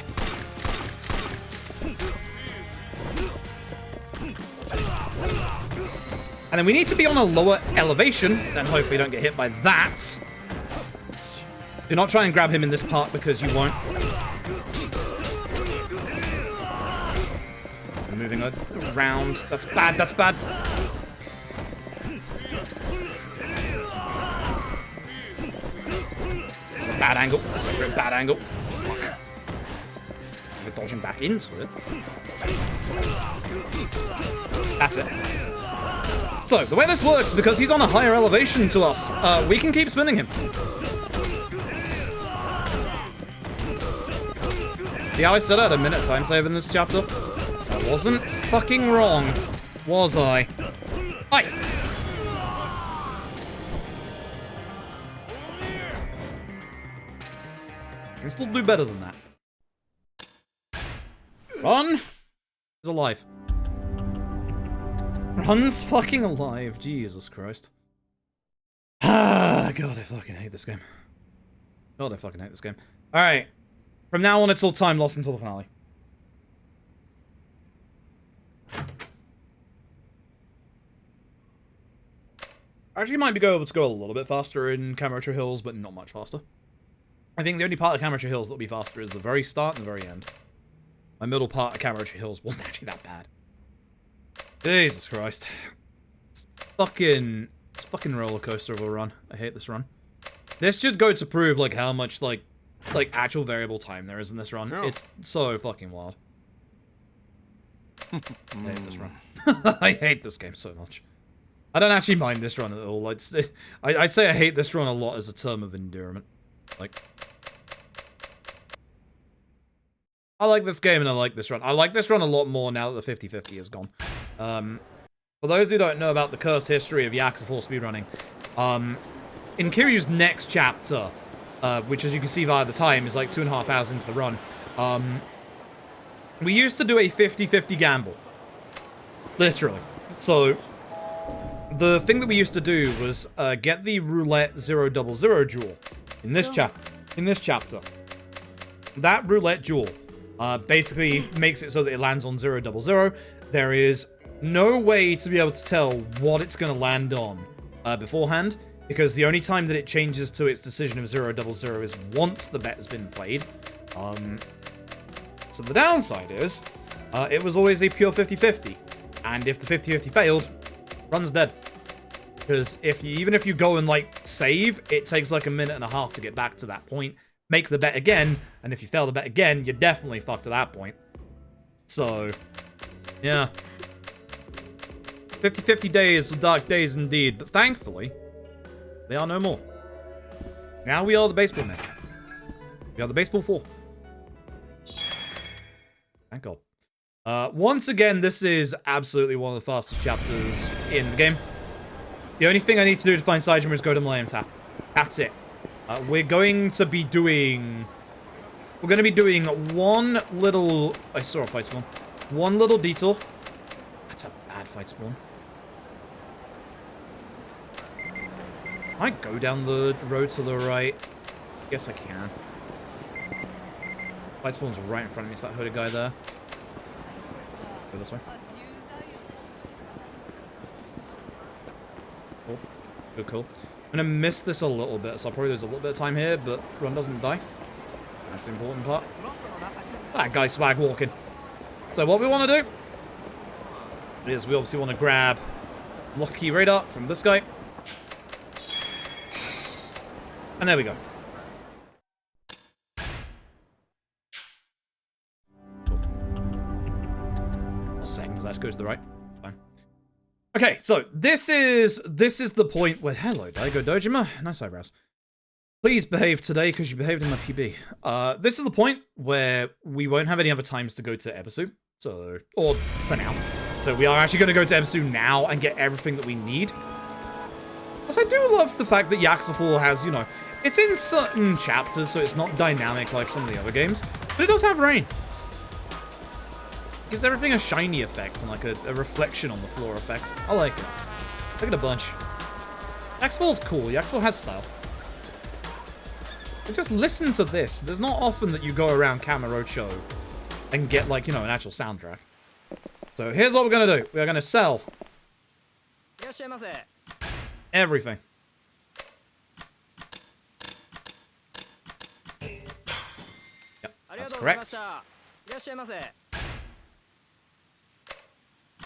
And then we need to be on a lower elevation, then hopefully don't get hit by that. Do not try and grab him in this part because you won't. Moving around. That's bad, that's bad. It's a bad angle. It's a real bad angle. Fuck. We're dodging back into it. That's it. So, the way this works is because he's on a higher elevation to us, we can keep spinning him. See how I said I had a minute time save in this chapter? I wasn't fucking wrong, was I? Hi! I can still do better than that. Run is alive. Run's fucking alive. Jesus Christ. Ah, God, I fucking hate this game. God, I fucking hate this game. Alright. From now on, it's all time lost until the finale. Actually, might be able to go a little bit faster in Kamurocho Hills, but not much faster. I think the only part of Kamurocho Hills that'll be faster is the very start and the very end. My middle part of Kamurocho Hills wasn't actually that bad. Jesus Christ. It's fucking roller coaster of a run. I hate this run. This should go to prove, like, how much, like actual variable time there is in this run. Oh. It's so fucking wild. I hate this run. I hate this game so much. I don't actually mind this run at all. I say I hate this run a lot as a term of endearment. Like, I like this game and I like this run. I like this run a lot more now that the 50-50 is gone. For those who don't know about the cursed history of Yakuza 4 speedrunning, in Kiryu's next chapter, which as you can see via the time is like 2.5 hours into the run, we used to do a 50-50 gamble. Literally. So, the thing that we used to do was get the roulette 000 jewel in this chapter. That roulette jewel basically makes it so that it lands on 000. There is no way to be able to tell what it's going to land on beforehand. because the only time that it changes to its decision of 0-0-0 is once the bet has been played. So the downside is, it was always a pure 50-50, and if the 50-50 failed, run's dead. Because even if you go and like save, it takes like a minute and a half to get back to that point. Make the bet again, and if you fail the bet again, you're definitely fucked at that point. So, yeah. 50-50 days were dark days indeed, but thankfully, they are no more. Now we are the baseball men. We are the baseball 4. Thank God. Once again, this is absolutely one of the fastest chapters in the game. The only thing I need to do to find Saejima is go to Millennium Tap. That's it. We're going to be doing one little... I saw a fight spawn. One little detour. That's a bad fight spawn. Can I go down the road to the right? Yes, I can. Fight spawn's right in front of me. Is that hooded guy there? Go this way. Cool. Good, cool. I'm gonna miss this a little bit, so I'll probably lose a little bit of time here, but run doesn't die. That's the important part. That guy's swag walking. So what we want to do is we obviously want to grab Lucky Radar from this guy. And there we go. Cool. I'll second because I have to go to the right. It's fine. Okay, so this is the point where... Hello, Daigo Dojima. Nice eyebrows. Please behave today, because you behaved in my PB. This is the point where we won't have any other times to go to Ebisu. So, or for now. So we are actually going to go to Ebisu now and get everything that we need. Also, I do love the fact that Yakuza 4 has, you know, it's in certain chapters, so it's not dynamic like some of the other games. But it does have rain. It gives everything a shiny effect and like a reflection on the floor effect. I like it. I like it a bunch. Yakuza 4's cool. Yakuza 4 has style. But just listen to this. There's not often that you go around Kamurocho and get, like, you know, an actual soundtrack. So here's what we're going to do. We're going to sell everything. Yep, that's correct.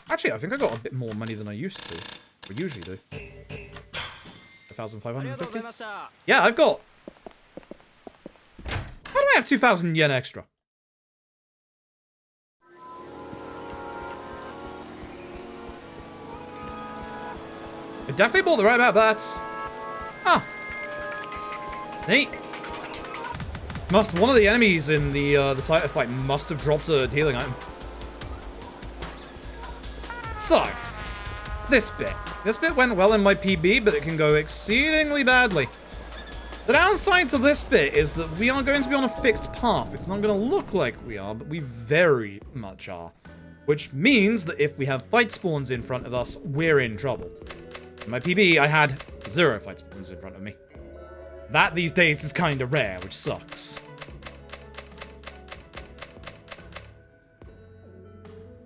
Actually, I think I got a bit more money than I used to. We usually do. 1,550? Yeah, I've got... How do I have 2,000 yen extra? I definitely bought the right amount of bats. Ah. Neat. One of the enemies in the site of fight must have dropped a healing item. So, this bit went well in my PB, but it can go exceedingly badly. The downside to this bit is that we are going to be on a fixed path. It's not going to look like we are, but we very much are. Which means that if we have fight spawns in front of us, we're in trouble. In my PB, I had 0 fight spawns in front of me. That these days is kind of rare, which sucks.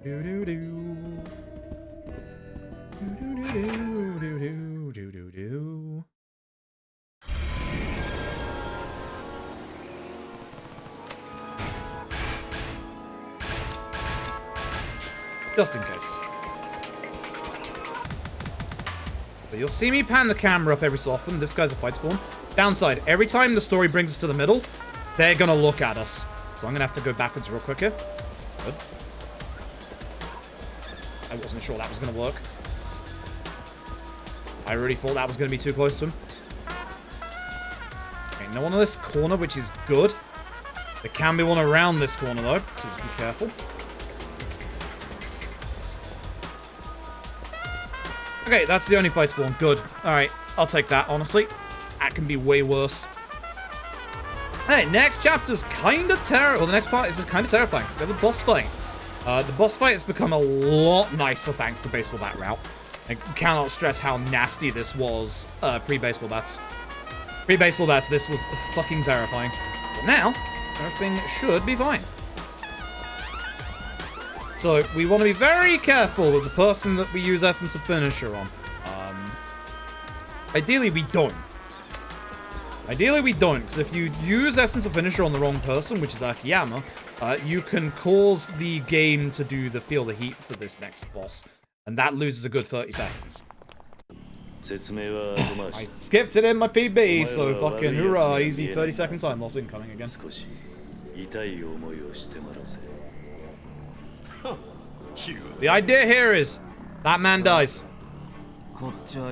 Do-do-do. Do-do-do-do-do-do-do-do. Just in case. But you'll see me pan the camera up every so often. This guy's a fight spawn. Downside, every time the story brings us to the middle, they're gonna look at us. So I'm gonna have to go backwards real quick here. Good. I wasn't sure that was gonna work. I really thought that was gonna be too close to him. Okay, no one on this corner, which is good. There can be one around this corner though, so just be careful. Okay, that's the only fight spawn. Good. Alright, I'll take that, honestly. That can be way worse. Hey, next chapter's kind of terrible. Well, the next part is kind of terrifying. We have the boss fight. The boss fight has become a lot nicer thanks to Baseball Bat Route. I cannot stress how nasty this was pre-Baseball Bats. Pre-Baseball Bats, this was fucking terrifying. But now, everything should be fine. So, we want to be very careful with the person that we use Essence of Finisher on. Ideally, we don't. Ideally, we don't, because if you use Essence of Finisher on the wrong person, which is Akiyama, you can cause the game to do the Feel the Heat for this next boss, and that loses a good 30 seconds. I skipped it in my PB, so fucking hoorah, easy 30-second time loss incoming again. The idea here is, that man dies.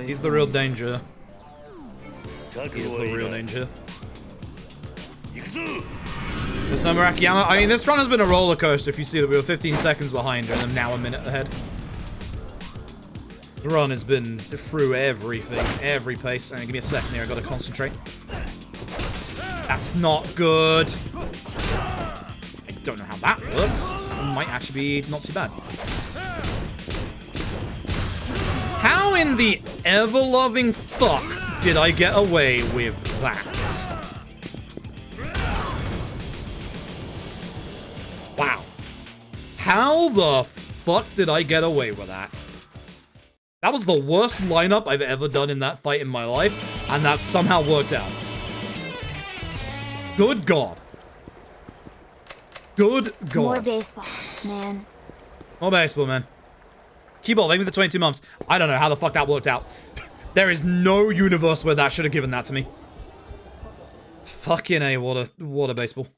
He's the real danger. He's the real danger. There's no more Akiyama. I mean, this run has been a roller coaster if you see that we were 15 seconds behind her and I'm now a minute ahead. The run has been through everything, every pace. Give me a second here, I gotta concentrate. That's not good. I don't know how that works. It might actually be not too bad. How in the ever-loving fuck did I get away with that? Wow. How the fuck did I get away with that? That was the worst lineup I've ever done in that fight in my life, and that somehow worked out. Good God. Good God. More baseball, man. More baseball, man. Keyboard, maybe the 22 months. I don't know how the fuck that worked out. There is no universe where that should have given that to me. Fucking A, what a baseball.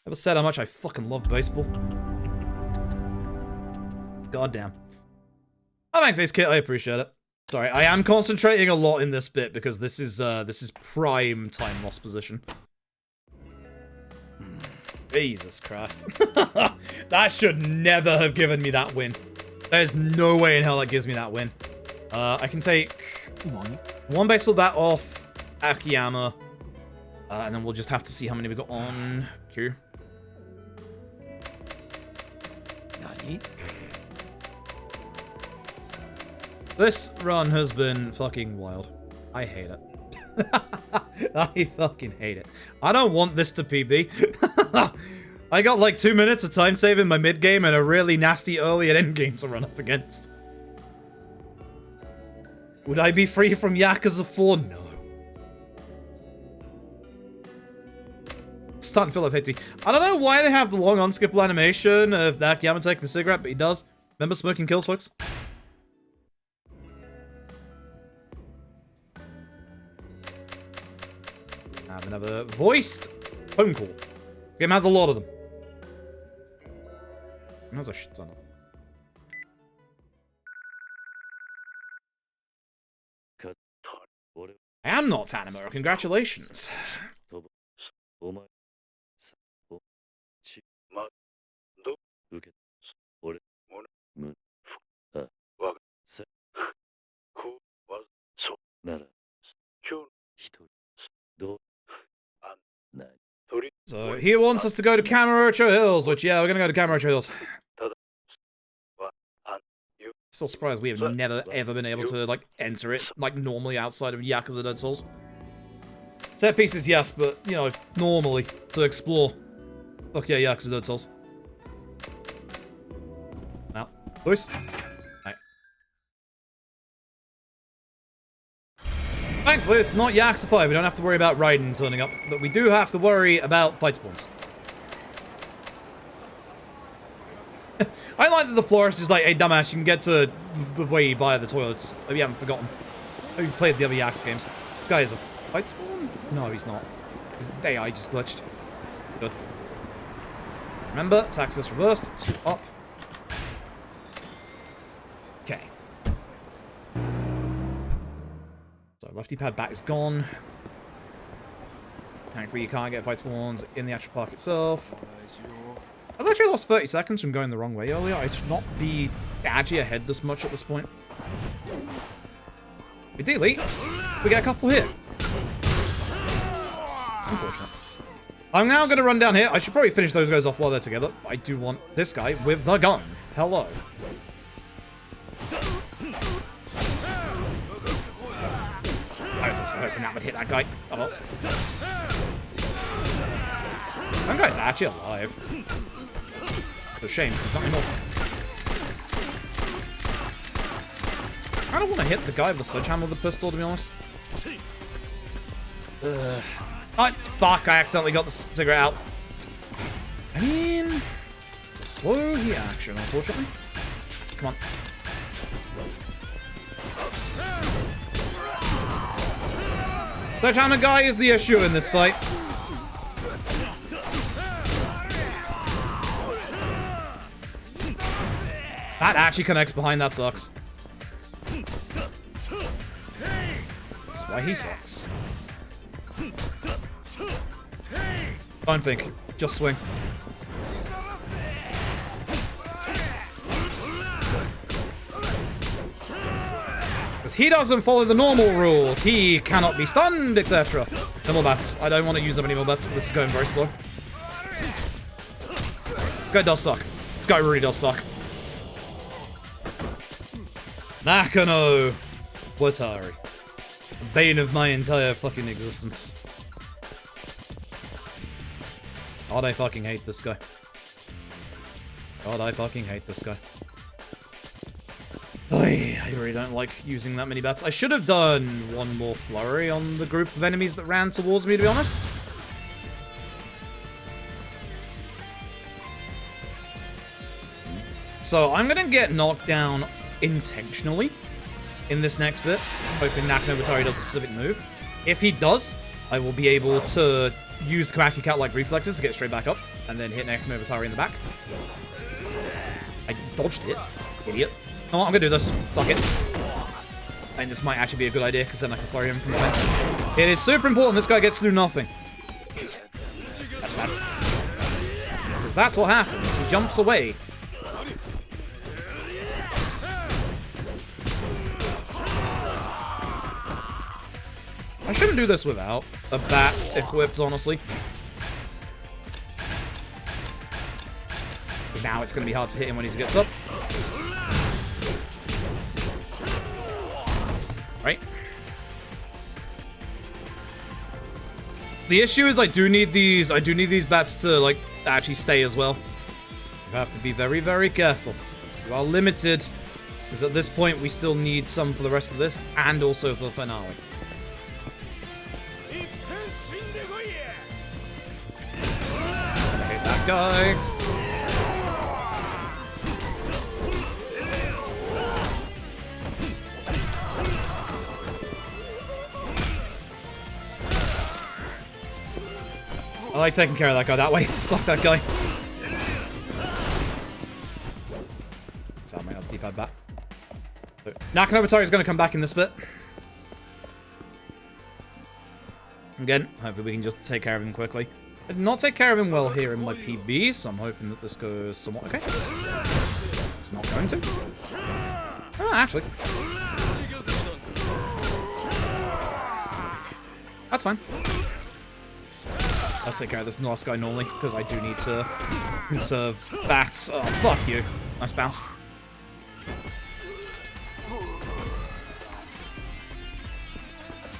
Ever said how much I fucking loved baseball? Goddamn. Oh, thanks, Ace Kit. I appreciate it. Sorry, I am concentrating a lot in this bit because this is prime time loss position. Jesus Christ. That should never have given me that win. There's no way in hell that gives me that win. I can take one baseball bat off Akiyama, and then we'll just have to see how many we got on Q. This run has been fucking wild. I hate it. I fucking hate it. I don't want this to PB. I got like 2 minutes of time save in my mid game and a really nasty early and end game to run up against. Would I be free from Yakuza 4? No. Starting to feel like 50. I don't know why they have the long unskippable animation of Akiyama taking a cigarette, but he does. Remember smoking kills, folks? I have another voiced phone call. This game has a lot of them. It has a shit ton of them. I am not Tanimura, congratulations. So, he wants us to go to Kamurocho Hills, which, yeah, we're gonna go to Kamurocho Hills. Still surprised we have never, ever been able to, like, enter it, like, normally outside of Yakuza Dead Souls. Set pieces, yes, but, you know, normally, to explore. Fuck yeah, Yakuza Dead Souls. Now, boys. Right. Thankfully, it's not Yakuza 5. We don't have to worry about Raiden turning up, but we do have to worry about fight spawns. I like that the florist is like, hey, dumbass, you can get to the way via the toilets. Oh, you haven't forgotten. Oh, you played the other Yaks games. This guy is a fight spawn? No, he's not. His AI just glitched. Good. Remember, to access reversed, 2 up. Okay. So, lefty pad bat is gone. Thankfully, you can't get fight spawns in the actual park itself. I've actually lost 30 seconds from going the wrong way earlier. I should not be actually ahead this much at this point. Ideally, we get a couple here. Unfortunate. I'm now going to run down here. I should probably finish those guys off while they're together. I do want this guy with the gun. Hello. I was also hoping that would hit that guy. Oh well. That guy's actually alive. It's a shame, because he's not anymore. I don't want to hit the guy with the sledgehammer with the pistol, to be honest. Oh, fuck, I accidentally got the cigarette out. I mean, it's a slow heat action, unfortunately. Come on. Sledgehammer guy is the issue in this fight. That actually connects behind, that sucks. That's why he sucks. Don't think. Just swing. Because he doesn't follow the normal rules. He cannot be stunned, etc. No more bats. I don't want to use up any more bats, but this is going very slow. This guy does suck. This guy really does suck. Nakano Watari. The bane of my entire fucking existence. God, I fucking hate this guy. God, I fucking hate this guy. I really don't like using that many bats. I should have done one more flurry on the group of enemies that ran towards me, to be honest. So, I'm gonna get knocked down intentionally in this next bit, hoping Nakano Watari does a specific move. If he does, I will be able to use the Karaki Cat-like reflexes to get straight back up, and then hit Nakano Watari in the back. I dodged it, idiot. Oh, I'm gonna do this. Fuck it. And this might actually be a good idea, because then I can flurry him from behind. It is super important this guy gets to do nothing. That's bad. Because that's what happens. He jumps away. I shouldn't do this without a bat equipped, honestly. Now it's going to be hard to hit him when he gets up. Right. The issue is I do need these bats to, like, actually stay as well. You have to be very, very careful. You are limited. Because at this point, we still need some for the rest of this, and also for the finale. Hit that guy. I like taking care of that guy that way. Fuck that guy. So I might have D-pad back. So, Nakano Watari is going to come back in this bit. Again, hopefully we can just take care of him quickly. I did not take care of him well here in my PB, so I'm hoping that this goes somewhat okay. It's not going to. Oh, actually. That's fine. Let's take care of this last guy normally, because I do need to conserve bats. Oh, fuck you. Nice bounce.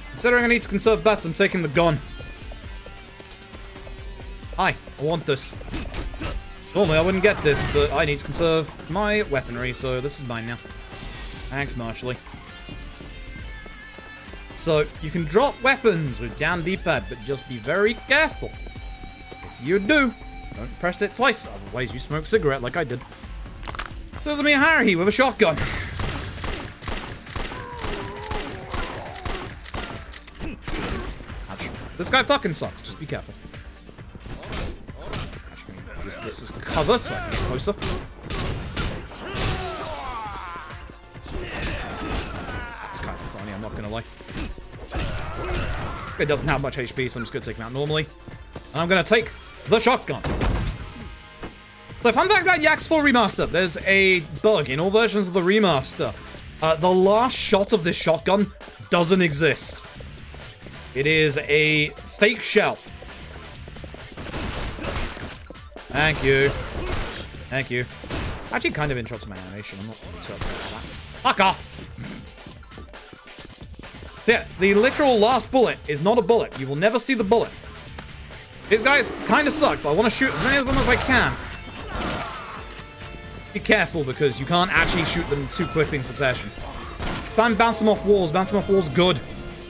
Considering I need to conserve bats, I'm taking the gun. Hi, I want this. Normally I wouldn't get this, but I need to conserve my weaponry, so this is mine now. Thanks, Marshally. So, you can drop weapons with down D-pad, but just be very careful. If you do, don't press it twice, otherwise you smoke cigarette like I did. There's me Haruhi with a shotgun. Ouch. This guy fucking sucks, just be careful. Actually, use this as cover so I can get closer. It's kind of funny, I'm not gonna lie. It doesn't have much HP, so I'm just going to take him out normally. And I'm going to take the shotgun. So fun fact about Yaks 4 Remaster. There's a bug in all versions of the remaster. The last shot of this shotgun doesn't exist. It is a fake shell. Thank you. Thank you. Actually kind of interrupted my animation. I'm not really too upset about that. Fuck off! Yeah, the literal last bullet is not a bullet. You will never see the bullet. These guys kind of suck, but I want to shoot as many of them as I can. Be careful, because you can't actually shoot them too quickly in succession. Bounce them off walls. Bounce them off walls. Good.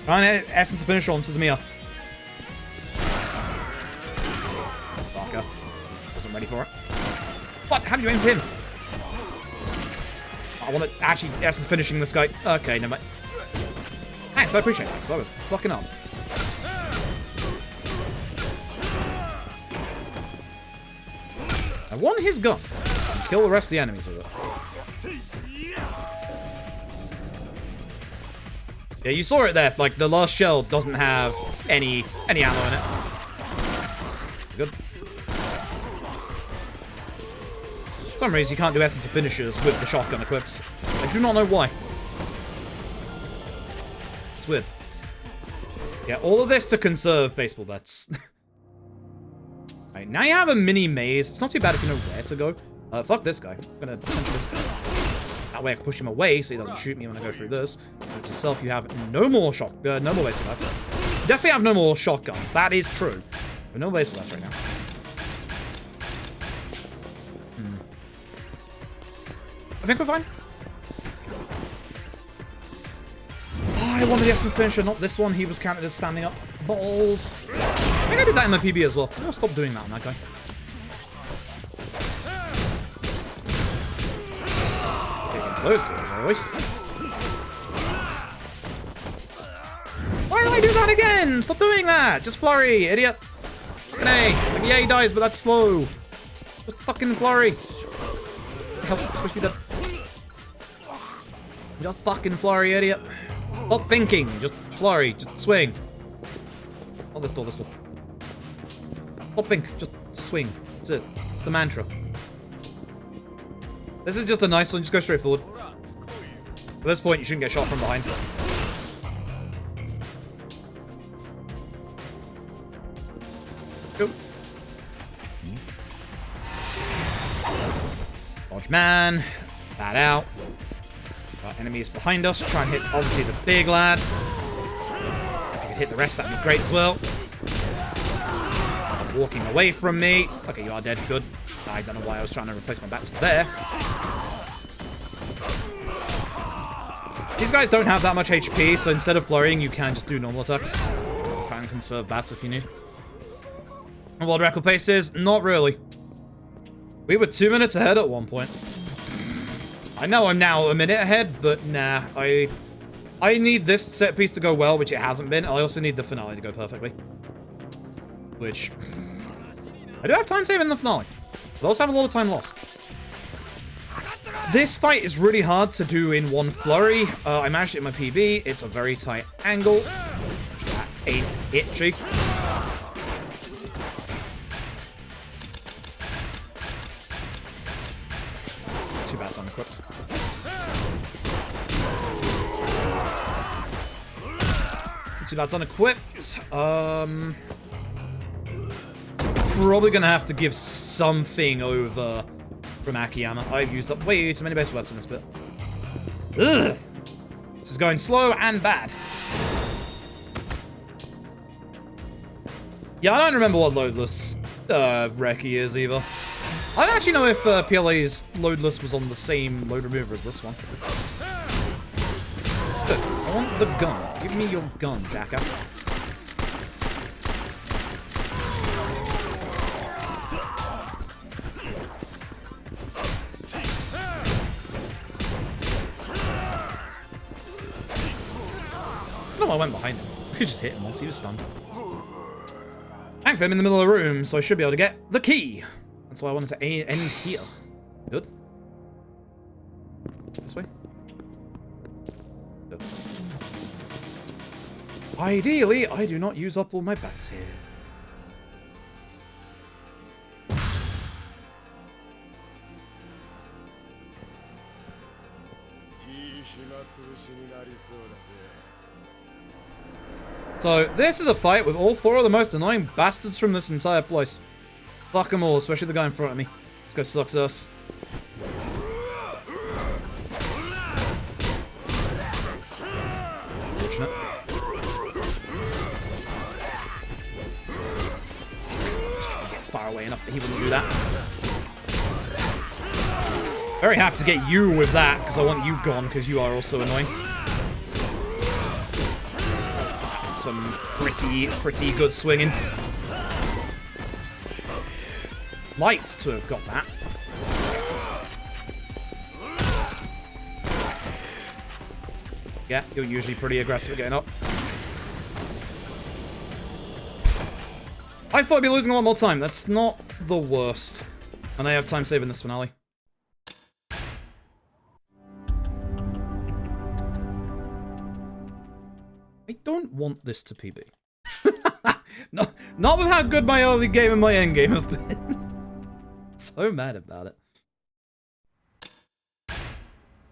Try and essence of finisher on Suzumiya. Fucker. Wasn't ready for it. What? How do you aim for him? I want to actually essence finishing this guy. Okay, never mind. Thanks, I appreciate that, because I was fucking up. I want his gun. Kill the rest of the enemies with it. Yeah, you saw it there. Like, the last shell doesn't have any ammo in it. Good. For some reason, you can't do essence of finishers with the shotgun equipped. I do not know why. It's weird. Yeah, all of this to conserve baseball bats. Right, now you have a mini maze. It's not too bad if you know where to go. Fuck this guy. I'm gonna punch this guy. That way I can push him away so he doesn't shoot me when I go through this. Note to self, you have no more no more baseball bats. You definitely have no more shotguns. That is true. But no baseball bats right now. I think we're fine. Oh, I wanted the essence finisher, not this one. He was counted as standing up. Balls. I think I did that in my PB as well. I'm gonna stop doing that on that guy. Okay, against those two, I waste. Why did I do that again? Stop doing that! Just flurry, idiot. Hey, like, yeah, he dies, but that's slow. Just fucking flurry. What the hell? It's supposed to be dead. Just fucking flurry, idiot. Stop thinking. Just flurry. Just swing. Oh, this door, this door. Stop think. Just swing. That's it. It's the mantra. This is just a nice one. Just go straight forward. At this point, you shouldn't get shot from behind. Go. Dodge man. That out. Got enemies behind us. Try and hit, obviously, the big lad. If you could hit the rest, that'd be great as well. Walking away from me. Okay, you are dead. Good. I don't know why I was trying to replace my bats there. These guys don't have that much HP, so instead of flurrying, you can just do normal attacks. Try and conserve bats if you need. And world record pace is not really. We were 2 minutes ahead at one point. I know I'm now a minute ahead, but nah. I need this set piece to go well, which it hasn't been. I also need the finale to go perfectly. Which... I do have time save in the finale. But I also have a lot of time lost. This fight is really hard to do in one flurry. I managed it in my PB. It's a very tight angle. That ain't itchy. Too bad it's unequipped. Too bad it's unequipped. Probably gonna have to give something over from Akiyama. I've used up way too many baseball bats in this bit. Ugh! This is going slow and bad. Yeah, I don't remember what loadless Reki is either. I don't actually know if PLA's loadless was on the same load remover as this one. Good. I want the gun. Give me your gun, jackass. I went behind him. I could just hit him once he was stunned. Thankfully, I'm in the middle of the room, so I should be able to get the key. That's why I wanted to end here. Good. This way. Good. Ideally, I do not use up all my bats here. So, this is a fight with all 4 of the most annoying bastards from this entire place. Fuck them all, especially the guy in front of me. This guy sucks ass. Unfortunate. Just trying to get far away enough that he wouldn't do that. Very happy to get you with that, because I want you gone, because you are also annoying. some pretty good swinging. Like to have got that. Yeah, you're usually pretty aggressive at getting up. I thought I'd be losing a lot more time. That's not the worst. And I have time saving this finale. I don't want this to PB. No, not with how good my early game and my end game have been. So mad about it.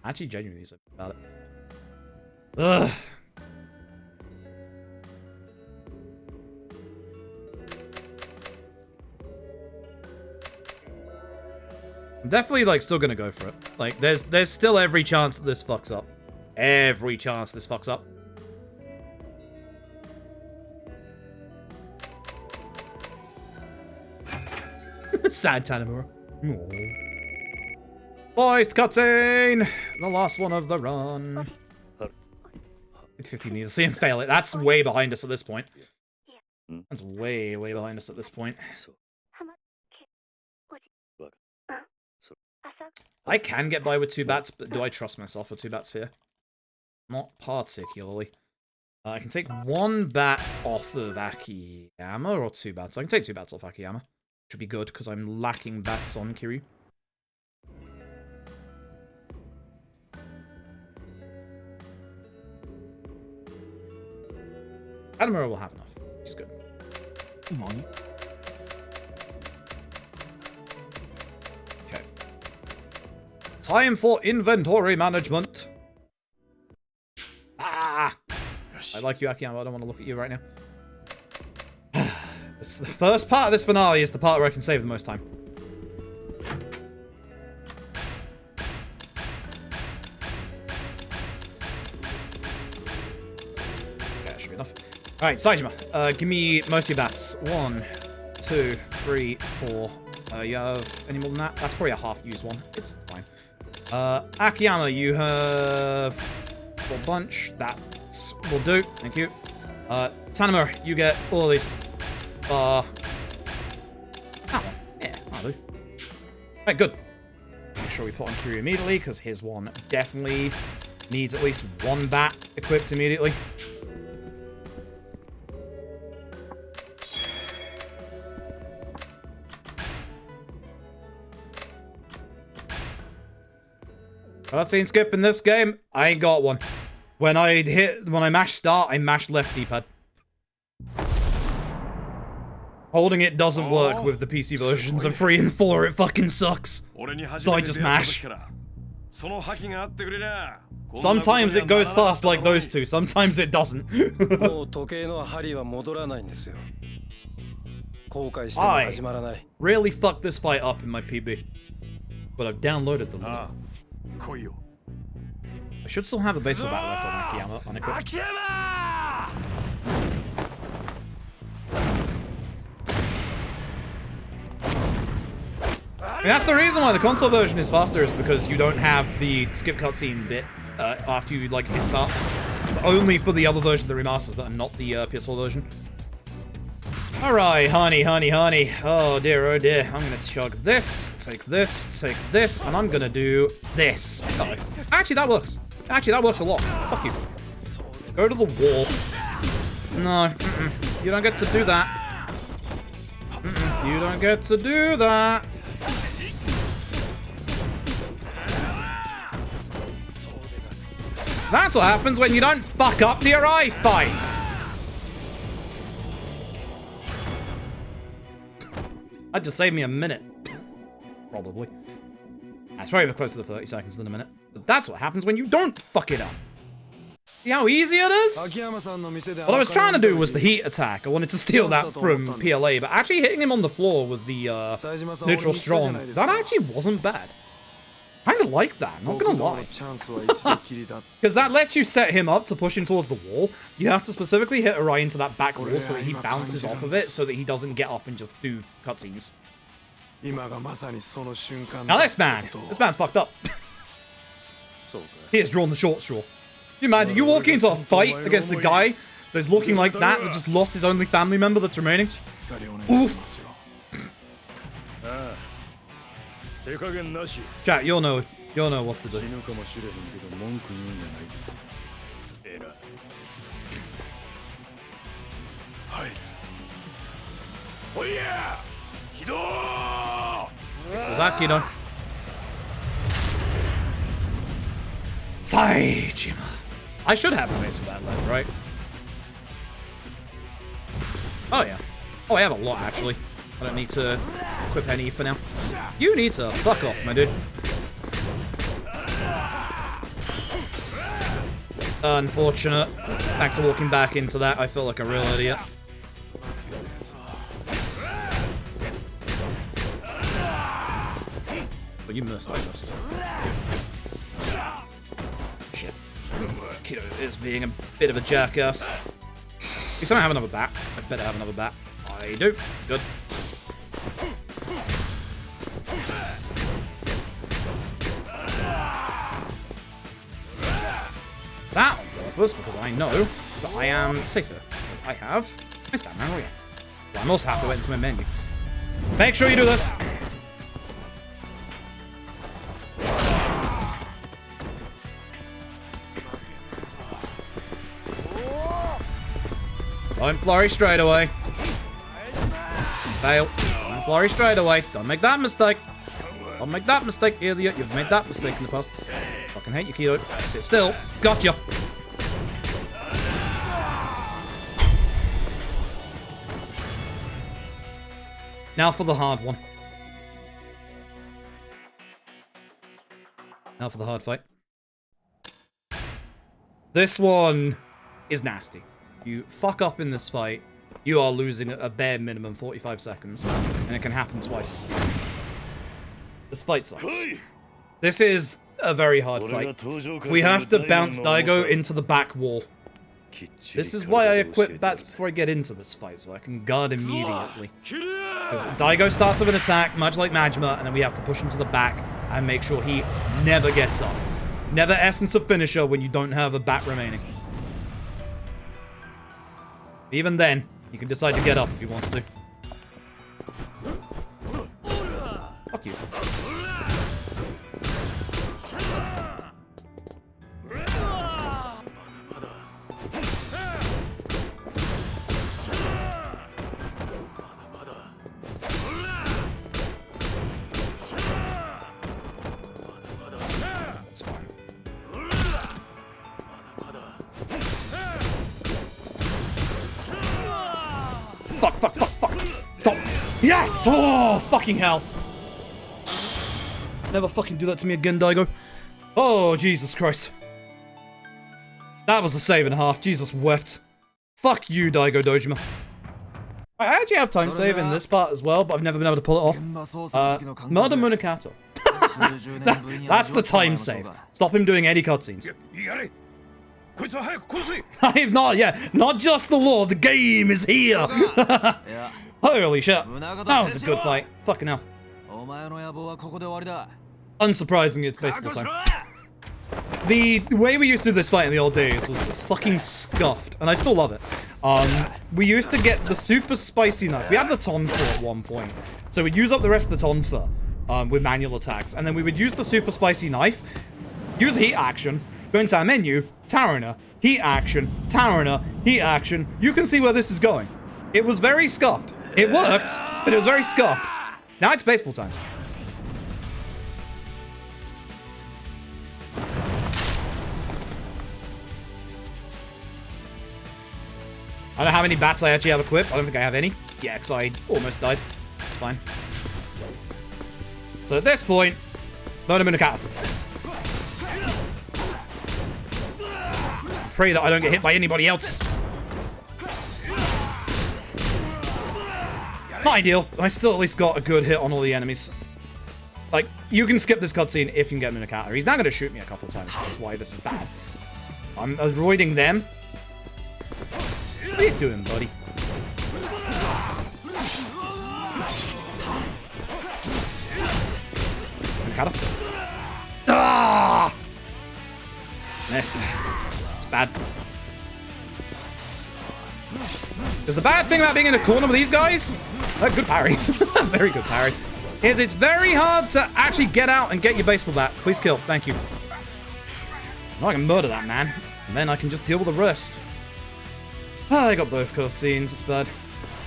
Actually, genuinely so about it. Ugh. I'm definitely, like, still gonna go for it. Like, there's still every chance that this fucks up. Every chance this fucks up. Sad Tanamura. Voice cutscene! The last one of the run. 15 needs to see him fail it. That's way behind us at this point. That's way behind us at this point. I can get by with 2 bats, but do I trust myself with 2 bats here? Not particularly. I can take 1 bat off of Akiyama, or 2 bats. I can take 2 bats off Akiyama. Should be good, because I'm lacking bats on Kiryu. Adamura will have enough. She's good. Money? Okay. Time for inventory management. Ah! I like you, Akiyama. I don't want to look at you right now. The first part of this finale is the part where I can save the most time. Okay, that should be enough. Alright, Saejima, give me most of your bats. 1, 2, 3, 4. You have any more than that? That's probably a half-used one. It's fine. Akiyama, you have a bunch. That will do. Thank you. Tanamura, you get all of these. That one. Yeah, that'll do. Alright, good. Make sure we put on Kiryu immediately, because his one definitely needs at least 1 bat equipped immediately. Cutscene skip in this game, I ain't got one. When I mash start, I mash left D-pad. Holding it doesn't work with the PC versions of 3 and 4, it fucking sucks. So I just mash. Sometimes it goes fast like those two, sometimes it doesn't. I really fucked this fight up in my PB. But I've downloaded them. I should still have a baseball bat left on Akiyama unequipped. And that's the reason why the console version is faster, is because you don't have the skip cutscene bit after you like hit start. It's only for the other version of the remasters that are not the PS4 version. Alright, honey. Oh dear. I'm gonna chug this, take this, and I'm gonna do this. Oh, actually, that works. Actually, that works a lot. Fuck you. Go to the wall. No, you don't get to do that. You don't get to do that. That's what happens when you don't fuck up the Arai fight. That just saved me a minute. Probably. That's probably close to the 30 seconds than a minute. But that's what happens when you don't fuck it up. See how easy it is? What I was trying to do was the heat attack. I wanted to steal that from PLA, but actually hitting him on the floor with the neutral strong, that actually wasn't bad. Kind of like that, not gonna lie. Because that lets you set him up to push him towards the wall. You have to specifically hit Arai into that back wall so that he bounces off of it, so that he doesn't get up and just do cutscenes. Now this man's fucked up. He has drawn the short straw. You imagine, you walk into a fight against a guy that's looking like that just lost his only family member that's remaining. Oof. Chat, you'll know what to do. Ozaki-no. Saijima. I should have a base with that left, right? Oh yeah. Oh, I have a lot actually. I don't need to equip any for now. You need to fuck off, my dude. Unfortunate. Thanks for walking back into that. I feel like a real idiot. But you missed, I missed. Shit. Kiddo is being a bit of a jackass. At least I don't have another bat. I better have another bat. I do. Good. That on purpose, because I know that I am safer. Because I have my stamina royale. Well, I'm also have to wait into my menu. Make sure you do this! Don't flurry straight away. Fail. Don't flurry straight away. Don't make that mistake. Don't make that mistake, idiot. You've made that mistake in the past. Fucking hate you, Kido. Sit still. Gotcha. Now for the hard one. Now for the hard fight. This one is nasty. You fuck up in this fight, you are losing a bare minimum 45 seconds. And it can happen twice. This fight sucks. This is a very hard fight. We have to bounce Daigo into the back wall. This is why I equip bats before I get into this fight, so I can guard immediately. Because Daigo starts with an attack, much like Majima, and then we have to push him to the back and make sure he never gets up. Never essence of finisher when you don't have a bat remaining. Even then, you can decide to get up if he wants to. Fuck you. It's fine. Fuck, fuck, fuck, fuck. Stop. Yes! Oh, fucking hell. Never fucking do that to me again, Daigo. Oh, Jesus Christ. That was a save and a half. Jesus wept. Fuck you, Daigo Dojima. I actually have time save in this part as well, but I've never been able to pull it off. Murder Munakato. That's the time save. Stop him doing any cutscenes. I have not, not just the lore, the game is here! Holy shit. That was a good fight. Fucking hell. Unsurprising, it's baseball time. The way we used to do this fight in the old days was fucking scuffed, and I still love it. We used to get the super spicy knife. We had the tonfa at one point, so we'd use up the rest of the tonfa with manual attacks, and then we would use the super spicy knife, use heat action, go into our menu, Tarana, heat action, Tarana, heat action. You can see where this is going. It was very scuffed. It worked, but it was very scuffed. Now it's baseball time. I don't have any bats I actually have equipped. I don't think I have any. Yeah, because I almost died. It's fine. So at this point, Murder Munakato. Pray that I don't get hit by anybody else. Not ideal. I still at least got a good hit on all the enemies. Like, you can skip this cutscene if you can get Munakato. He's now going to shoot me a couple of times, which is why this is bad. I'm avoiding them. What are you doing, buddy? Munakato. Ah! Missed. It's bad. Because the bad thing about being in a corner with these guys, good parry, very good parry, is it's very hard to actually get out and get your baseball bat. Please kill, thank you. Now I can murder that man, and then I can just deal with the rest. Ah, I got both cutscenes, it's bad.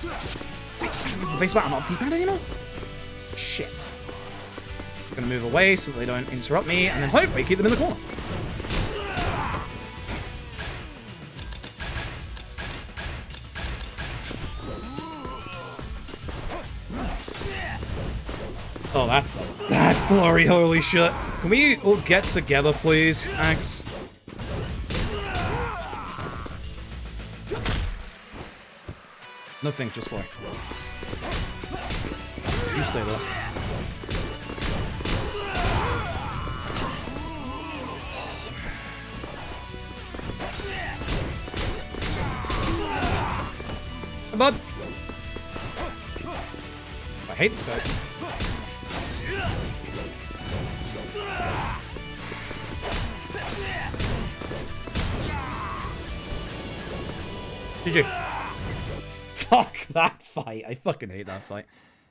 Wait, the baseball bat, I'm not D-pad anymore? Shit. I'm gonna move away so that they don't interrupt me, and then hopefully keep them in the corner. Oh, that's blurry, holy shit. Can we all get together, please? Thanks. Nothing, just fly. You stay there. Hey, bud. I hate these guys. GG. Fuck that fight. I fucking hate that fight.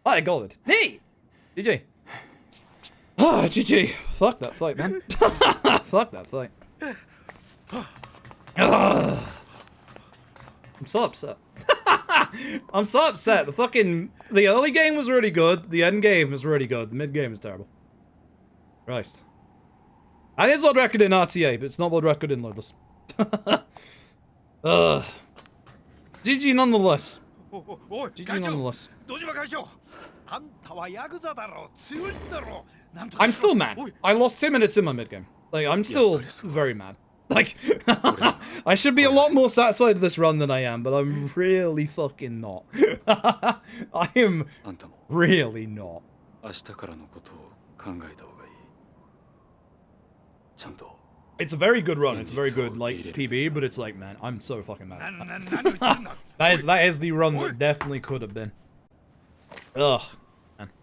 Oh, I got it. Hey! GG. Ah, GG. Fuck that fight, man. Fuck that fight. I'm so upset. I'm so upset. The early game was really good. The end game was really good. The mid game is terrible. Christ. And it's world record in RTA, but it's not world record in Loadless. GG nonetheless. GG nonetheless. I'm still mad. I lost 2 minutes in my mid game. Like, I'm still very mad. Like, I should be a lot more satisfied with this run than I am, but I'm really fucking not. I am really not. It's a very good run. It's a very good, like, PB, but it's like, man, I'm so fucking mad. That is the run that definitely could have been. Ugh.